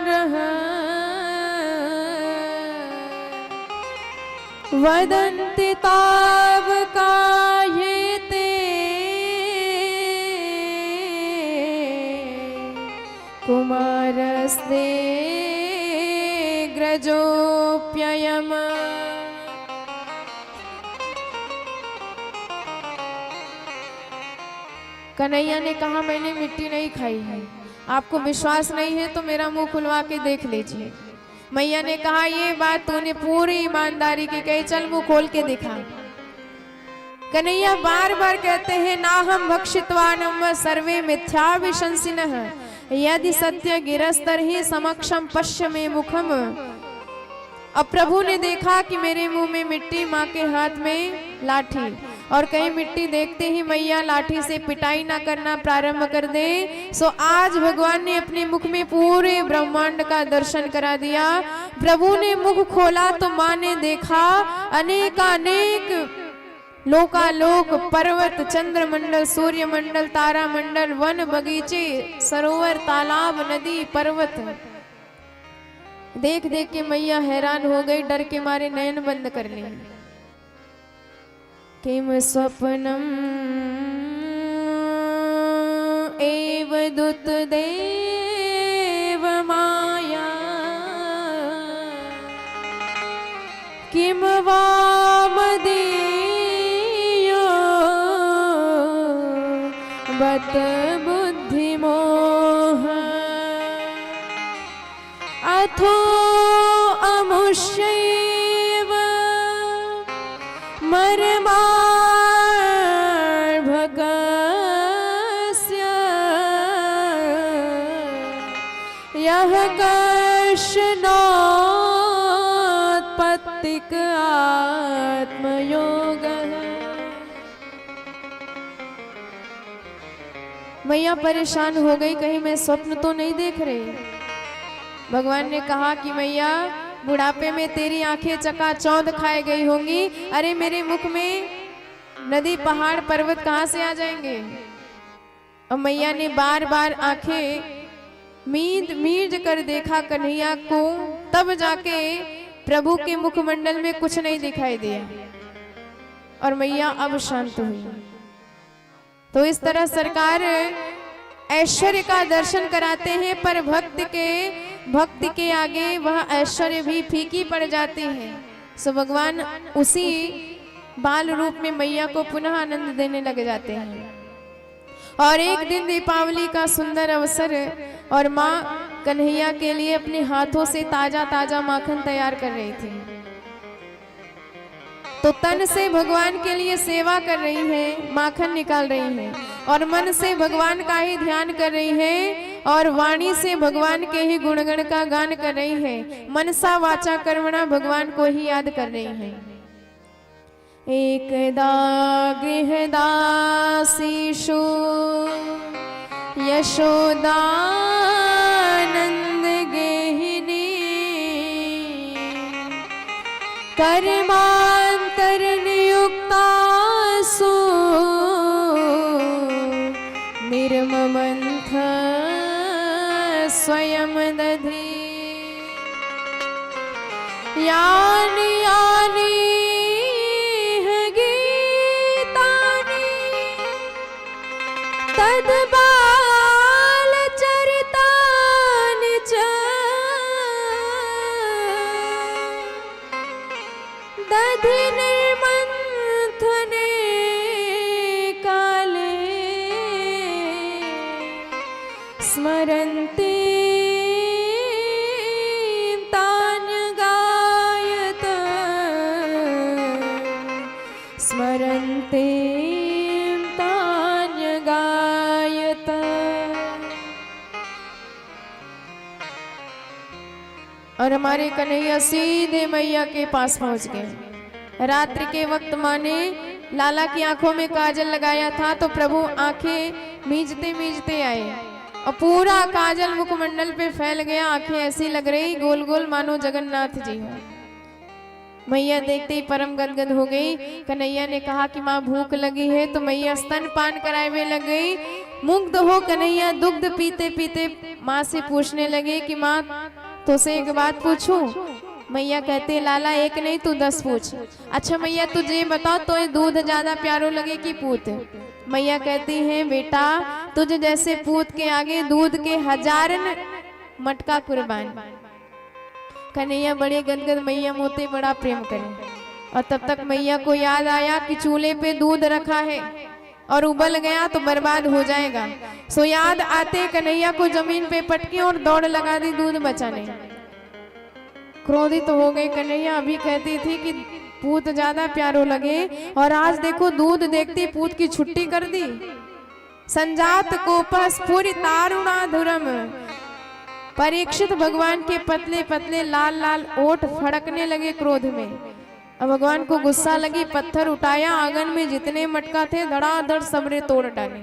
रः वदन्ति तावकायेते कुमारस्ते ग्रजोप्ययम्। कन्हैया ने कहा मैंने मिट्टी नहीं खाई है, आपको विश्वास नहीं है तो मेरा मुंह खुलवा के देख लीजिए। मैया ने कहा ये बात तूने पूरी ईमानदारी की कही, चल मुंह खोल के दिखा। कन्हैया बार बार कहते हैं ना हम भक्षितवानम सर्वे मिथ्या विशंसिनः यदि सत्य गिरस्तर ही समक्षम पश्य में मुखम। अब प्रभु ने देखा कि मेरे मुंह में मिट्टी, माँ के हाथ में लाठी, और कहीं मिट्टी देखते ही मैया लाठी से पिटाई ना करना प्रारंभ कर दे। सो आज भगवान ने अपने मुख में पूरे ब्रह्मांड का दर्शन करा दिया। प्रभु ने मुख खोला तो माँ ने देखा अनेकानेक लोकालोक, पर्वत, चंद्रमंडल, सूर्यमंडल, तारामंडल, वन, बगीचे, सरोवर, तालाब, नदी, पर्वत। देख देख के मैया हैरान हो गई, डर के मारे नयन बंद कर लिए। किम स्वप्नम एव दुत देव माया किम वामदेयो बत बुद्धिमोह अथो अमुष्यैव मर्मार्भकस्य यः कर्षणोत्पत्तिक आत्मयोगः। मैया परेशान हो गई, कहीं मैं स्वप्न तो नहीं देख रही। भगवान ने कहा कि मैया बुढ़ापे में तेरी आंखें चकाचौंध खाए गई होंगी। अरे मेरे मुख में नदी, पहाड़, पर्वत कहाँ से आ जाएंगे? और मैया ने बार बार आंखें मींज कर देखा कन्हैया को, तब जाके प्रभु के मुखमंडल में कुछ नहीं दिखाई दिया और मैया अब शांत हुई। तो इस तरह सरकार ऐश्वर्य का दर्शन कराते हैं, पर भक्ति के आगे वह ऐश्वर्य भी फीकी पड़ जाती है। सो भगवान उसी बाल रूप में मैया को पुनः आनंद देने लग जाते हैं। और एक दिन दीपावली का सुंदर अवसर और माँ कन्हैया के लिए अपने हाथों से ताजा ताजा माखन तैयार कर रही थी। तो तन से भगवान के लिए सेवा कर रही है, माखन निकाल रही है, और मन से भगवान का ही ध्यान कर रही है। और वाणी से भगवान के ही गुणगण का गान कर रही है। मनसा वाचा कर्मणा भगवान को ही याद कर रही है। एकदा गृहदासीषु यशोदानंद गेहिनी कर्मांतर नियुक्तासु निर्ममंथ स्वयं दधि यानि यानि गीतानि तद्बालचरितानि च दधि निर्मन्थने काले स्मरन्ति तान्यगायत स्मरन्ति तान्यगायत। और हमारे कन्हैया सीधे मैया के पास पहुंच गए। रात्रि के वक्त माँ ने लाला की आंखों में काजल लगाया था तो प्रभु आंखें मींजते मींजते आए और पूरा काजल मुखमंडल पे फैल गया। आंखें ऐसी लग रही गोल गोल मानो जगन्नाथ जी हो। मैया देखते ही परम गदगद हो गई। कन्हैया ने कहा कि माँ भूख लगी है तो मैया स्तन पान कराए लग गई। मुग्ध हो कन्हैया दुग्ध पीते पीते माँ से पूछने लगे कि माँ तो से एक बात पूछूं। मैया कहते लाला एक नहीं तू 10 पूछ। अच्छा मैया तुझे बताओ तो ये दूध ज्यादा प्यारो लगे कि पूत? मैया कहती है बेटा तुझे जैसे पूत के आगे दूध के 1000 मटका कुर्बान। कन्हैया बड़े गदगद मैया मोते बड़ा प्रेम करें। और तब तक मैया को याद आया कि चूल्हे पे दूध रखा है और उबल गया तो बर्बाद हो जाएगा। सो याद आते कन्हैया को जमीन पे पटकी और दौड़ लगा दी दूध बचाने। क्रोधित तो हो गई कन्हैया। अभी कहती थी कि पूत ज्यादा प्यारो लगे और आज देखो दूध देखती पूत की छुट्टी कर दी। संजात कोपा स्फुरितारुणाधुरम। परीक्षित भगवान के पतले पतले लाल लाल ओठ फड़कने लगे क्रोध में। अब भगवान को गुस्सा लगी, पत्थर उठाया, आंगन में जितने मटका थे धड़ाधड़ सबरे तोड़ डाले।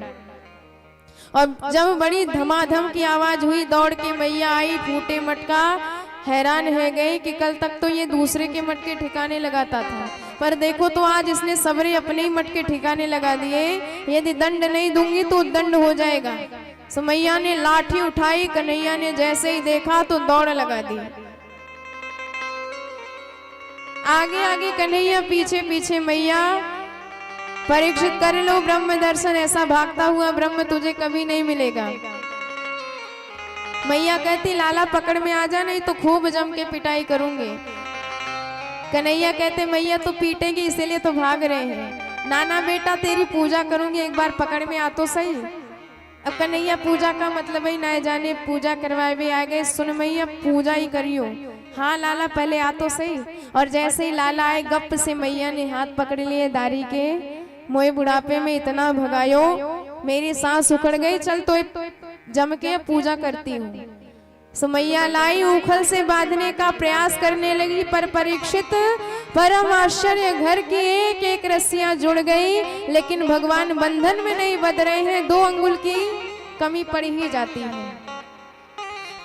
और जब बड़ी धमाधम की आवाज हुई दौड़ के मैया आई, फूटे मटका। हैरान है गई कि कल तक तो ये दूसरे के मटके ठिकाने लगाता था, पर देखो तो आज इसने सबरे अपने ही मटके ठिकाने लगा दिए। यदि दंड नहीं दूंगी तो दंड हो जाएगा। सो मैया ने लाठी उठाई। कन्हैया ने जैसे ही देखा तो दौड़ लगा दी। आगे आगे कन्हैया, पीछे पीछे मैया। परीक्षित कर लो ब्रह्म दर्शन, ऐसा भागता हुआ ब्रह्म तुझे कभी नहीं मिलेगा। मैया कहती लाला पकड़ में आ जा नहीं तो खूब जम के पिटाई करूंगी। कन्हैया कहते मैया तो पीटेगी इसीलिए तो भाग रहे हैं। नाना बेटा तेरी पूजा करूंगी, एक बार पकड़ में आ तो सही। अब कन्हैया पूजा का मतलब ही ना जाने पूजा करवाए भी आ गए। सुन मैया पूजा ही करियो। हाँ लाला पहले आ तो सही। और जैसे ही लाला आए गप से मैया ने हाथ पकड़ लिए दारी के। मोए बुढ़ापे में इतना भगायो मेरी सांस उखड़ गई, चल तो जम के पूजा करती हूँ। सो मैया लाई, उखल से बांधने का प्रयास करने लगी, पर परीक्षित परम आश्चर्य, घर की एक एक रस्सियां जुड़ गई लेकिन भगवान बंधन में नहीं बंध रहे हैं। 2 अंगुल की कमी पड़ ही जाती है।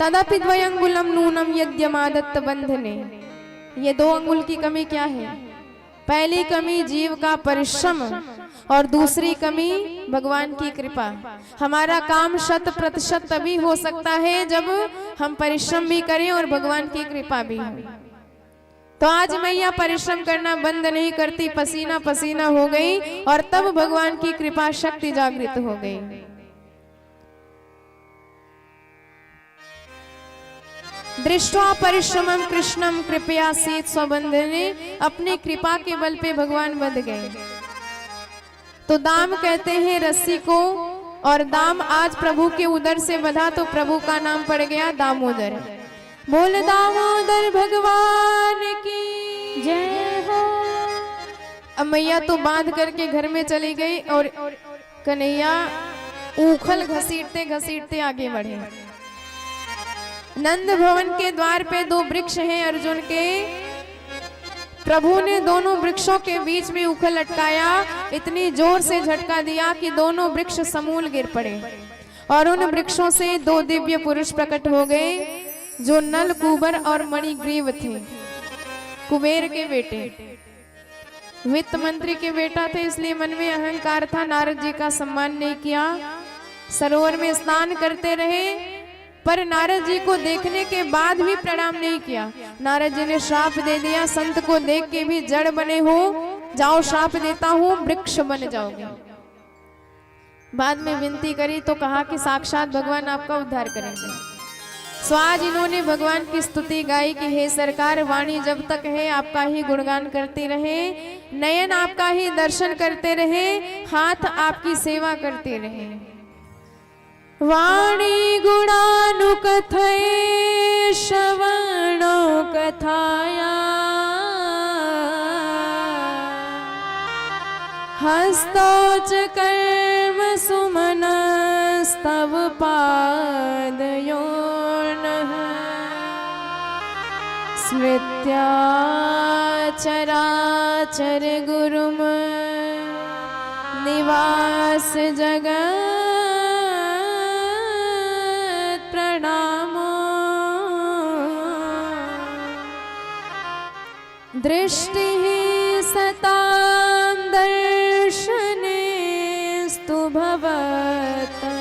तदपि द्वयंगुलम नूनम यद्यमादत्त बंधने। ये 2 अंगुल की कमी क्या है? पहली कमी जीव का परिश्रम और दूसरी कमी भगवान की कृपा। हमारा काम 100% तभी हो सकता है जब हम परिश्रम भी करें और भगवान की कृपा भी हो। तो आज मैया परिश्रम करना बंद नहीं करती, पसीना पसीना हो गई और तब भगवान की कृपा शक्ति जागृत हो गई। दृष्टवा परिश्रमम कृष्णम कृपया सीत स्वबंधने। अपनी कृपा के बल पे भगवान बंध गए। तो दाम कहते हैं रस्सी को, और दाम आज प्रभु के उदर से बंधा तो प्रभु का नाम पड़ गया दामोदर। बोल दामोदर भगवान की जय हो। अब मैया तो बांध करके घर में चली गई और कन्हैया उखल घसीटते घसीटते आगे बढ़े। नंद भवन के द्वार पे दो वृक्ष हैं अर्जुन के। प्रभु ने दोनों वृक्षों के बीच में उखल लटकाया, इतनी जोर से झटका दिया कि दोनों वृक्ष समूल गिर पड़े और उन वृक्षों से दो दिव्य पुरुष प्रकट हो गए जो नल, कुबर और मणिग्रीव थे। कुबेर के बेटे, वित्त मंत्री के बेटा थे, इसलिए मन में अहंकार था, नारद जी का सम्मान नहीं किया। सरोवर में स्नान करते रहे पर नारद जी को देखने के बाद भी प्रणाम नहीं किया। नारद जी ने श्राप दे दिया, संत को देख के भी जड़ बने हो, जाओ श्राप देता हूं, वृक्ष बन जाओगे। बाद में विनती करी तो कहा कि साक्षात भगवान आपका उद्धार करेंगे। सो आज इन्होंने भगवान की स्तुति गाई कि हे सरकार, वाणी जब तक है आपका ही गुणगान करते रहे, नयन आपका ही दर्शन करते रहे, हाथ आपकी सेवा करते रहे। वाणी गुणानुकथये श्रवणो कथाया, हस्तौच कर्म सुमनस्तव पादयोर्नः, स्मृत्या चराचर गुरुम निवास जगत् प्रणामो, दृष्टिः सतां दर्शनेस्तु भवतनूना।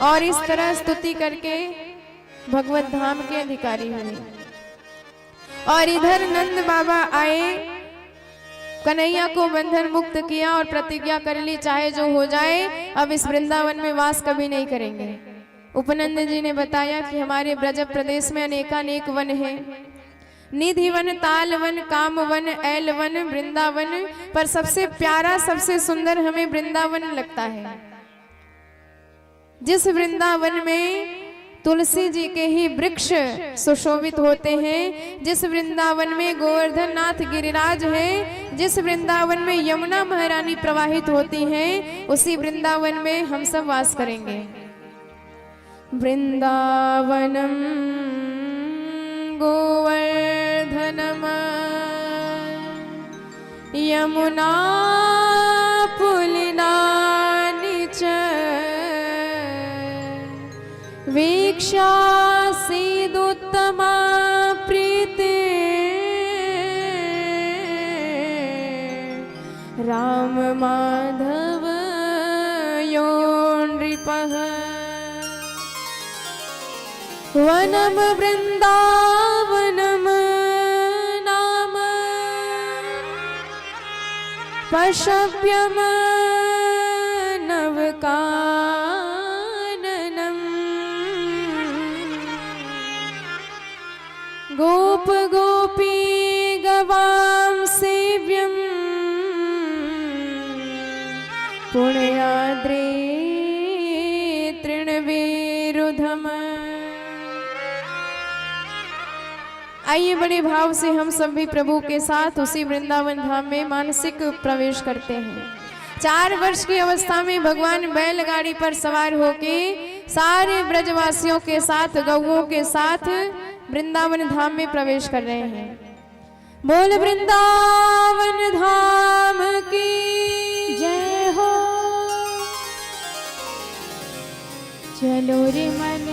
और इस तरह स्तुति करके भगवत धाम के अधिकारी हुए। और इधर नंद बाबा आए, कन्हैया को बंधन मुक्त किया और प्रतिज्ञा कर ली चाहे जो हो जाए अब इस वृंदावन में वास कभी नहीं करेंगे। उपनंद जी ने बताया कि हमारे ब्रज प्रदेश में अनेकानेक वन है, निधि वन, ताल वन, काम वन, ऐल वन, वृंदावन, पर सबसे प्यारा सबसे सुंदर हमें वृंदावन लगता है। जिस वृंदावन में तुलसी जी के ही वृक्ष सुशोभित होते हैं, जिस वृंदावन में गोवर्धन नाथ गिरिराज है, जिस वृंदावन में यमुना महारानी प्रवाहित होती हैं, उसी वृंदावन में हम सब वास करेंगे। वृंदावनम गोवर्धनम यमुना पुलिनानि च वीक्षासीदुत्तमा प्रीति राम माधव यो नृपः। वनम वृंदावनम नाम पशव्यम नवकाननम, गोप गोपी गवां सेव्यम पुण्याद्रे तृणवीरुधम। आइए बड़े भाव से हम सब भी प्रभु के साथ उसी वृंदावन धाम में मानसिक प्रवेश करते हैं। 4 वर्ष की अवस्था में भगवान बैलगाड़ी पर सवार होके सारे ब्रजवासियों के साथ, गौओं के साथ वृंदावन धाम में प्रवेश कर रहे हैं। बोल वृंदावन धाम की जय हो। चलो रे मन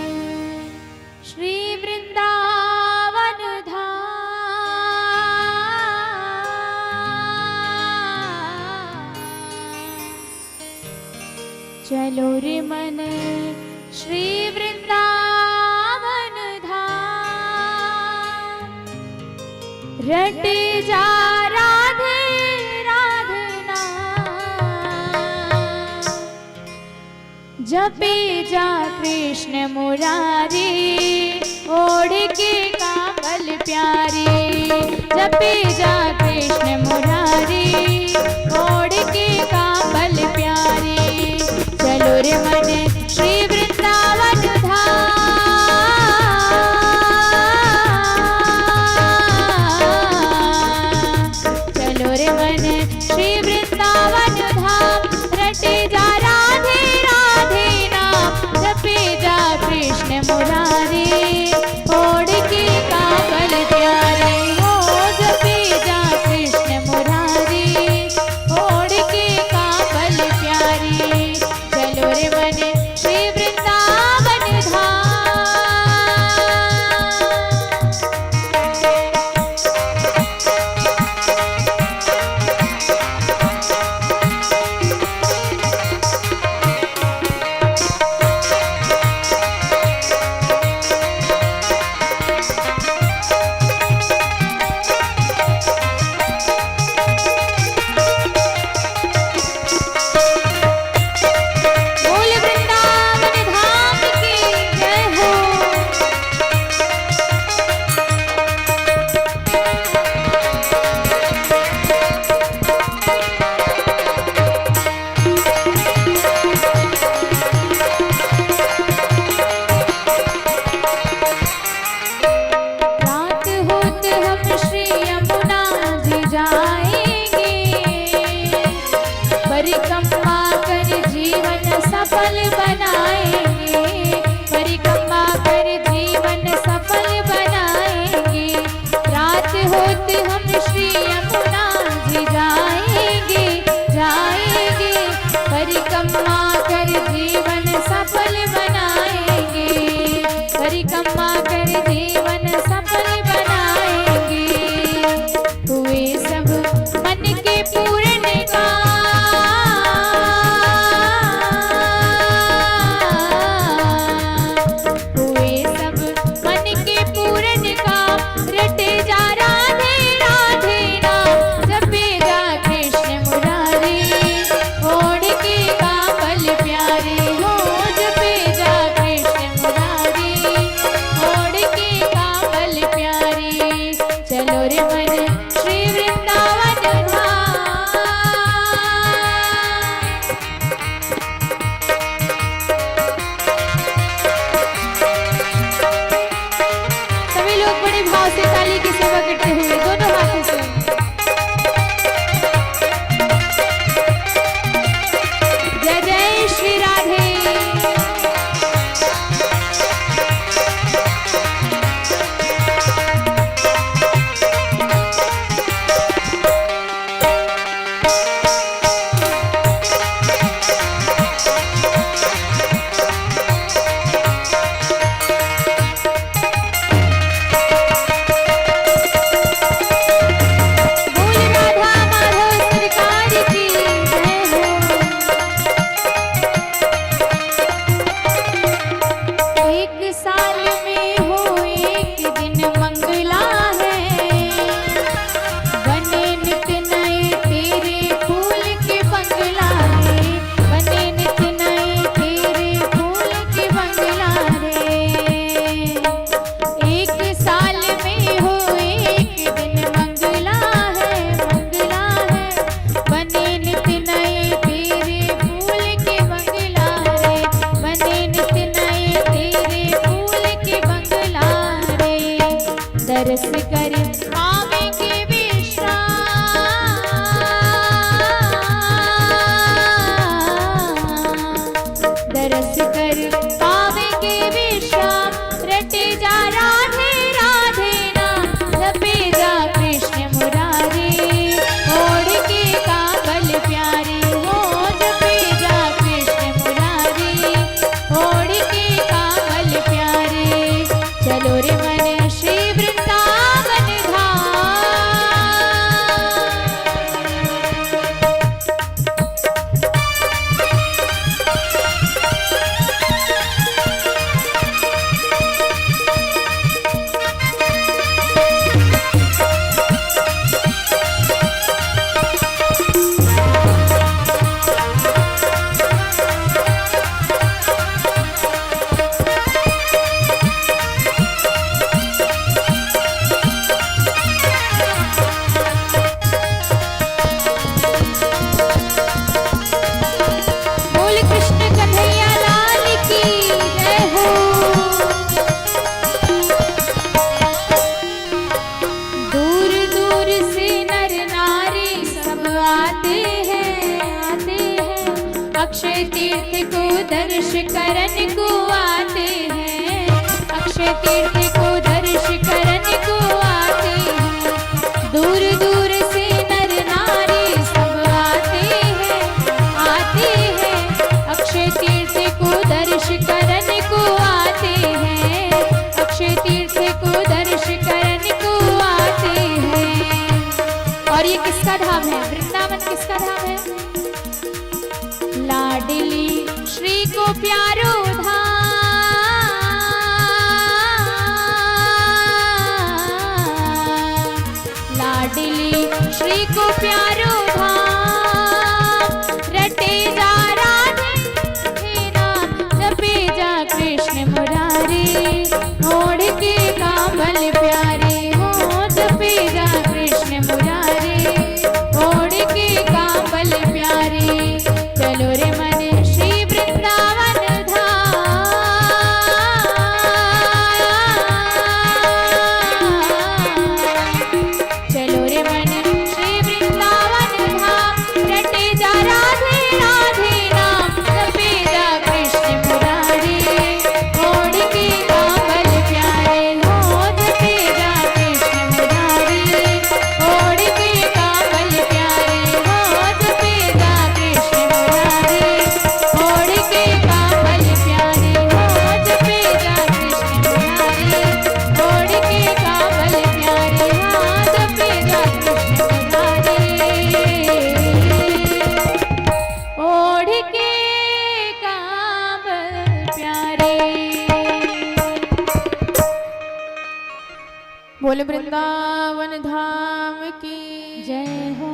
श्री वृंदावन धाम, चलो रे मन श्री वृंदावन धाम। रटे जा राधे राधे नाम, जपे जा कृष्ण मुरारी, ओढ़ के कांवल प्यारी। जपे जा कृष्ण मुरारी, ओढ़ के कांवल प्यारी। चलो रे मन श्री वृंदावन धाम, चलो रे मन श्री वृंदावन धाम। रटे जा राधे राधे नाम, जपे मन का रटे जा राधे राधे नाम जपे जा कृष्ण मुरारी ओढ़ के कांवल प्यारे हो जपे जा कृष्ण मुरारी ओढ़ के कांवल प्यारे चलो रे मन श्री वृंदावन धाम। सभी लोग बड़े भाव से ताली की सेवा करते हुए दोनों हाथों से जय जय श्री राधे। बोल राधा माधव सरकार की जय हो। एक साल में हो एक दिन मंगला है बने नित नए तेरे फूल के बंगला रे बने नित नए तेरे फूल के बंगला रे एक साल में हो एक दिन मंगला है बने नित नए तेरे फूल के बंगला रे बने नित नए तेरे फूल के बंगला रे दरस कर पावेंगे विश्राम दरस कर पावेंगे विश्राम रटे जा राधे राधे नाम जपे जा कृष्ण मुरारी ओढ़ के कांवल प्यारे हो जपे जा कृष्ण मुरारी ओढ़ के कांवल प्यारे चलो रे मन श्री वृंदावन धाम। बोल कृष्ण कन्हैया लाल की जय हो। दूर दूर से नर नारी सब आते हैं अक्षय तीर्थ को दर्श करन को आते हैं अक्षय तीर्थ को दर्श करन को आते हैं दूर दूर से नर नारी सब आते हैं अक्षय तीर्थ को दर्श करन को आते हैं अक्षय तीर्थ को दर्श करन को आते हैं। और ये किसका धाम है वृंदावन किसका धाम है लाडली श्री को प्यारो धाम लाडली श्री को प्यारो धाम रटे जा राधे नाम जपे जा कृष्ण मुरारी ओढ़ के कांवल प्यारे हो जपे जा कृष्ण मुरारी ओढ़ के कांवल प्यारे चलो रे मन श्री वृंदावन धाम। चलो रे मन श्री वृंदावन धाम। बोले वृंदावन धाम की जय हो।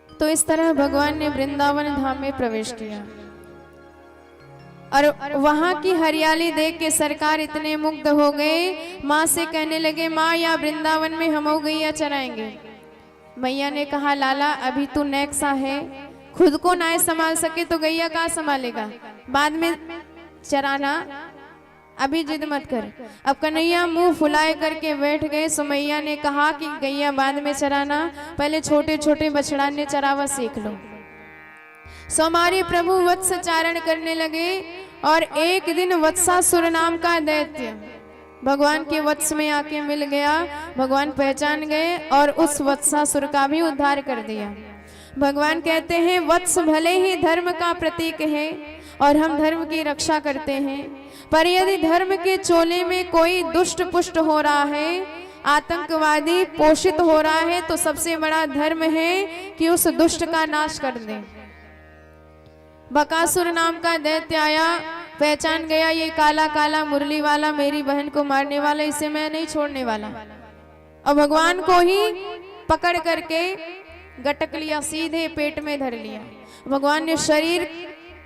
तो इस तरह भगवान ने वृंदावन धाम में प्रवेश किया और वहां की हरियाली देख के सरकार इतने मुग्ध हो गए, माँ से कहने लगे, माँ या वृंदावन में हम गैया चराएंगे। मैया ने कहा, लाला अभी तू नेक्सा है, खुद को ना संभाल सके तो गैया कहाँ संभालेगा, बाद में चराना, अभी जिद मत कर। अब कन्हैया मुंह फुलाए करके बैठ गए। सो मैया ने कहा कि गैया बाद में चराना, पहले छोटे छोटे बछड़ाने चरावा सीख लो। सो हमारे प्रभु वत्स चारण करने लगे और एक दिन वत्सासुर नाम का दैत्य भगवान के वत्स में आके मिल गया। भगवान पहचान गए और उस वत्सासुर का भी उद्धार कर दिया। भगवान कहते हैं, वत्स भले ही धर्म का प्रतीक है और हम धर्म की रक्षा करते हैं, पर यदि धर्म के चोले में कोई दुष्ट पुष्ट हो रहा है, आतंकवादी पोषित हो रहा है, तो सबसे बड़ा धर्म है कि उस दुष्ट का नाश कर दें। बकासुर नाम का दैत्य आया, पहचान गया ये काला काला मुरली वाला मेरी बहन को मारने वाला, इसे मैं नहीं छोड़ने वाला। और भगवान को ही पकड़ करके गटक लिया, सीधे पेट में धर लिया। भगवान ने शरीर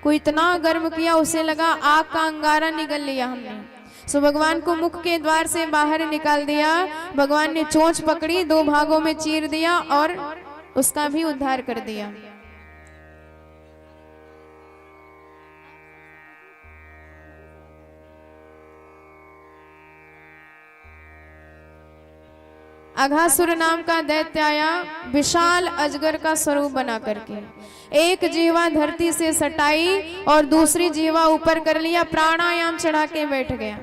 को इतना गर्म किया, उसे लगा आग का अंगारा निगल लिया हमने। सो भगवान को मुख के द्वार से बाहर निकाल दिया। भगवान ने चोंच पकड़ी, दो भागों में चीर दिया और उसका भी उद्धार कर दिया। अघासुर नाम का दैत्य आया, विशाल अजगर का स्वरूप बना करके एक जीवा धरती से सटाई और दूसरी जीवा ऊपर कर लिया, प्राणायाम चढ़ा के बैठ गया।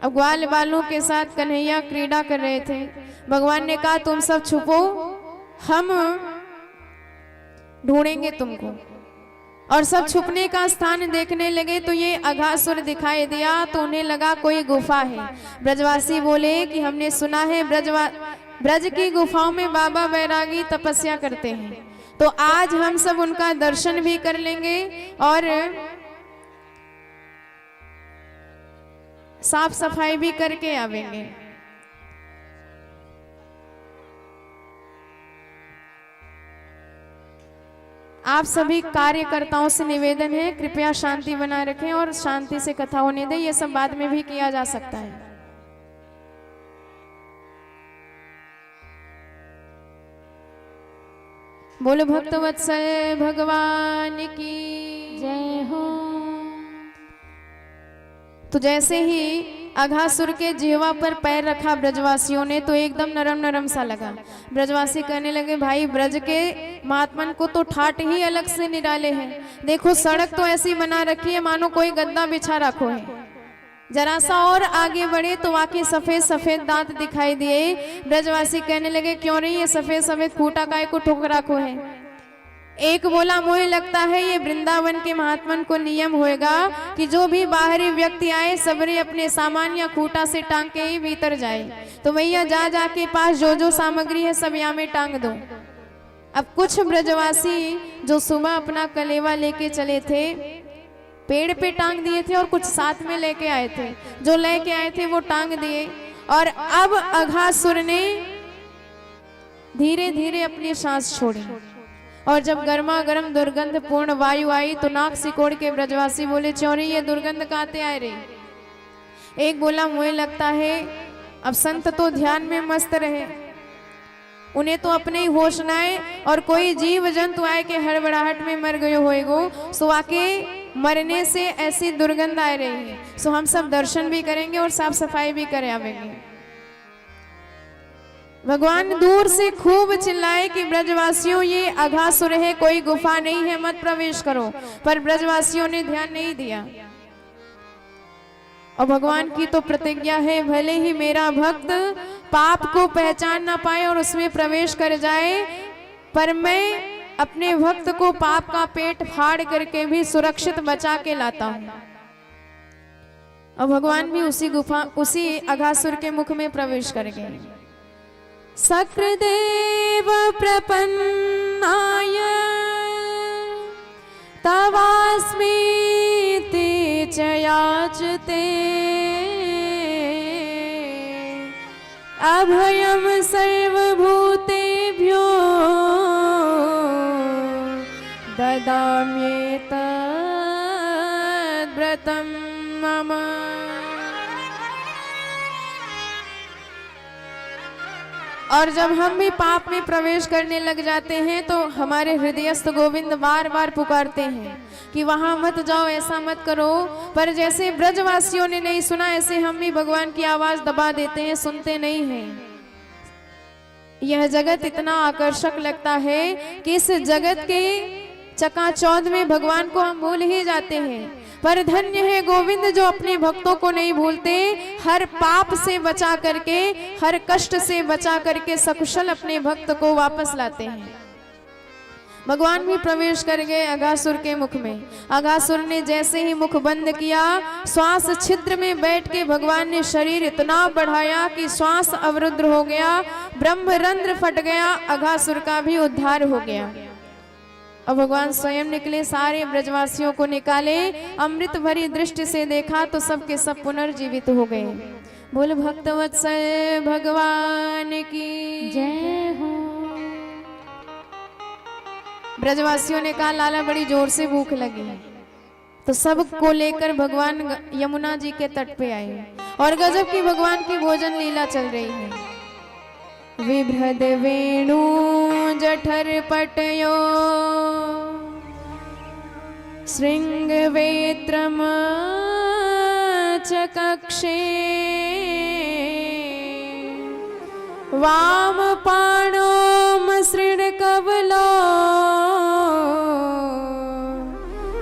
अब ग्वाल बालों के साथ कन्हैया क्रीड़ा कर रहे थे। भगवान ने कहा, तुम सब छुपो, हम ढूंढेंगे तुमको। और सब छुपने का स्थान देखने लगे तो ये अघासुर दिखाई दिया, तो उन्हें लगा कोई गुफा है। ब्रजवासी बोले कि हमने सुना है ब्रज की गुफाओं में बाबा बैरागी तपस्या करते हैं, तो आज हम सब उनका दर्शन भी कर लेंगे और साफ सफाई भी करके आवेंगे। आप सभी कार्यकर्ताओं से निवेदन है, कृपया शांति बनाए रखें और शांति से कथा होने दें। ये सब बाद में भी किया जा सकता है। बोलो भक्तवत्सल भगवान की जय हो। तो जैसे ही अघासुर के जीवा पर पैर रखा ब्रजवासियों ने, तो एकदम नरम नरम सा लगा। ब्रजवासी कहने लगे, भाई ब्रज के महात्मन को तो ठाट ही अलग से निराले हैं। देखो सड़क तो ऐसी बना रखी है मानो कोई गद्दा बिछा रखो है। जरा सा और आगे बढ़े तो आके सफेद सफेद दांत दिखाई दिए। ब्रजवासी कहने लगे, क्यों नहीं ये सफेद सफेद खूंटा काय को ठोक रखो है। एक बोला, मुझे लगता है ये वृंदावन के महात्मन को नियम होएगा कि जो भी बाहरी व्यक्ति आए सबरे अपने सामान या खूंटा से टांग के ही भीतर जाए। तो भैया जा जाके पास जो जो सामग्री है सब यहाँ में टांग दो। अब कुछ ब्रजवासी जो सुबह अपना कलेवा लेके चले थे पेड़ पे टांग दिए थे और कुछ साथ में लेके आए थे। जो लेके आए थे वो टांग दिए और अब अघासुर ने धीरे धीरे अपनी सांस छोड़ी और जब गर्मा गर्म दुर्गंध पूर्ण वायु आई तो नाक सिकोड़ के ब्रजवासी बोले, चौरी ये दुर्गंध कहाते आए रे। एक बोला, मुझे लगता है अब संत तो ध्यान में मस्त रहे, उन्हें तो अपने ही होश न आए और कोई जीव जंतु आए के हड़बड़ाहट में मर गयो होएगो, सो आके मरने से ऐसी दुर्गंध आ रही है। सो हम सब दर्शन भी करेंगे और साफ सफाई भी करे आवेंगे। भगवान दूर से खूब चिल्लाए कि ब्रजवासियों ये अघासुर है, कोई गुफा नहीं है, मत प्रवेश करो। पर ब्रजवासियों ने ध्यान नहीं दिया। और भगवान की तो प्रतिज्ञा है, भले ही मेरा भक्त पाप को पहचान ना पाए और उसमें प्रवेश कर जाए, पर मैं अपने भक्त को पाप का पेट फाड़ करके भी सुरक्षित बचा के लाता हूं। और भगवान भी उसी अघासुर के मुख में प्रवेश कर गए। सक्रदेव प्रपन्नाय तवास्मि याचते अभयम सर्वभूतेभ्यो ददाम्येतद्व्रतं मम। और जब हम भी पाप में प्रवेश करने लग जाते हैं तो हमारे हृदयस्थ गोविंद बार बार पुकारते हैं कि वहां मत जाओ, ऐसा मत करो। पर जैसे ब्रजवासियों ने नहीं सुना, ऐसे हम भी भगवान की आवाज दबा देते हैं, सुनते नहीं हैं। यह जगत इतना आकर्षक लगता है कि इस जगत के चकाचौंध में भगवान को हम भूल ही जाते हैं। पर धन्य है गोविंद जो अपने भक्तों को नहीं भूलते, हर पाप से बचा करके, हर कष्ट से बचा करके सकुशल अपने भक्त को वापस लाते हैं। भगवान भी प्रवेश कर गए अघासुर के मुख में। अघासुर ने जैसे ही मुख बंद किया, श्वास छिद्र में बैठ के भगवान ने शरीर इतना बढ़ाया कि श्वास अवरुद्ध हो गया, ब्रह्मरंध्र फट गया, अघासुर का भी उद्धार हो गया। अब भगवान स्वयं निकले, सारे ब्रजवासियों को निकाले, अमृत भरी दृष्टि से देखा तो सबके सब पुनर्जीवित हो गए। बोल भक्तवत्सल भगवान की जय हो। ब्रजवासियों ने कहा लाला बड़ी जोर से भूख लगी है, तो सबको लेकर भगवान यमुना जी के तट पे आए और गजब की भगवान की भोजन लीला चल रही है। विभ्रद वेणु जठर पटयो श्रृंग वेत्रम चकक्षे वाम पाणो मसृण कवलो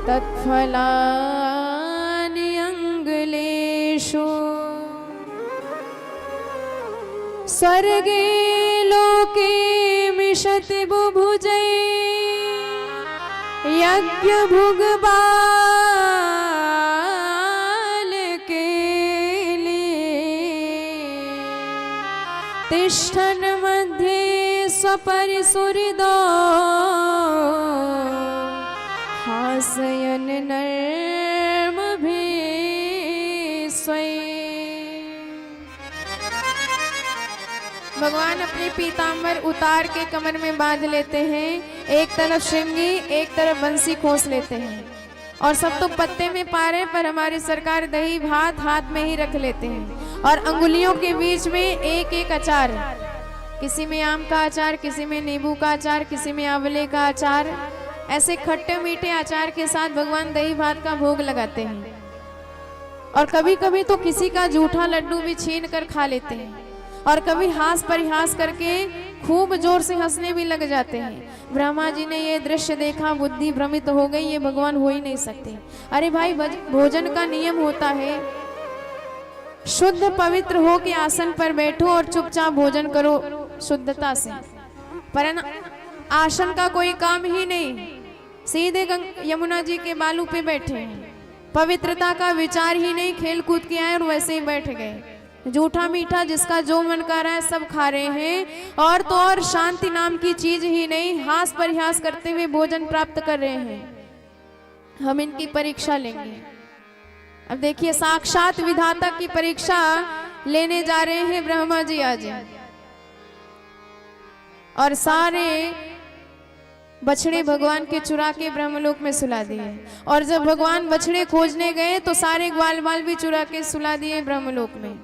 तत्फलानि अंगलेषु स्वर्गे लोके मिषति बुभुजे यज्ञ भुगबाल के तिष्ठन मध्ये स्वपरिसुहृदो हासयन नर्मभिस्वै। भगवान अपनी पीतांबर उतार के कमर में बांध लेते हैं, एक तरफ श्रृंगी एक तरफ बंसी खोस लेते हैं। और सब तो पत्ते में पा रहे, पर हमारी सरकार दही भात हाथ में ही रख लेते हैं और अंगुलियों के बीच में एक एक अचार, किसी में आम का अचार, किसी में नींबू का अचार, किसी में आंवले का अचार, ऐसे खट्टे मीठे अचार के साथ भगवान दही भात का भोग लगाते हैं। और कभी कभी तो किसी का जूठा लड्डू भी छीन कर खा लेते हैं और कभी हास परिहास करके खूब जोर से हंसने भी लग जाते हैं। ब्रह्मा जी ने ये दृश्य देखा, बुद्धि भ्रमित हो गई, ये भगवान हो ही नहीं सकते। अरे भाई, भोजन का नियम होता है, शुद्ध पवित्र हो के आसन पर बैठो और चुपचाप भोजन करो शुद्धता से। पर आसन का कोई काम ही नहीं, सीधे यमुना जी के बालू पे बैठे हैं, पवित्रता का विचार ही नहीं, खेल कूद के आए और वैसे ही बैठ गए। जूठा मीठा जिसका जो मन कर रहा है सब खा रहे हैं, और तो और शांति नाम की चीज ही नहीं, हास परिहास करते हुए भोजन प्राप्त कर रहे हैं। हम इनकी परीक्षा लेंगे। अब देखिए, साक्षात विधाता की परीक्षा लेने जा रहे हैं ब्रह्मा जी आज। और सारे बछड़े भगवान के चुरा के ब्रह्मलोक में सुला दिए। और जब भगवान बछड़े खोजने गए तो सारे ग्वाल बाल भी चुरा के सुला दिए ब्रह्मलोक में।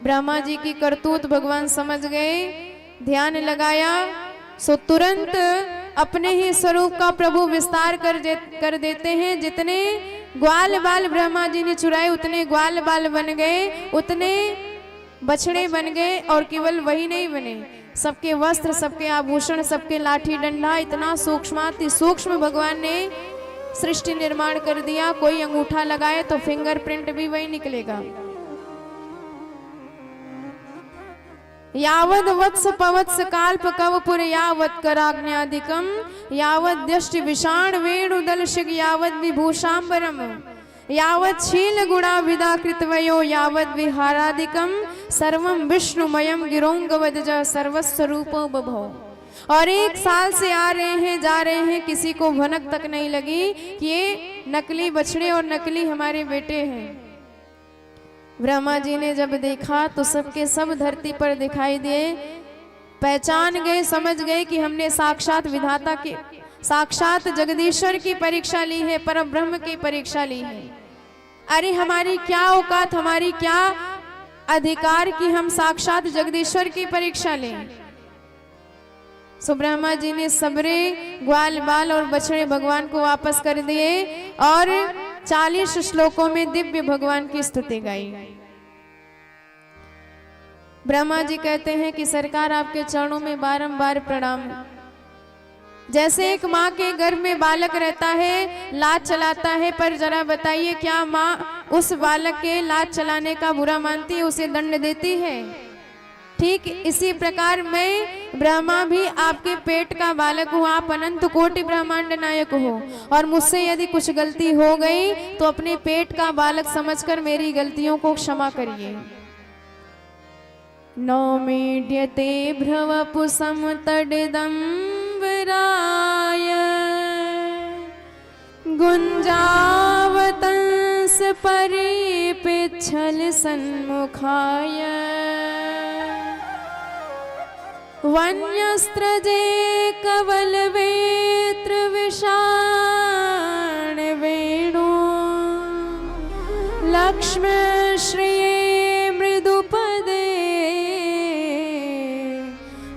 ब्रह्मा जी की करतूत भगवान समझ गए, ध्यान लगाया, सो तुरंत अपने ही स्वरूप का प्रभु विस्तार कर देते हैं। जितने ग्वाल बाल ब्रह्मा जी ने चुराए उतने ग्वाल बाल बन गए, उतने बछड़े बन गए। और केवल वही नहीं बने, सबके वस्त्र, सबके आभूषण, सबके लाठी डंडा, इतना सूक्ष्माति सूक्ष्म भगवान ने सृष्टि निर्माण कर दिया। कोई अंगूठा लगाए तो फिंगरप्रिंट भी वही निकलेगा। यावद वत्स पवत्स काल्प कवपुर यावत कराग्न्यादिकम यावद दृष्टि विषाण वेणुदल शिग यावद विभूषांबरम यावत शील गुणा विदा कृतवयो यावद विहारादिकम सर्वम विष्णुमयम गिरोंगवद सर्वस्वरूपो बभो। और 1 साल से आ रहे हैं जा रहे हैं, किसी को भनक तक नहीं लगी कि ये नकली बछड़े और नकली हमारे बेटे हैं। ब्रह्मा जी ने जब देखा तो सबके सब धरती पर दिखाई दिए, पहचान गए, समझ गए कि हमने साक्षात विधाता की, साक्षात जगदीश्वर की परीक्षा ली है, परम ब्रह्म की परीक्षा ली है। अरे हमारी क्या औकात, हमारी क्या अधिकार कि हम साक्षात जगदीश्वर की परीक्षा लें। सो ब्रह्मा जी ने सबरे ग्वाल बाल और बछड़े भगवान को वापस कर दिए और 40 श्लोकों में दिव्य भगवान की स्तुति गाई। ब्रह्मा जी कहते हैं कि सरकार आपके चरणों में बारंबार प्रणाम। जैसे एक माँ के गर्भ में बालक रहता है, लात चलाता है, पर जरा बताइए क्या माँ उस बालक के लात चलाने का बुरा मानती है, उसे दंड देती है? ठीक इसी प्रकार मैं ब्रह्मा भी आपके पेट का बालक हूँ, आप अनंत कोटि ब्रह्मांड नायक हो, और मुझसे यदि कुछ गलती हो गई तो अपने पेट का बालक समझकर मेरी गलतियों को क्षमा करिए। नौमीड्यते भ्रवपुसम तडिदम्बराय गुंजावतंस परिपिच्छल सन्मुखाय वन्यस्त्रजे कवलवेत्र विषाण वेणु लक्ष्मीश्रिये मृदुपदे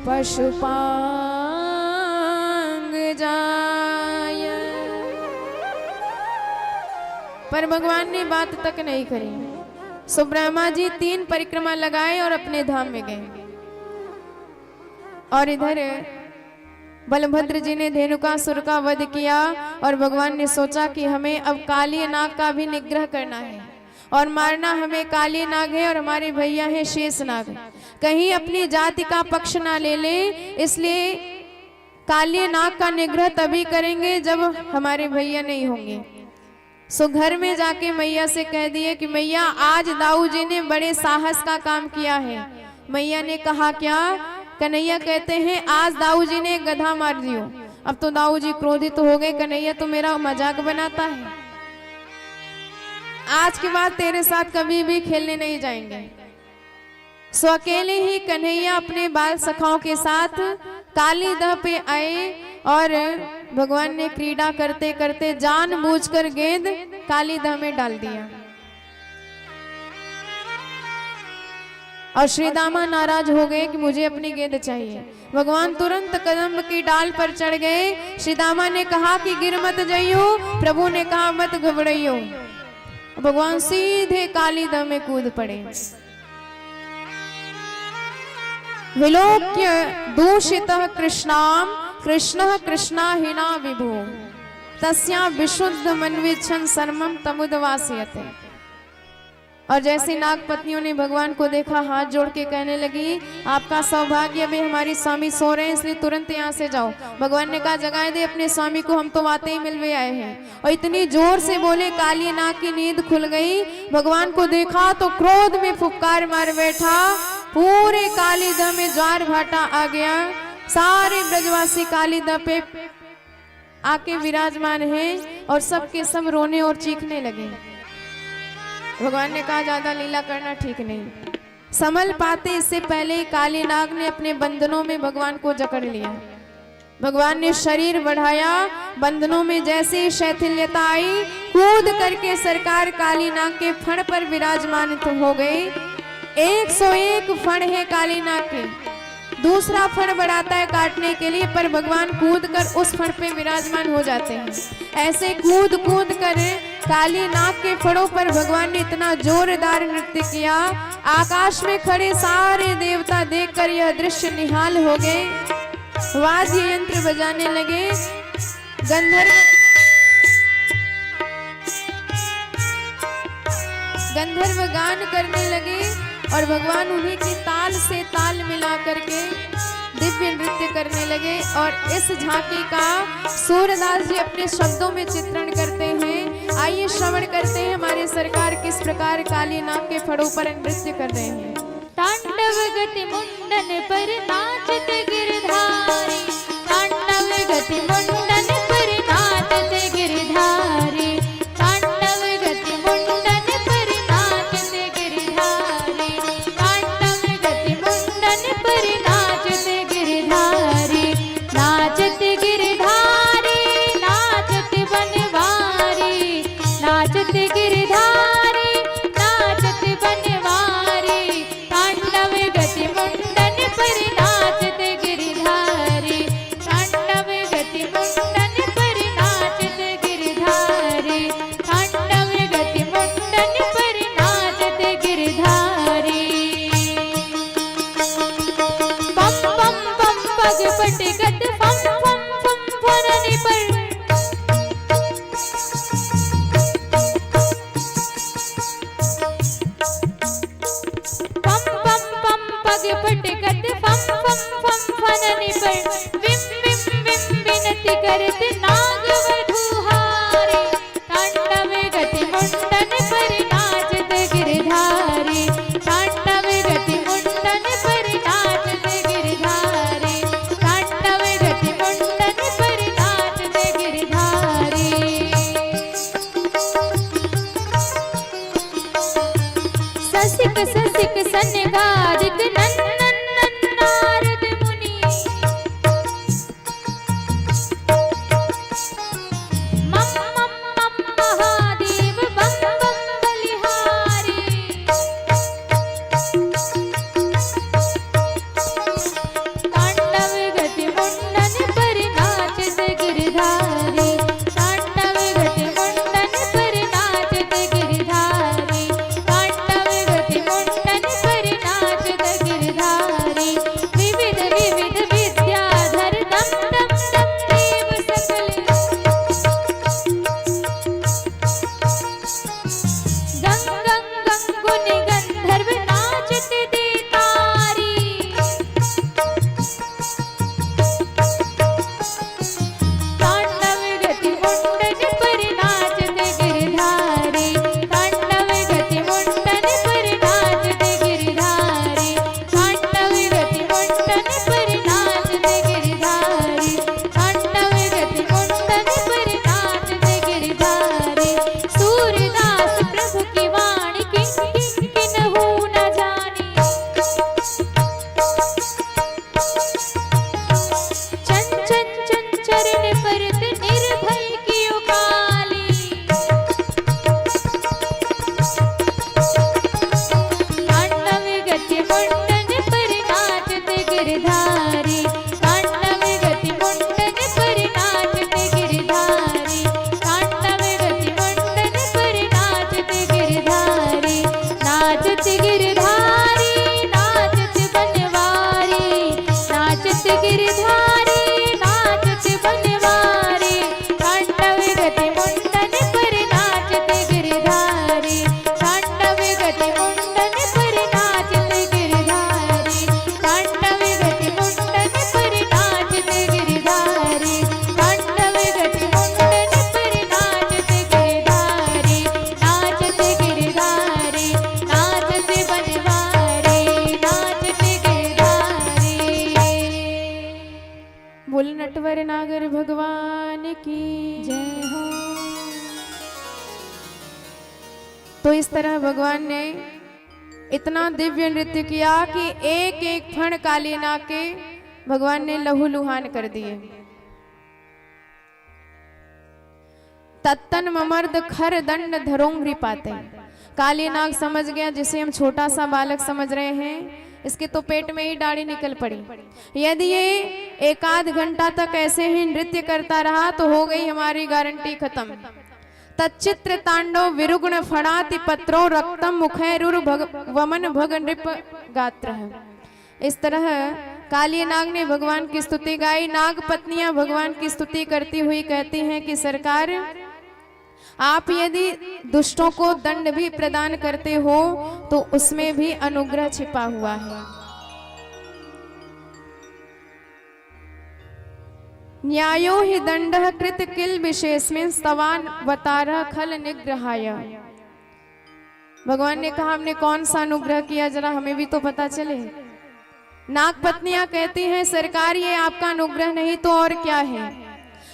पशुपांग जाय। पर भगवान ने बात तक नहीं करी। सो ब्रह्मा जी 3 परिक्रमा लगाए और अपने धाम में गए। और इधर बलभद्र जी ने धेनुकासुर का वध किया और भगवान ने सोचा कि हमें अब काली नाग का भी निग्रह करना है और मारना हमें काली नाग है और हमारे भैया हैं शेष नाग, कहीं अपनी जाति का पक्ष ना ले ले, इसलिए काली नाग का निग्रह तभी करेंगे जब हमारे भैया नहीं होंगे। सो घर में जाके मैया से कह दिए कि मैया आज दाऊ जी ने बड़े साहस का काम किया है। मैया ने कहा क्या? कन्हैया कहते हैं आज दाऊ जी ने गधा मार दियो। अब तो दाऊ जी क्रोधित हो गए, कन्हैया तो मेरा मजाक बनाता है, आज के बाद तेरे साथ कभी भी खेलने नहीं जाएंगे। सो अकेले ही कन्हैया अपने बाल सखाओं के साथ कालीदह पे आए और भगवान ने क्रीड़ा करते करते जानबूझकर गेंद कालीदह में डाल दिया और श्री दामा नाराज हो गए कि मुझे अपनी गेंद चाहिए। भगवान तुरंत कदम की डाल पर चढ़ गए। श्री दामा ने कहा कि गिर मत जाइयो, प्रभु ने कहा मत घबराइयो। भगवान सीधे कालीदह में कूद पड़े। विलोक्य दूषितः कृष्णाम कृष्णः कृष्णाहीना विभु तस्या विशुद्ध मनविच्छन् सर्वं तमुदवासयते। और जैसे नाग पत्नियों ने भगवान को देखा, हाथ जोड़ के कहने लगी आपका सौभाग्य, अभी हमारी स्वामी सो रहे हैं इसलिए तुरंत यहाँ से जाओ। भगवान ने कहा जगाए दे अपने स्वामी को, हम तो आते ही मिलवे आए हैं। और इतनी जोर से बोले काली नाग की नींद खुल गई। भगवान को देखा तो क्रोध में फुफकार मार बैठा। पूरे कालीदह में ज्वार भाटा आ गया। सारे ब्रजवासी कालीदह पे आके विराजमान हैं और सबके सब रोने और चीखने लगे। भगवान ने कहा ज्यादा लीला करना ठीक नहीं। संभल पाते इससे पहले काली नाग ने अपने बंधनों में भगवान को जकड़ लिया। भगवान ने शरीर बढ़ाया, बंधनों में जैसे शैथिल्यता आई, कूद करके सरकार काली नाग के फण पर विराजमान हो गए। 101 फण है काली नाग के, दूसरा फण बढ़ाता है काटने के लिए, पर भगवान कूद कर उस फण पे विराजमान हो जाते हैं। ऐसे कूद कूद कर काली नाग के फणों पर भगवान ने इतना जोरदार नृत्य किया, आकाश में खड़े सारे देवता देखकर यह दृश्य निहाल हो गए। वाद्य यंत्र बजाने लगे, गंधर्व गान करने लगे और भगवान उन्हीं की ताल से ताल मिला करके दिव्य नृत्य करने लगे। और इस झांकी का सूरदास जी अपने शब्दों में चित्रण करते हैं। आइए श्रवण करते हैं हमारे सरकार किस प्रकार काली नाग के फड़ों पर नृत्य कर रहे हैं। तांडव गति मुंडन पर नाचते गिरधारी गिरधारी तांडव गति मुंडन पर नाचते गिरधारी तांडव गति मुंडन पर नाचते गिरधारी तांडव गति मुंडन पर नाचते गिरधारी नाचते गिरधारी नाचते बनवारी नाचते गिरधारी नाचते बनवारी तांडव गति मुंडन पर नाचते गिरधारी तांडव गति मुंडन पर नाचते गिरधारी तांडव गति मुंडन पर नाचते गिरधारी बम बम बम पग पटगत फम फम फम फरनि पर पम पम पम पग पटगत फम फम फम फरनि पर विम विम विम विनति करत नाग वधूहारी तांडव गति मुंडन पर नाचते गिरधारी तांडव गति मुंडन पर नाचते गिरधारी तांडव गति मुंडन पर नाचते गिरधारी ससिक ससिक सनगादिक नंदन नारद मुनि मम मम मम महादेव बम बम बलिहारी तांडव गति मुंडन पर नाचते गिरधारी तांडव गति मुंडन पर नाचते गिरधारी तांडव गति मुंडन पर नाचते गिरधारी विविध विविध विद्याधर दम दम दम देव सकल गंग गंग गंगुनि गंधर्व नाचते देतारी तांडव गति मुंडन पर नाचते गिरधारी तांडव गति मुंडन पर नाचते गिरधारी तांडव गति मुंडन पर नाचते गिरधारी तांडव गति मुंडन पर नाचते गिरधारी सूरदास प्रभु की वाणी किन किन्हु न जानी चन चन चन चरण परत निर्भय कियो काली तांडव गति मुंडन पर नाचते गिरधारी तांडव गति मुंडन पर नाचते गिरधारी तांडव गति मुंडन पर नाचते गिरधारी नाचते गिरधारी नाचते बनवारी नाचते गिरधारी नाचते बनवारी तांडव गति मुंडन पर नाचते गिरधारी तांडव गति मुंडन पर नाचते गिरधारी तांडव गति मुंडन पर नाचते गिरधारी तांडव गति मुंडन पर नाचते गिरधारी नाचते गिरधारी नाचते बनवारी नाचते गिरधारी। बोल नटवर नागर भगवान की जय हो। तो इस तरह भगवान ने इतना दिव्य नृत्य किया कि एक एक फण काली नाग के भगवान ने लहूलुहान कर दिए। तत्तन ममर्द खर दंड धरोंघ्रि पाते। काली नाग समझ गया जिसे हम छोटा सा बालक समझ रहे हैं, इसके तो पेट में ही दाढ़ी निकल पड़ी। यदि ये एक आध घंटा तक ऐसे ही नृत्य करता रहा तो हो गई हमारी गारंटी खत्म। तच्चित्र तांडव विरुग्ण फणाति पत्रो रक्तम मुखैरुर वमन भग नृप गात्र। इस तरह काली नाग ने भगवान की स्तुति गाई। नाग पत्नियां भगवान की स्तुति करती हुई कहती हैं कि सरकार, आप यदि दुष्टों को दंड भी प्रदान करते हो तो उसमें भी अनुग्रह छिपा हुआ है। न्यायो हि दंडः कृत किल विशेषमें स्तवान वतारः खल निग्रहाय। भगवान ने कहा हमने कौन सा अनुग्रह किया, जरा हमें भी तो पता चले। नाग पत्नियां कहती हैं सरकार ये आपका अनुग्रह नहीं तो और क्या है।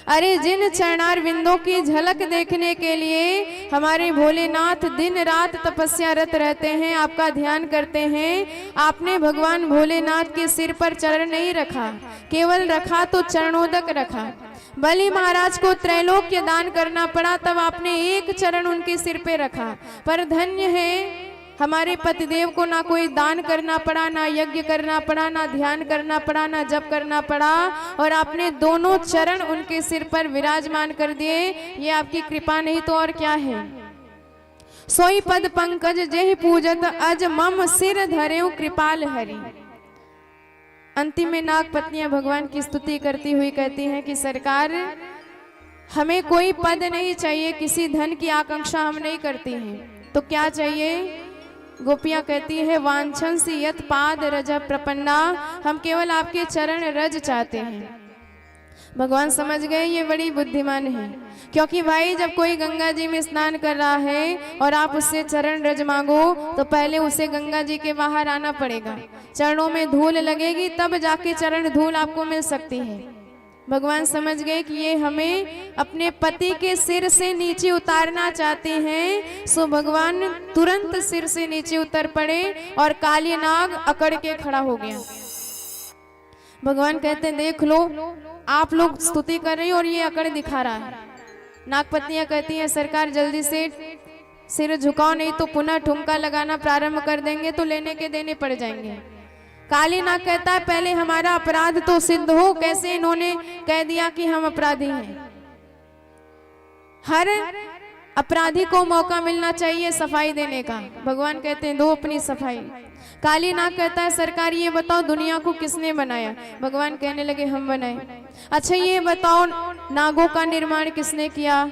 अरे जिन चरणार बिंदों की झलक देखने के लिए हमारे भोलेनाथ दिन रात तपस्यारत रहते हैं, आपका ध्यान करते हैं, आपने भगवान भोलेनाथ के सिर पर चरण नहीं रखा, केवल रखा तो चरणोदक रखा। बलि महाराज को त्रैलोक्य दान करना पड़ा, तब आपने एक चरण उनके सिर पे रखा। पर धन्य है हमारे पतिदेव को ना कोई दान करना पड़ा, ना यज्ञ करना पड़ा, ना ध्यान करना पड़ा, ना जप करना पड़ा, और आपने दोनों चरण उनके सिर पर विराजमान कर दिए। ये आपकी कृपा नहीं तो और क्या है। सोई पद पंकज जेहि पूजत अज मम सिर धरेउ कृपाल हरि। अंतिम में नाग पत्नियां भगवान की स्तुति करती हुई कहती हैं कि सरकार हमें कोई पद नहीं चाहिए, किसी धन की आकांक्षा हम नहीं करती हैं, तो क्या चाहिए। गोपियां कहती है वांछन सी यत पाद रज प्रपन्ना, हम केवल आपके चरण रज चाहते हैं। भगवान समझ गए ये बड़ी बुद्धिमान है, क्योंकि भाई जब कोई गंगा जी में स्नान कर रहा है और आप उससे चरण रज मांगो तो पहले उसे गंगा जी के बाहर आना पड़ेगा, चरणों में धूल लगेगी, तब जाके चरण धूल आपको मिल सकती है। भगवान समझ गए कि ये हमें अपने पति के सिर से नीचे उतारना चाहते हैं, सो भगवान तुरंत सिर से नीचे उतर पड़े और काली नाग अकड़ के खड़ा हो गया। भगवान कहते हैं देख लो आप लोग स्तुति कर रही हो और ये अकड़ दिखा रहा है। नागपत्नियां कहती हैं सरकार जल्दी से सिर झुकाओ, नहीं तो पुनः ठुमका लगाना प्रारंभ कर देंगे तो लेने के देने पड़ जाएंगे। काली नाग कहता है पहले हमारा अपराध तो सिद्ध हो, कैसे इन्होंने कह दिया कि हम अपराधी हैं। हर अपराधी को मौका मिलना चाहिए सफाई देने का। भगवान कहते हैं दो अपनी सफाई। काली नाग कहता है सरकार ये बताओ दुनिया को किसने बनाया। भगवान कहने लगे हम बनाए। अच्छा ये बताओ नागों का निर्माण किसने किया।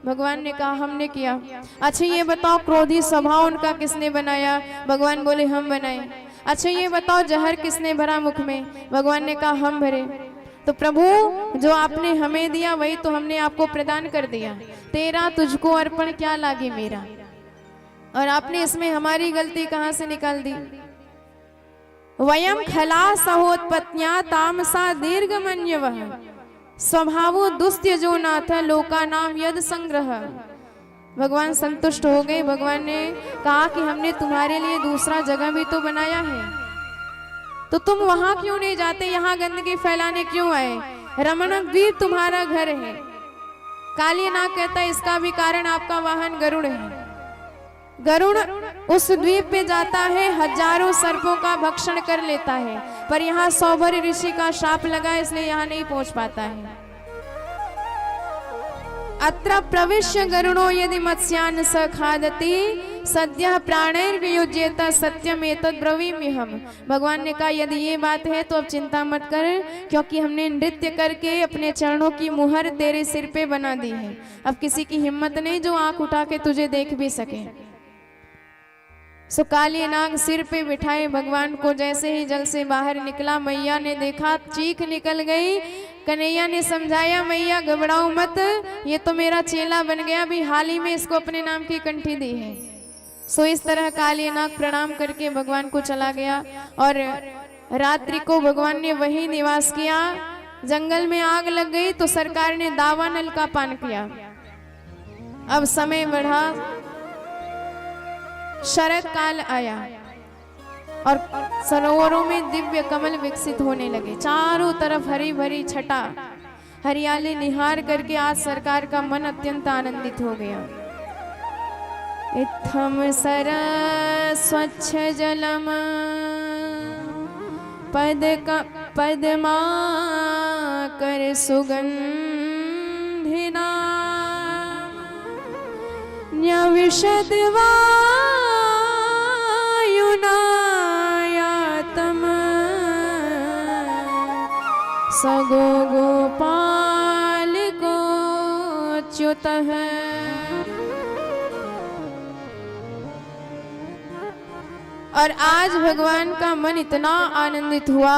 भगवान ने कहा हमने किया। अच्छा ये बताओ क्रोधी स्वभाव उनका किसने बनाया। भगवान बोले हम बनाए। अच्छा ये बताओ जहर किसने भरा मुख में। भगवान ने कहा हम भरे। तो प्रभु जो आपने हमें दिया वही तो हमने आपको प्रदान कर दिया, तेरा तुझको अर्पण क्या लागे मेरा। और आपने इसमें हमारी गलती कहां से निकाल दी। वयम खला सहोत्पत्न्या तामसा दीर्घमन्यवः स्वभावो दुस्त्य जो नाथ लोका नाम यद संग्रह। भगवान संतुष्ट हो गए। भगवान ने कहा कि हमने तुम्हारे लिए दूसरा जगह भी तो बनाया है, तो तुम वहां क्यों नहीं जाते, यहाँ गंदगी फैलाने क्यों आए। रमणक द्वीप तुम्हारा घर है। काली नाग कहता है इसका भी कारण आपका वाहन गरुड़ है। गरुड़ उस द्वीप पे जाता है, हजारों सर्पों का भक्षण कर लेता है, पर यहाँ सौभर ऋषि का शाप लगा इसलिए यहाँ नहीं पहुंच पाता है। अत्र प्रविश्य गरुणो यदि मत्स्यान् स खादति सद्यः प्राणैर्वियुज्येत सत्यमेतद् ब्रवीमि हम। भगवान ने कहा यदि ये बात है तो अब चिंता मत कर, क्योंकि हमने नृत्य करके अपने चरणों की मुहर तेरे सिर पे बना दी है। अब किसी की हिम्मत नहीं जो आंख उठा के तुझे देख भी सके। सो काली नाग सिर पे बिठाए भगवान को जैसे ही जल से बाहर निकला, मैया ने देखा चीख निकल गई। कन्हैया ने समझाया मैया घबराओ मत, ये तो मेरा चेला बन गया, अभी हाल ही में इसको अपने नाम की कंठी दी है। सो इस तरह काली नाग प्रणाम करके भगवान को चला गया और रात्रि को भगवान ने वही निवास किया। जंगल में आग लग गई तो सरकार ने दावानल का पान किया। अब समय बढ़ा, शरद काल आया और सरोवरों में दिव्य कमल विकसित होने लगे। चारों तरफ हरी भरी छटा हरियाली निहार करके आज सरकार का मन अत्यंत आनंदित हो गया। इत्थम सर स्वच्छ जलम पद्मा कर सुगंधिना न्यविशद्वा सगो गोपाल को च्युत है। और आज भगवान का मन इतना आनंदित हुआ,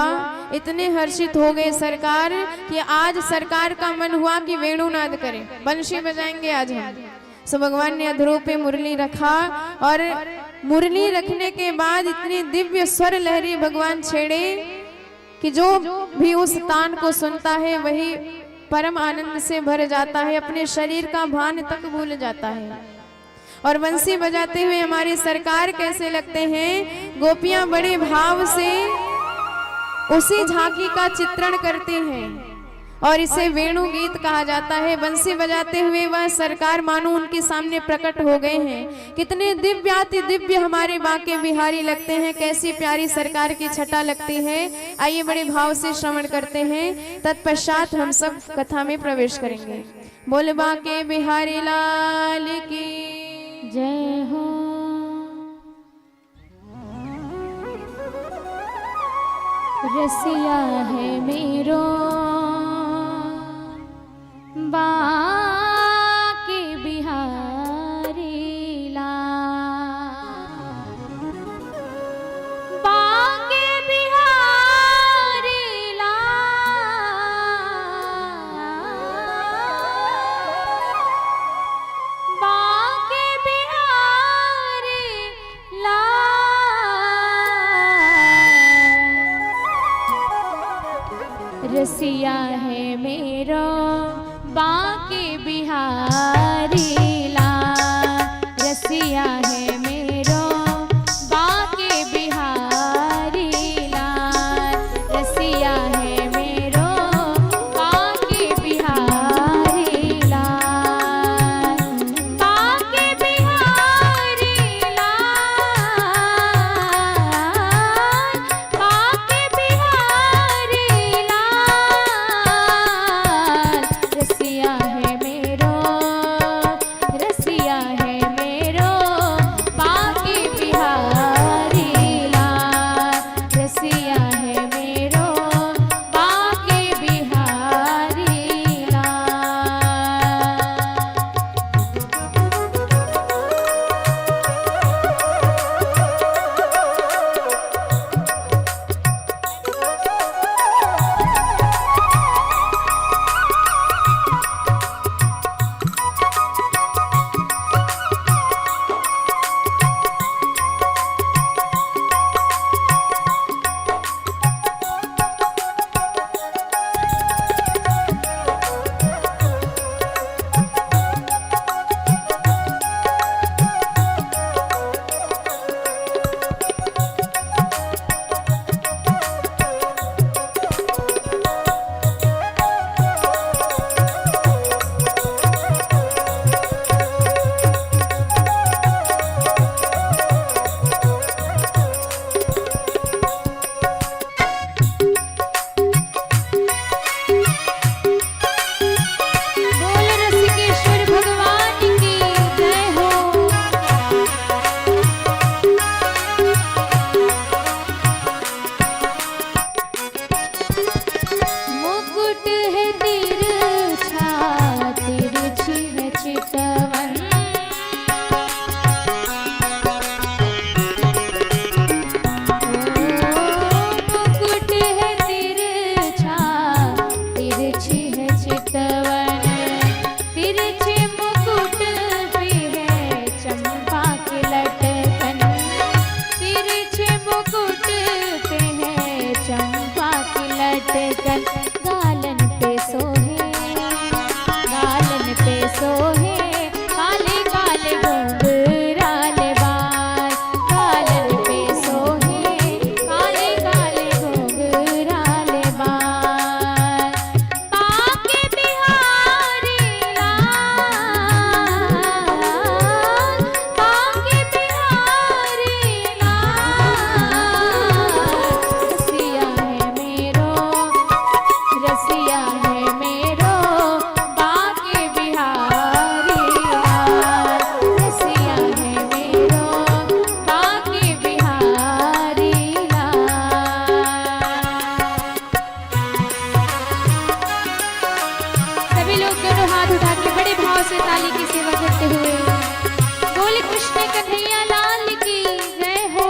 इतने हर्षित हो गए सरकार कि आज सरकार का मन हुआ कि वेणुनाद करें, बंशी बजाएंगे आज हम। सो भगवान ने अधरों पे मुरली रखा और मुरली रखने के बाद इतनी दिव्य स्वर लहरी भगवान छेड़े कि जो भी उस तान को सुनता है वही परम आनंद से भर जाता है, अपने शरीर का भान तक भूल जाता है। और बंसी बजाते हुए हमारी सरकार कैसे लगते हैं, गोपियां बड़े भाव से उसी झांकी का चित्रण करते हैं और इसे वेणु गीत कहा जाता है। बंसी बजाते हुए वह सरकार मानो उनके सामने प्रकट हो गए हैं। कितने दिव्याति दिव्य हमारे बांके बिहारी लगते हैं, कैसी प्यारी सरकार की छटा लगती है। आइए बड़े भाव से श्रवण करते हैं, तत्पश्चात हम सब कथा में प्रवेश करेंगे। बोल बांके बिहारी लाल की जय हो। रसिया है मेरो बांके बिहारी लाल, बांके बिहारी लाल, बांके बिहारी लाल। रसिया है मेरो बांके बिहारी लाल, रसिया है मेरो बांके बिहारी लाल, रसिया है मेरो बांके बिहारी लाल, बांके बिहारी लाल, बांके बिहारी लाल। रसिया है मेरो, रसिया है मेरो बांके बिहारी लाल, रसिया है मेरो बांके बिहारी बोल रसिकेश्वर भगवान की जय हो। मुकुट है तिरछा, तिरछी है चितवन, मुकुट है तिरछा, तिरछी है चितवन, तिरछे मुकुट पे है चंपा की लटकन, तिरछे मुकुट पे है चंपा की लटकन। गालन पे सोहे, गालन पे सोहे काले काले घुंघराल बाल, गालन पे सोहे काले काले घुंघराल बाल। बांके बिहारी लाल, बांके बिहारी लाल। रसिया है मेरो, रसिया है मेरो बांके बिहारी लाल, रसिया है मेरो बांके बिहारी लाल। सभी लोग दोनों हाथ उठा के बड़े भाव से ताली की सेवा करते हुए बोल कृष्ण कन्हैया लाल की जय हो।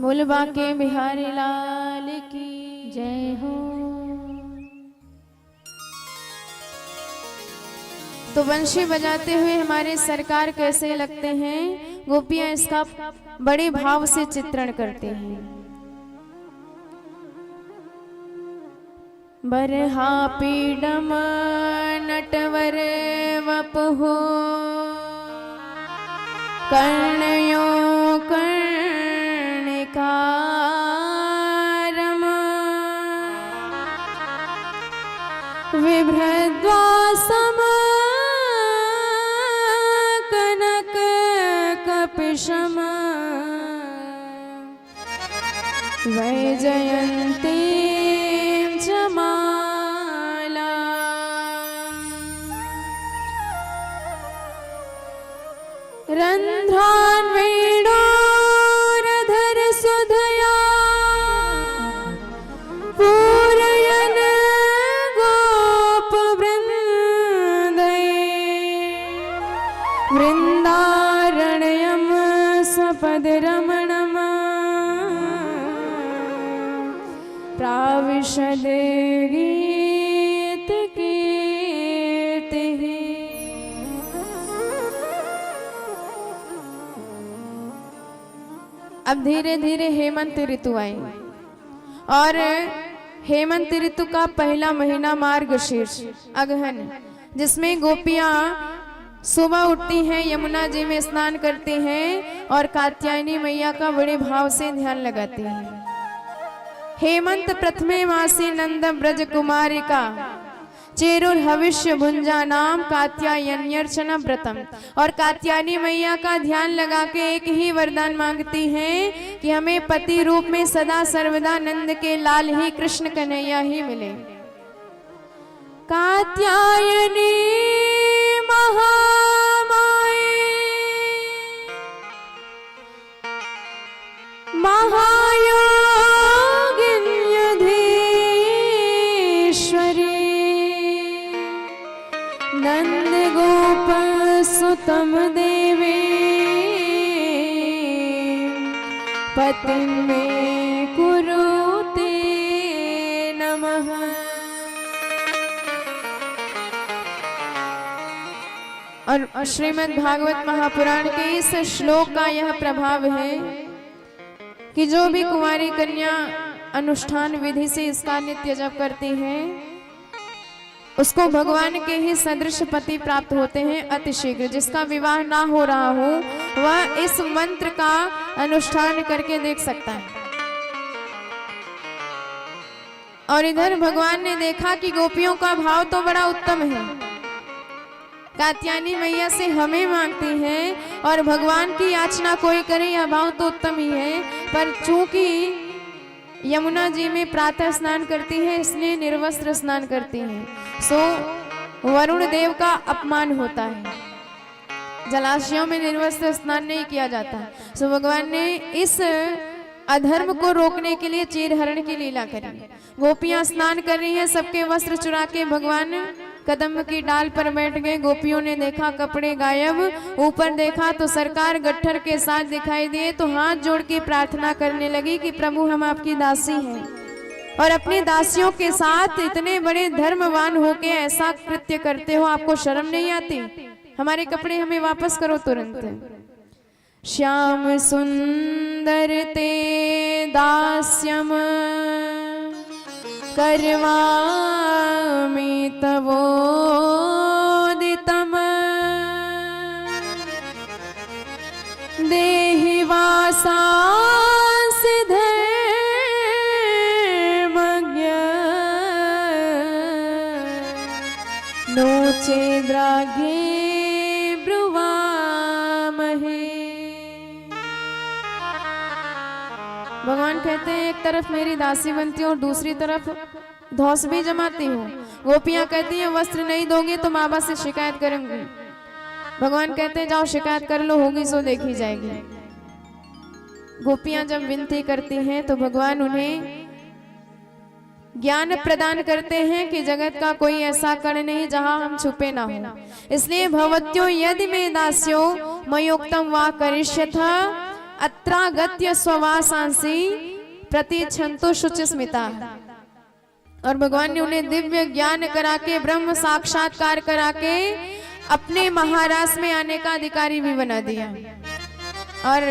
बोल बाके बिहारी लाल की जय हो। तो बंशी बजाते हुए हमारे सरकार कैसे लगते हैं, गोपियां इसका बड़े भाव से चित्रण करते हैं। बरहा पीडम नटवर वपुहो कर्णयो कर्णिकारम विभ्रद्वासम कनक कपिशम वैजयन्ती जमाला। रंध्रान वेणोरधर सुधया पूरयन गोप वृंदये वृंदारण्यम सपद रमणम प्राविशद गीत कीर्तिः। अब धीरे धीरे हेमंत ऋतु आई और हेमंत ऋतु का पहला महीना मार्गशीर्ष अगहन, जिसमें गोपियां सुबह उठती हैं, यमुना जी में स्नान करती हैं और कात्यायनी मैया का बड़े भाव से ध्यान लगाती हैं। हेमंत प्रथमे मासी नंद ब्रज कुमारिका चेरुर हविष्य भुंजा नाम कात्यायन्यर्चना व्रतम। और कात्यायनी मैया का ध्यान लगा के एक ही वरदान मांगती हैं कि हमें पति रूप में सदा सर्वदा नंद के लाल ही कृष्ण कन्हैया ही मिले। कात्यायनी महामाये महायोगिन्यधीश्वरी नंद गोप सुतम देवी पतिं मे कुरुते नमः। और श्रीमद् भागवत महापुराण के इस श्लोक का यह प्रभाव है कि जो भी कुंवारी कन्या अनुष्ठान विधि से इसका नित्य जप करती हैं उसको भगवान के ही सदृश पति प्राप्त होते हैं अतिशीघ्र। जिसका विवाह ना हो रहा हो वह इस मंत्र का अनुष्ठान करके देख सकता है। और इधर भगवान ने देखा कि गोपियों का भाव तो बड़ा उत्तम है, कात्यायनी मैया से हमें मांगती हैं और भगवान की याचना कोई करे यह भाव तो उत्तम ही है, पर चूंकि यमुना जी में प्रातः स्नान करती है इसलिए निर्वस्त्र स्नान करती हैं, सो वरुण देव का अपमान होता है। जलाशयों में निर्वस्त्र स्नान नहीं किया जाता। सो भगवान ने इस अधर्म को रोकने के लिए चीरहरण की लीला करी। गोपियां स्नान कर रही हैं, सबके वस्त्र चुरा के भगवान कदम की डाल पर बैठ गए। गोपियों ने देखा कपड़े गायब, ऊपर देखा तो सरकार गट्ठर के साथ दिखाई दिए, तो हाथ जोड़ के प्रार्थना करने लगी कि प्रभु हम आपकी दासी हैं और अपनी दासियों के साथ इतने बड़े धर्मवान होके ऐसा कृत्य करते हो, आपको शर्म नहीं आती? हमारे कपड़े हमें वापस करो तुरंत। श्याम सुंदर ते दास्यम करवामि तवोदितम देहि वासांसि धर्मज्ञ नो चेद्राघे ब्रुवामहे। भगवान कहते हैं एक तरफ मेरी दासी बनती हूँ और दूसरी तरफ धौस भी जमाती हूँ। गोपियां कहती हैं वस्त्र नहीं दोगे तो बाबा से शिकायत करेंगे। भगवान कहते हैं जाओ शिकायत कर लो, होगी सो देखी जाएगी। गोपियां जब विनती करती हैं तो भगवान उन्हें ज्ञान प्रदान करते हैं कि जगत का कोई ऐसा कण नहीं जहां हम छुपे ना हो। इसलिए भवत्यो यदि मे दास्यो मयोक्तम वा करिष्यथ अत्रागत्य स्ववासांसी प्रतिक्षंतो शुचिस्मिता। और भगवान ने उन्हें दिव्य ज्ञान करा के, ब्रह्म साक्षात्कार करा के अपने महाराज में आने का अधिकारी भी बना दिया। और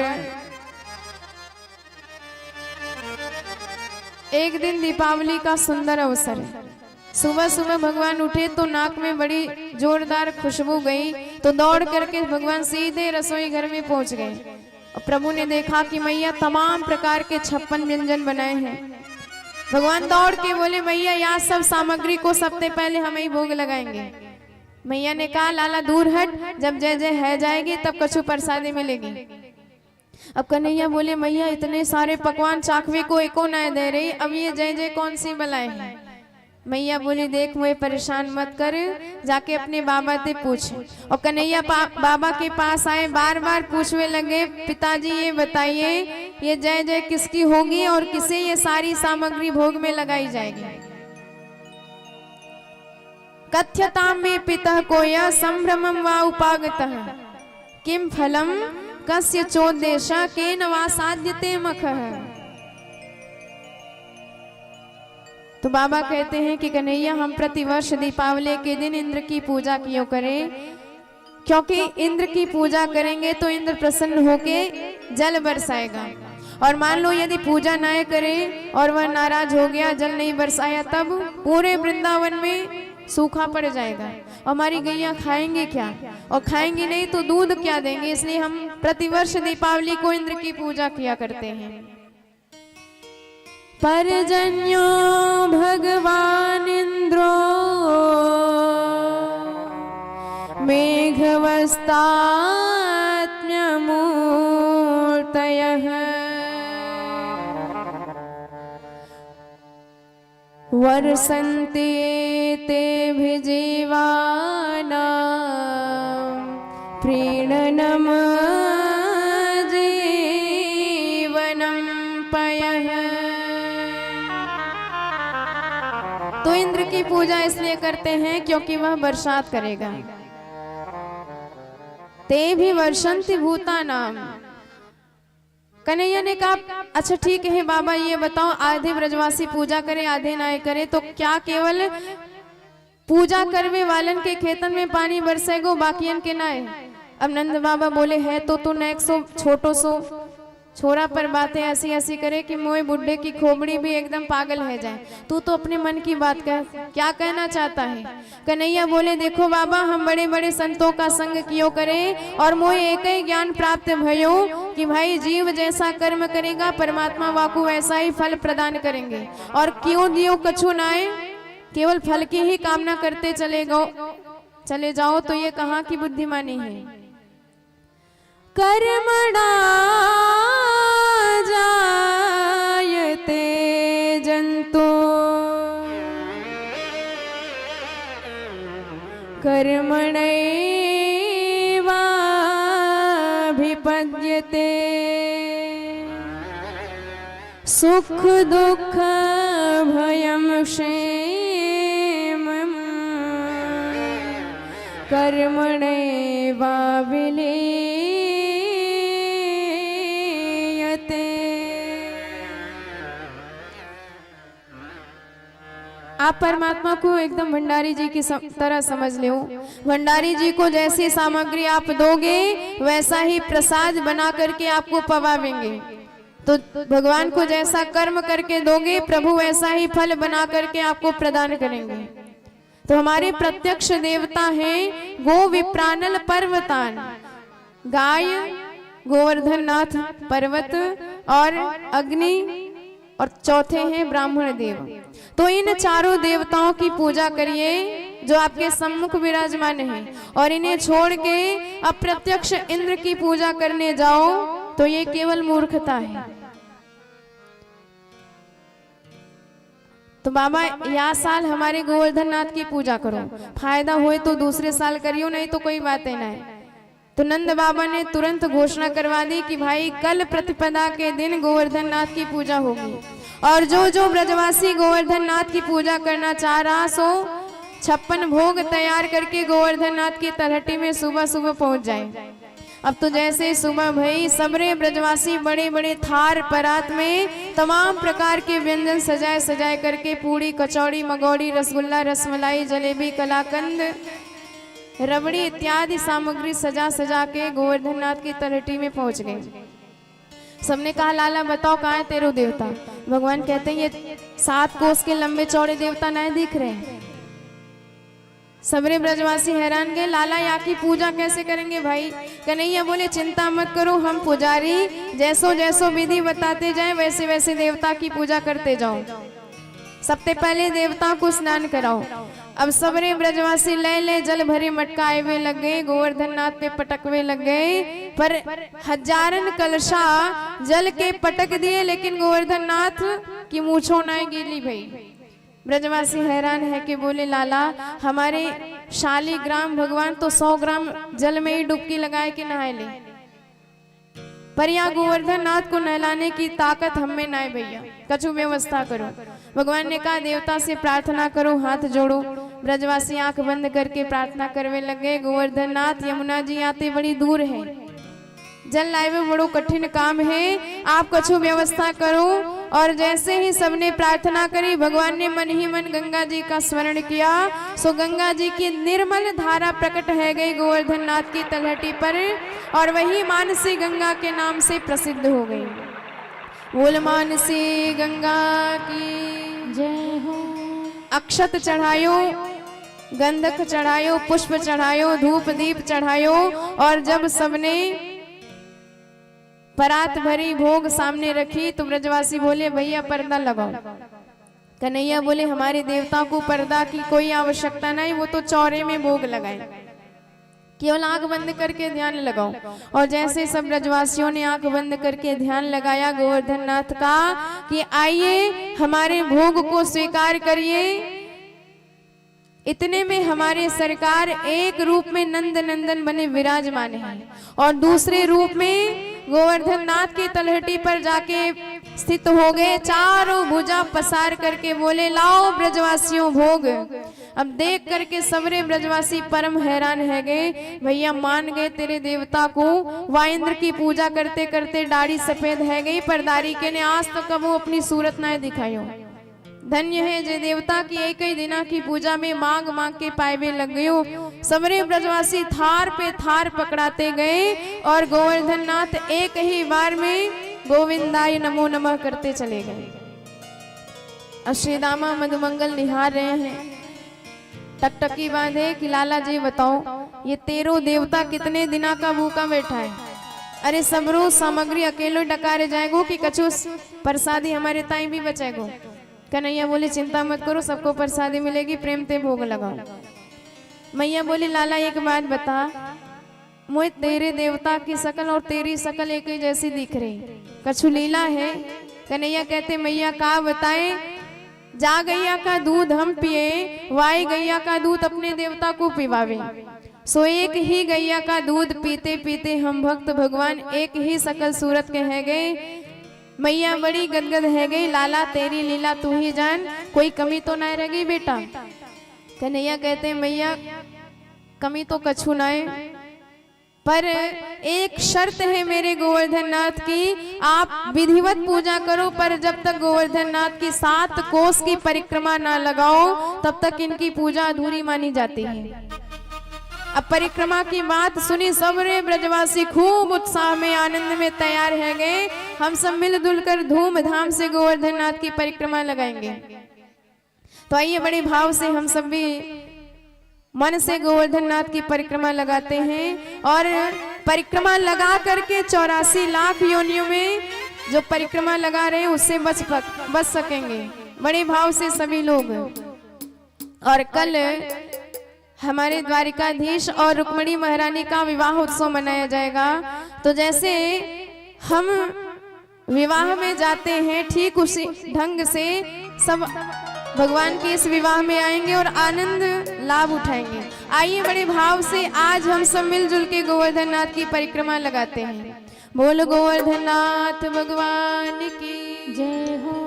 एक दिन दीपावली का सुंदर अवसर है। सुबह सुबह भगवान उठे तो नाक में बड़ी जोरदार खुशबू गई, तो दौड़ करके भगवान सीधे रसोई घर में पहुंच गए। और प्रभु ने देखा कि मैया तमाम प्रकार के 56 व्यंजन बनाए हैं। भगवान दौड़ के बोले, मैया यहाँ सब सामग्री को सबसे पहले हम ही भोग लगाएंगे। मैया ने कहा, लाला दूर हट, जब जय जय है जाएगी तब कछु प्रसादी मिलेगी। अब कन्हैया बोले, मैया इतने सारे पकवान चाकवे को एको न दे रही, अब ये जय जय कौन सी बलाए हैं। मैया बोली, देख मुझे परेशान मत कर, जाके अपने बाबा से पूछ। और कन्हैया बाबा के पास आए, बार बार पूछने लगे, पिताजी ये बताइए ये जय जय किसकी होगी और किसे ये सारी सामग्री भोग में लगाई जाएगी। कथ्यतां मे पितः कोय संभ्रमं वा उपागतः, किम फलम कस्य चोद्देशः केन वा साध्यते मखः। तो बाबा कहते हैं कि कन्हैया, हम प्रतिवर्ष दीपावली के दिन इंद्र की पूजा क्यों करें, क्योंकि इंद्र की पूजा करेंगे तो इंद्र प्रसन्न होके जल बरसाएगा। और मान लो यदि पूजा न करें और वह नाराज हो गया, जल नहीं बरसाया, तब पूरे वृंदावन में सूखा पड़ जाएगा। हमारी गैया खाएंगे क्या, और खाएंगी नहीं तो दूध क्या देंगे। इसलिए हम प्रतिवर्ष दीपावली को इंद्र की पूजा किया करते हैं। परजन्यो भगवान इंद्रो मेघवस्तात्म्यमूर्तयः, वर्षन्ते तेभिजीवानां प्रीणनम् जीवनं पयः। तो इंद्र की पूजा इसलिए करते हैं क्योंकि वह बरसात करेगा। ते भी वर्षन्ति भूतानाम। कन्हैया ने कहा, अच्छा ठीक है बाबा, ये बताओ आधे ब्रजवासी पूजा करे आधे ना करे, तो क्या केवल पूजा करवे वालन के खेतन में पानी बरसेगो बाकियन के नाए। अब नंद बाबा बोले, है तो नेक सो छोटो सो छोरा पर बातें ऐसी ऐसी करे कि मोए बुढ़े की खोपड़ी भी एकदम पागल है जाए। तू तो अपने मन की बात कह, क्या कहना चाहता है। कन्हैया बोले, देखो बाबा, हम बड़े बड़े संतों का संग कियो करे और मोए एक ही ज्ञान प्राप्त भयो कि भाई जीव जैसा कर्म करेगा परमात्मा वाकु वैसा ही फल प्रदान करेंगे। और क्यों दियो कछु नाए, केवल फल की ही कामना करते चले जाओ तो ये कहाँ की बुद्धिमानी है। कर्मणा जायते जंतु कर्मणैवाभिपद्यते, सुख दुख भयं क्षेमं कर्मणैवाभिलीयते। आप परमात्मा को एकदम भंडारी जी की तरह समझ लो। भंडारी जी को जैसी सामग्री आप दोगे वैसा ही प्रसाद बना करके आपको पवावेंगे। तो भगवान को जैसा कर्म करके दोगे प्रभु वैसा ही फल बना करके आपको प्रदान करेंगे। तो हमारे प्रत्यक्ष देवता हैं गो विप्रानल पर्वतान, गाय, गोवर्धन नाथ पर्वत और अग्नि, और चौथे हैं ब्राह्मण देव। तो इन चारों देवताओं की पूजा करिए जो आपके सम्मुख विराजमान हैं, और इन्हें छोड़ के अप्रत्यक्ष इंद्र की पूजा करने जाओ तो ये केवल मूर्खता है। तो बाबा यह साल हमारे गोवर्धन नाथ की पूजा करो, फायदा होए तो दूसरे साल करियो, नहीं तो कोई बात ना है। तो नंद बाबा ने तुरंत घोषणा करवा दी कि भाई कल प्रतिपदा के दिन गोवर्धन नाथ की पूजा होगी, और जो ब्रजवासी गोवर्धन नाथ की पूजा करना चाह रहा सो 56 भोग तैयार करके गोवर्धन नाथ की तलहटी में सुबह सुबह पहुंच जाए। अब तो जैसे सुबह भई सबरे ब्रजवासी बड़े बड़े थार परात में तमाम प्रकार के व्यंजन सजाए सजाए करके पूड़ी कचौड़ी मगौड़ी रसगुल्ला रसमलाई जलेबी कलाकंद रबड़ी इत्यादि सामग्री सजा सजा के गोवर्धन नाथ की तलहटी में पहुंच गए। सबने कहा लाला बताओ कहाँ है तेरो देवता। भगवान कहते हैं ये 7 कोस के लंबे चौड़े देवता नहीं दिख रहे हैं। सबरे ब्रजवासी हैरान गए, लाला यहाँ की पूजा कैसे करेंगे भाई। कन्हैया बोले चिंता मत करो, हम पुजारी जैसो जैसो विधि बताते जाए वैसे वैसे देवता की पूजा करते जाओ। सबसे पहले देवता को स्नान कराओ। अब सबरे ब्रजवासी ले जल भरे मटकाए हुए लग गए, गोवर्धन नाथ पे पटकवे लग गए, पर हजारन कलशा जल के पटक दिए लेकिन गोवर्धन नाथ की मूछों ना गीली भई। ब्रजवासी हैरान है कि बोले लाला हमारे शालीग्राम भगवान तो 100 ग्राम जल में ही डुबकी लगाए कि नहाए ले, पर यहाँ गोवर्धन नाथ को नहलाने की ताकत हम में ना है भैया, कछु व्यवस्था करो। भगवान ने कहा देवता से प्रार्थना करो, हाथ जोड़ो। ब्रजवासी आंख बंद करके प्रार्थना करने लगे। गोवर्धन नाथ यमुना जी आते बड़ी दूर है, जल लाए में बड़ो कठिन काम है, आप कछु व्यवस्था करो। और जैसे ही सबने प्रार्थना करी भगवान ने मन ही मन गंगा जी का स्मरण किया, सो गंगा जी की निर्मल धारा प्रकट है गई गोवर्धन नाथ की तलहटी पर, और वही मानसी गंगा के नाम से प्रसिद्ध हो गई। बोल मानसी गंगा की जय हो। अक्षत चढ़ायो, गंधक चढ़ायो, पुष्प चढ़ायो, धूप दीप चढ़ायो, और जब सबने परात भरी भोग सामने रखी तो ब्रजवासी बोले भैया पर्दा लगाओ। कन्हैया बोले हमारे देवता को पर्दा की कोई आवश्यकता नहीं, वो तो चौरे में भोग लगाए, केवल आंख बंद करके ध्यान लगाओ। और जैसे सब ब्रजवासियों ने आंख बंद करके ध्यान लगाया गोवर्धन नाथ का कि आइए हमारे भोग को स्वीकार करिए, इतने में हमारे सरकार एक रूप में नंद नंदन बने विराजमान हैं और दूसरे रूप में गोवर्धन नाथ की तलहटी पर जाके स्थित हो गए। चारों भुजा पसार करके बोले लाओ ब्रजवासियों भोग। अब देख करके सबरे ब्रजवासी परम हैरान है गए, भैया मान गए तेरे देवता को। वाइंद्र की पूजा करते करते दाढ़ी सफेद है गई, पर दारिके ने आज तक वो अपनी सूरत ना दिखाई। धन्य है जे देवता की एक ही दिना की पूजा में मांग मांग के पायवे लग गयो। सबरे ब्रजवासी थार पे थार पकड़ाते गए और गोवर्धन नाथ एक ही बार में गोविंदाय नमो नमः करते चले गए। अब श्री दामा मधुमंगल निहार रहे हैं, टकटकी बांधे कि लाला जी बताओ ये तेरो देवता कितने दिना का भूखा बैठा है। अरे सबरो सामग्री अकेलो डकारे जाएगो कि कछु प्रसादी हमारे ताई भी बचेगो। कन्हैया बोले चिंता मत करो, सबको प्रसादी मिलेगी, प्रेम ते भोग लगाओ। मैया बोली लाला एक बात बता, मुझे तेरे देवता की शकल और तेरी शकल एक ही जैसी दिख रही, कछु लीला है। कन्हैया कहते मैया का बताए, जा गैया का दूध हम पिए, वाई गैया का दूध अपने देवता को पिवावे। सो एक ही गैया का दूध पीते पीते हम भक्त भगवान एक ही शकल सूरत के है गए। मैया बड़ी गदगद है गई, लाला तेरी लीला तू ही जान, कोई कमी तो ना रह गई बेटा। कन्हैया कहते मैया कमी तो कछु ना है, पर एक शर्त है मेरे गोवर्धन नाथ की, आप विधिवत पूजा करो, पर जब तक गोवर्धन नाथ की 7 कोस की परिक्रमा ना लगाओ तब तक इनकी पूजा अधूरी मानी जाती है। अब परिक्रमा की बात सुनी सबरे ब्रजवासी खूब उत्साह में आनंद में तैयार है गए। हम सब मिलजुल कर धूमधाम से गोवर्धन नाथ की परिक्रमा लगाएंगे। तो आइए बड़े भाव से हम सब भी मन से गोवर्धन नाथ की परिक्रमा लगाते हैं, और परिक्रमा लगा करके 84 लाख योनियों में जो परिक्रमा लगा रहे हैं उससे बच सकेंगे। बड़े भाव से सभी लोग। और कल हमारे द्वारिकाधीश और रुक्मिणी महारानी का विवाह उत्सव मनाया जाएगा। तो जैसे हम विवाह में जाते हैं ठीक उसी ढंग से सब भगवान के इस विवाह में आएंगे और आनंद लाभ उठाएंगे। आइए बड़े भाव से आज हम सब मिलजुल के गोवर्धन नाथ की परिक्रमा लगाते हैं। बोल गोवर्धन नाथ भगवान की जय हो।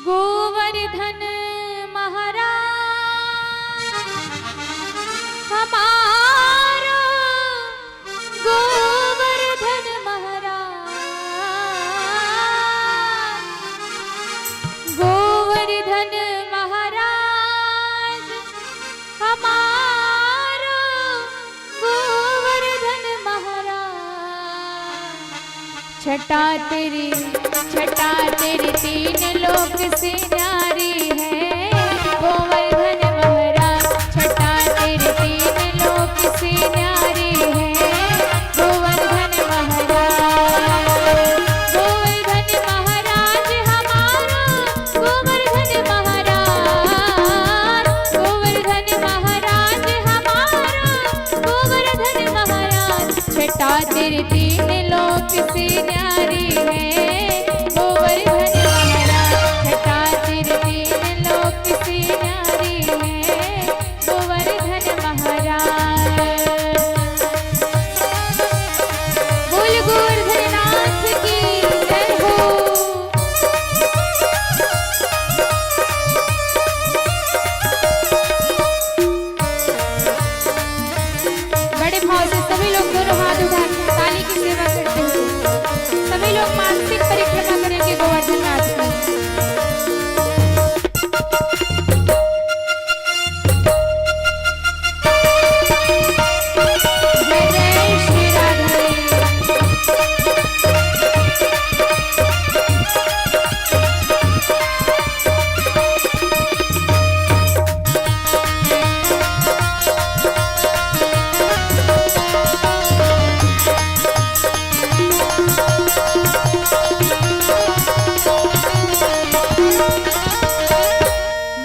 गोवर्धन महाराज छटा तेरी तीन लोक से न्यारी है गोवर्धन महाराज। छटा तेरी तीन लोक से न्यारी है गोवर्धन महाराज। गोवर्धन महाराज हमारा गोवर्धन महाराज। गोवर्धन महाराज हमारा गोवर्धन महाराज। छटा तेरी तीन लोक से न्यारी है गोवर्धन महाराज। छटा तेरी तीन लोक से न्यारी है गोवर्धन महाराज। बोल गोवर्धन नाथ की जय हो। बड़े भाव से सभी लोग दोनों हाथ उठा के काली की सेवा करते हुए सभी लोग मानसिक परिक्रमा करेंगे गोवर्धन नाथ की। जय जय श्री राधे।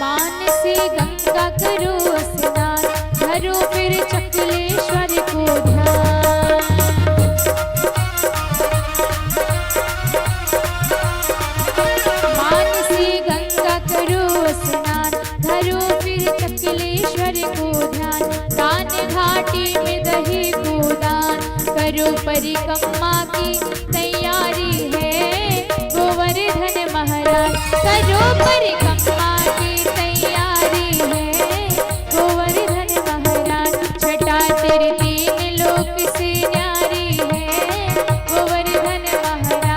मान से गंगा करो स्नान धरो फिर चकुलेश्वर को ध्यान। मान से गंगा करो स्नान धरो फिर चकुलेश्वर को ध्यान। दान घाटी में दही को दान करो परिक्रमा की तैयारी है गोवर्धन महाराज। करो परिक्रमा की तैयारी है गोवर्धन महाराज। छटा तेरी तीन लोक से न्यारी है गोवर्धन महाराज।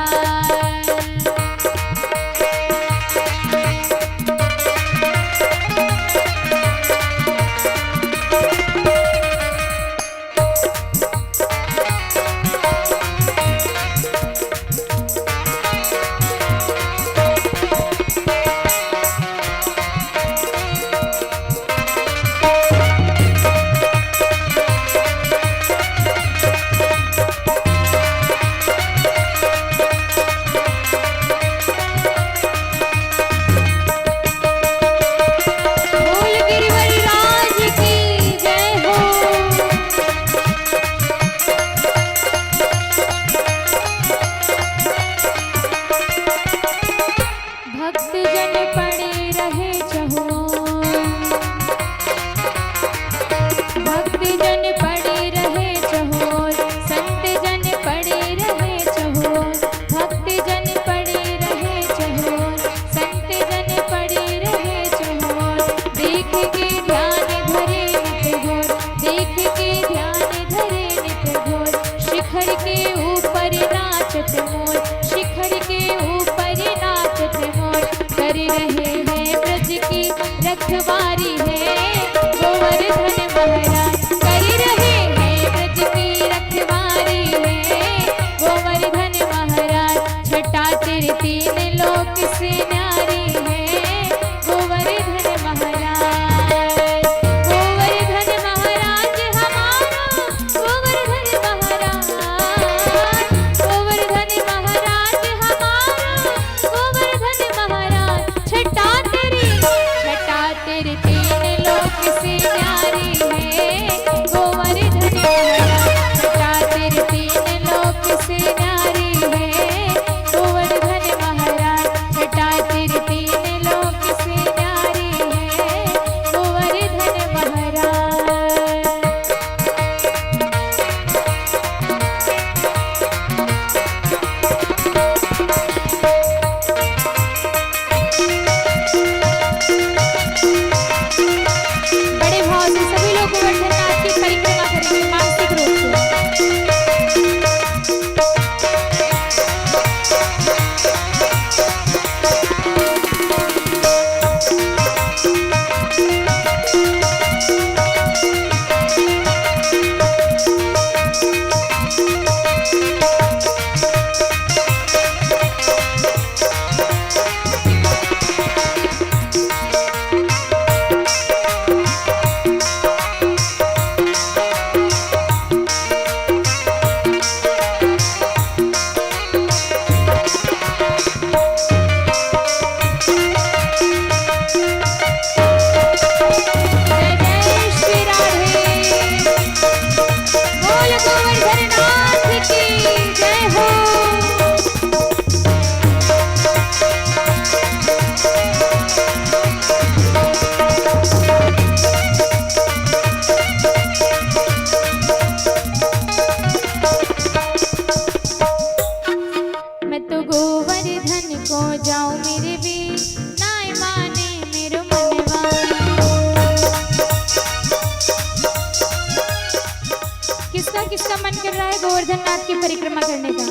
किसका किसका मन कर रहा है गोवर्धन नाथ की परिक्रमा करने का?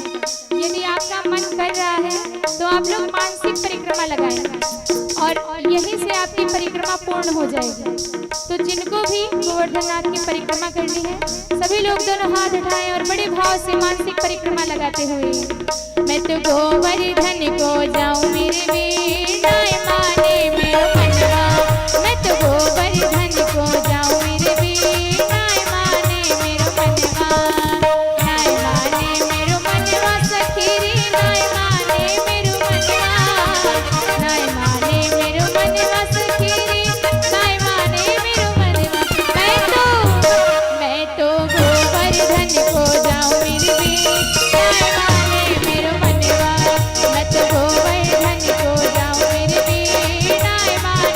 यदि आपका मन कर रहा है तो आप लोग मानसिक परिक्रमा लगाएं और यहीं से आपकी परिक्रमा पूर्ण हो जाएगी। तो जिनको भी गोवर्धन नाथ की परिक्रमा करनी है सभी लोग दोनों हाथ उठाएं और बड़े भाव से मानसिक परिक्रमा लगाते हुए, मैं तो गोवर्धन को जाऊं मेरे वीर नाय माने मेरो मनवा, मैं तो गोवर्धन को जाऊं मेरे वीर नाय माने मेरो मनवा, नाय माने मेरो मनवा सखी रे नाय माने मेरो मनवा, नाय माने मेरो मनवा सखी रे नाय माने मेरो मनवा, मैं तो गोवर्धन को जाऊं मेरे वीर नाय माने मेरो मनवा, मैं तो गोवर्धन को जाऊं मेरे वीर नाय माने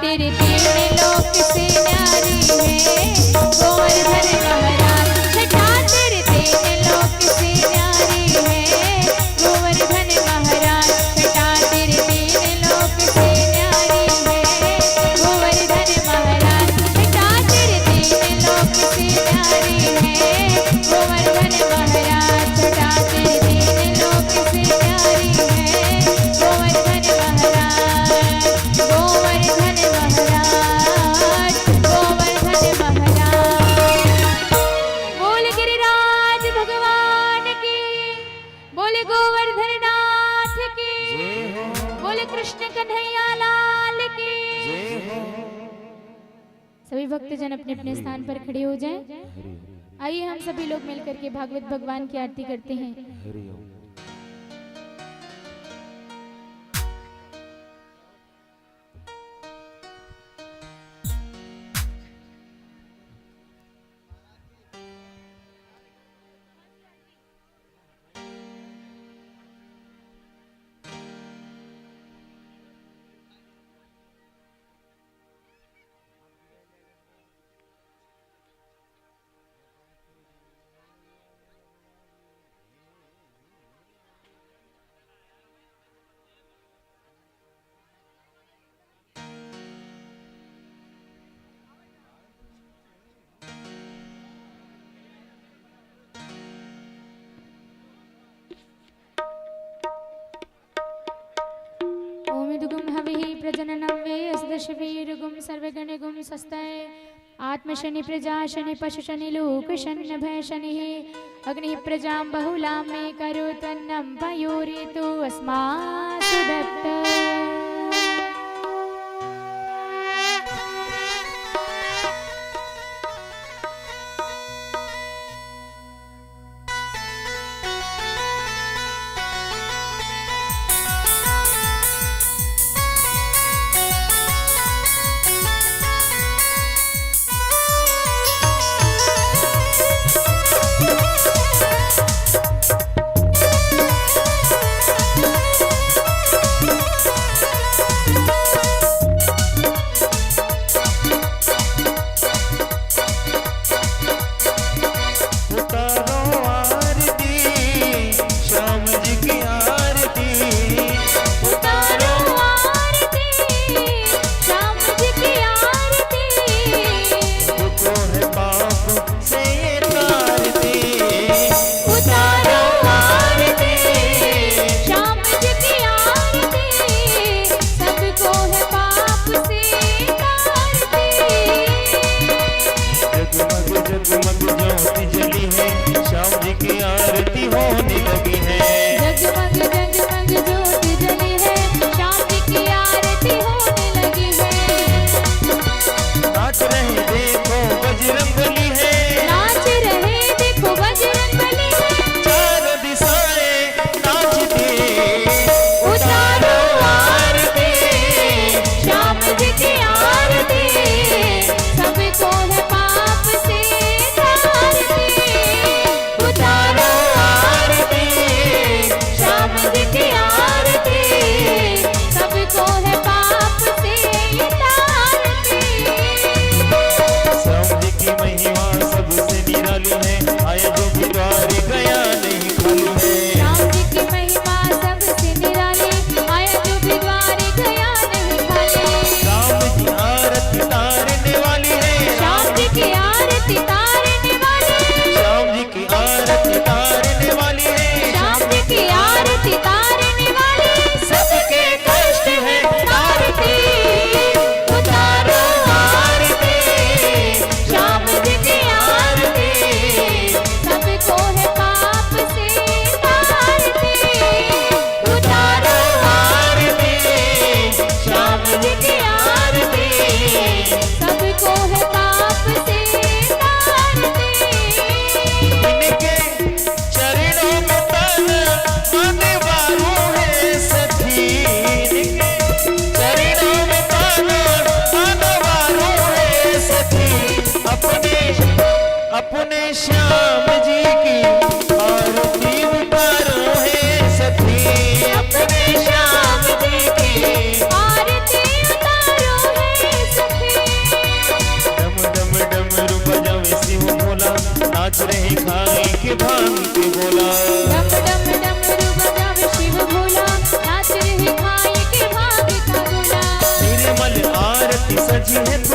तेरे तीन लोक से न्यारी है गोवर्धन महाराज। छठा तेरे तीन लोक से न्यारी है गोवर्धन महाराज। छठा तेरे तीन लोक से न्यारी है गोवर्धन महाराज। छठा तेरे तीन लोक से न्यारी है गोवर्धन महाराज। छठा तेरे तीन लोक से न्यारी है गोवर्धन महाराज। गोवर्धन महाराज गोवर्धन महाराज। बोल गिरिराज भगवान की, बोले गोवर्धन नाथ की, बोले कृष्ण कन्हैया लाल की। सभी भक्तजन अपने अपने स्थान पर खड़े हो जाएं। आइए हम सभी लोग मिलकर के भागवत भगवान की आरती करते हैं। ओमिदुगुम हविः प्रजननं वे अस्दशवीरुगुम सर्वगणगुम सस्तय आत्मशनि प्रजा शनि पशु शनि लोक शनि भय शनिः अग्निः प्रजां बहुलां मे करोतन्नं पयोरितु अस्मासु दत्त। समझी है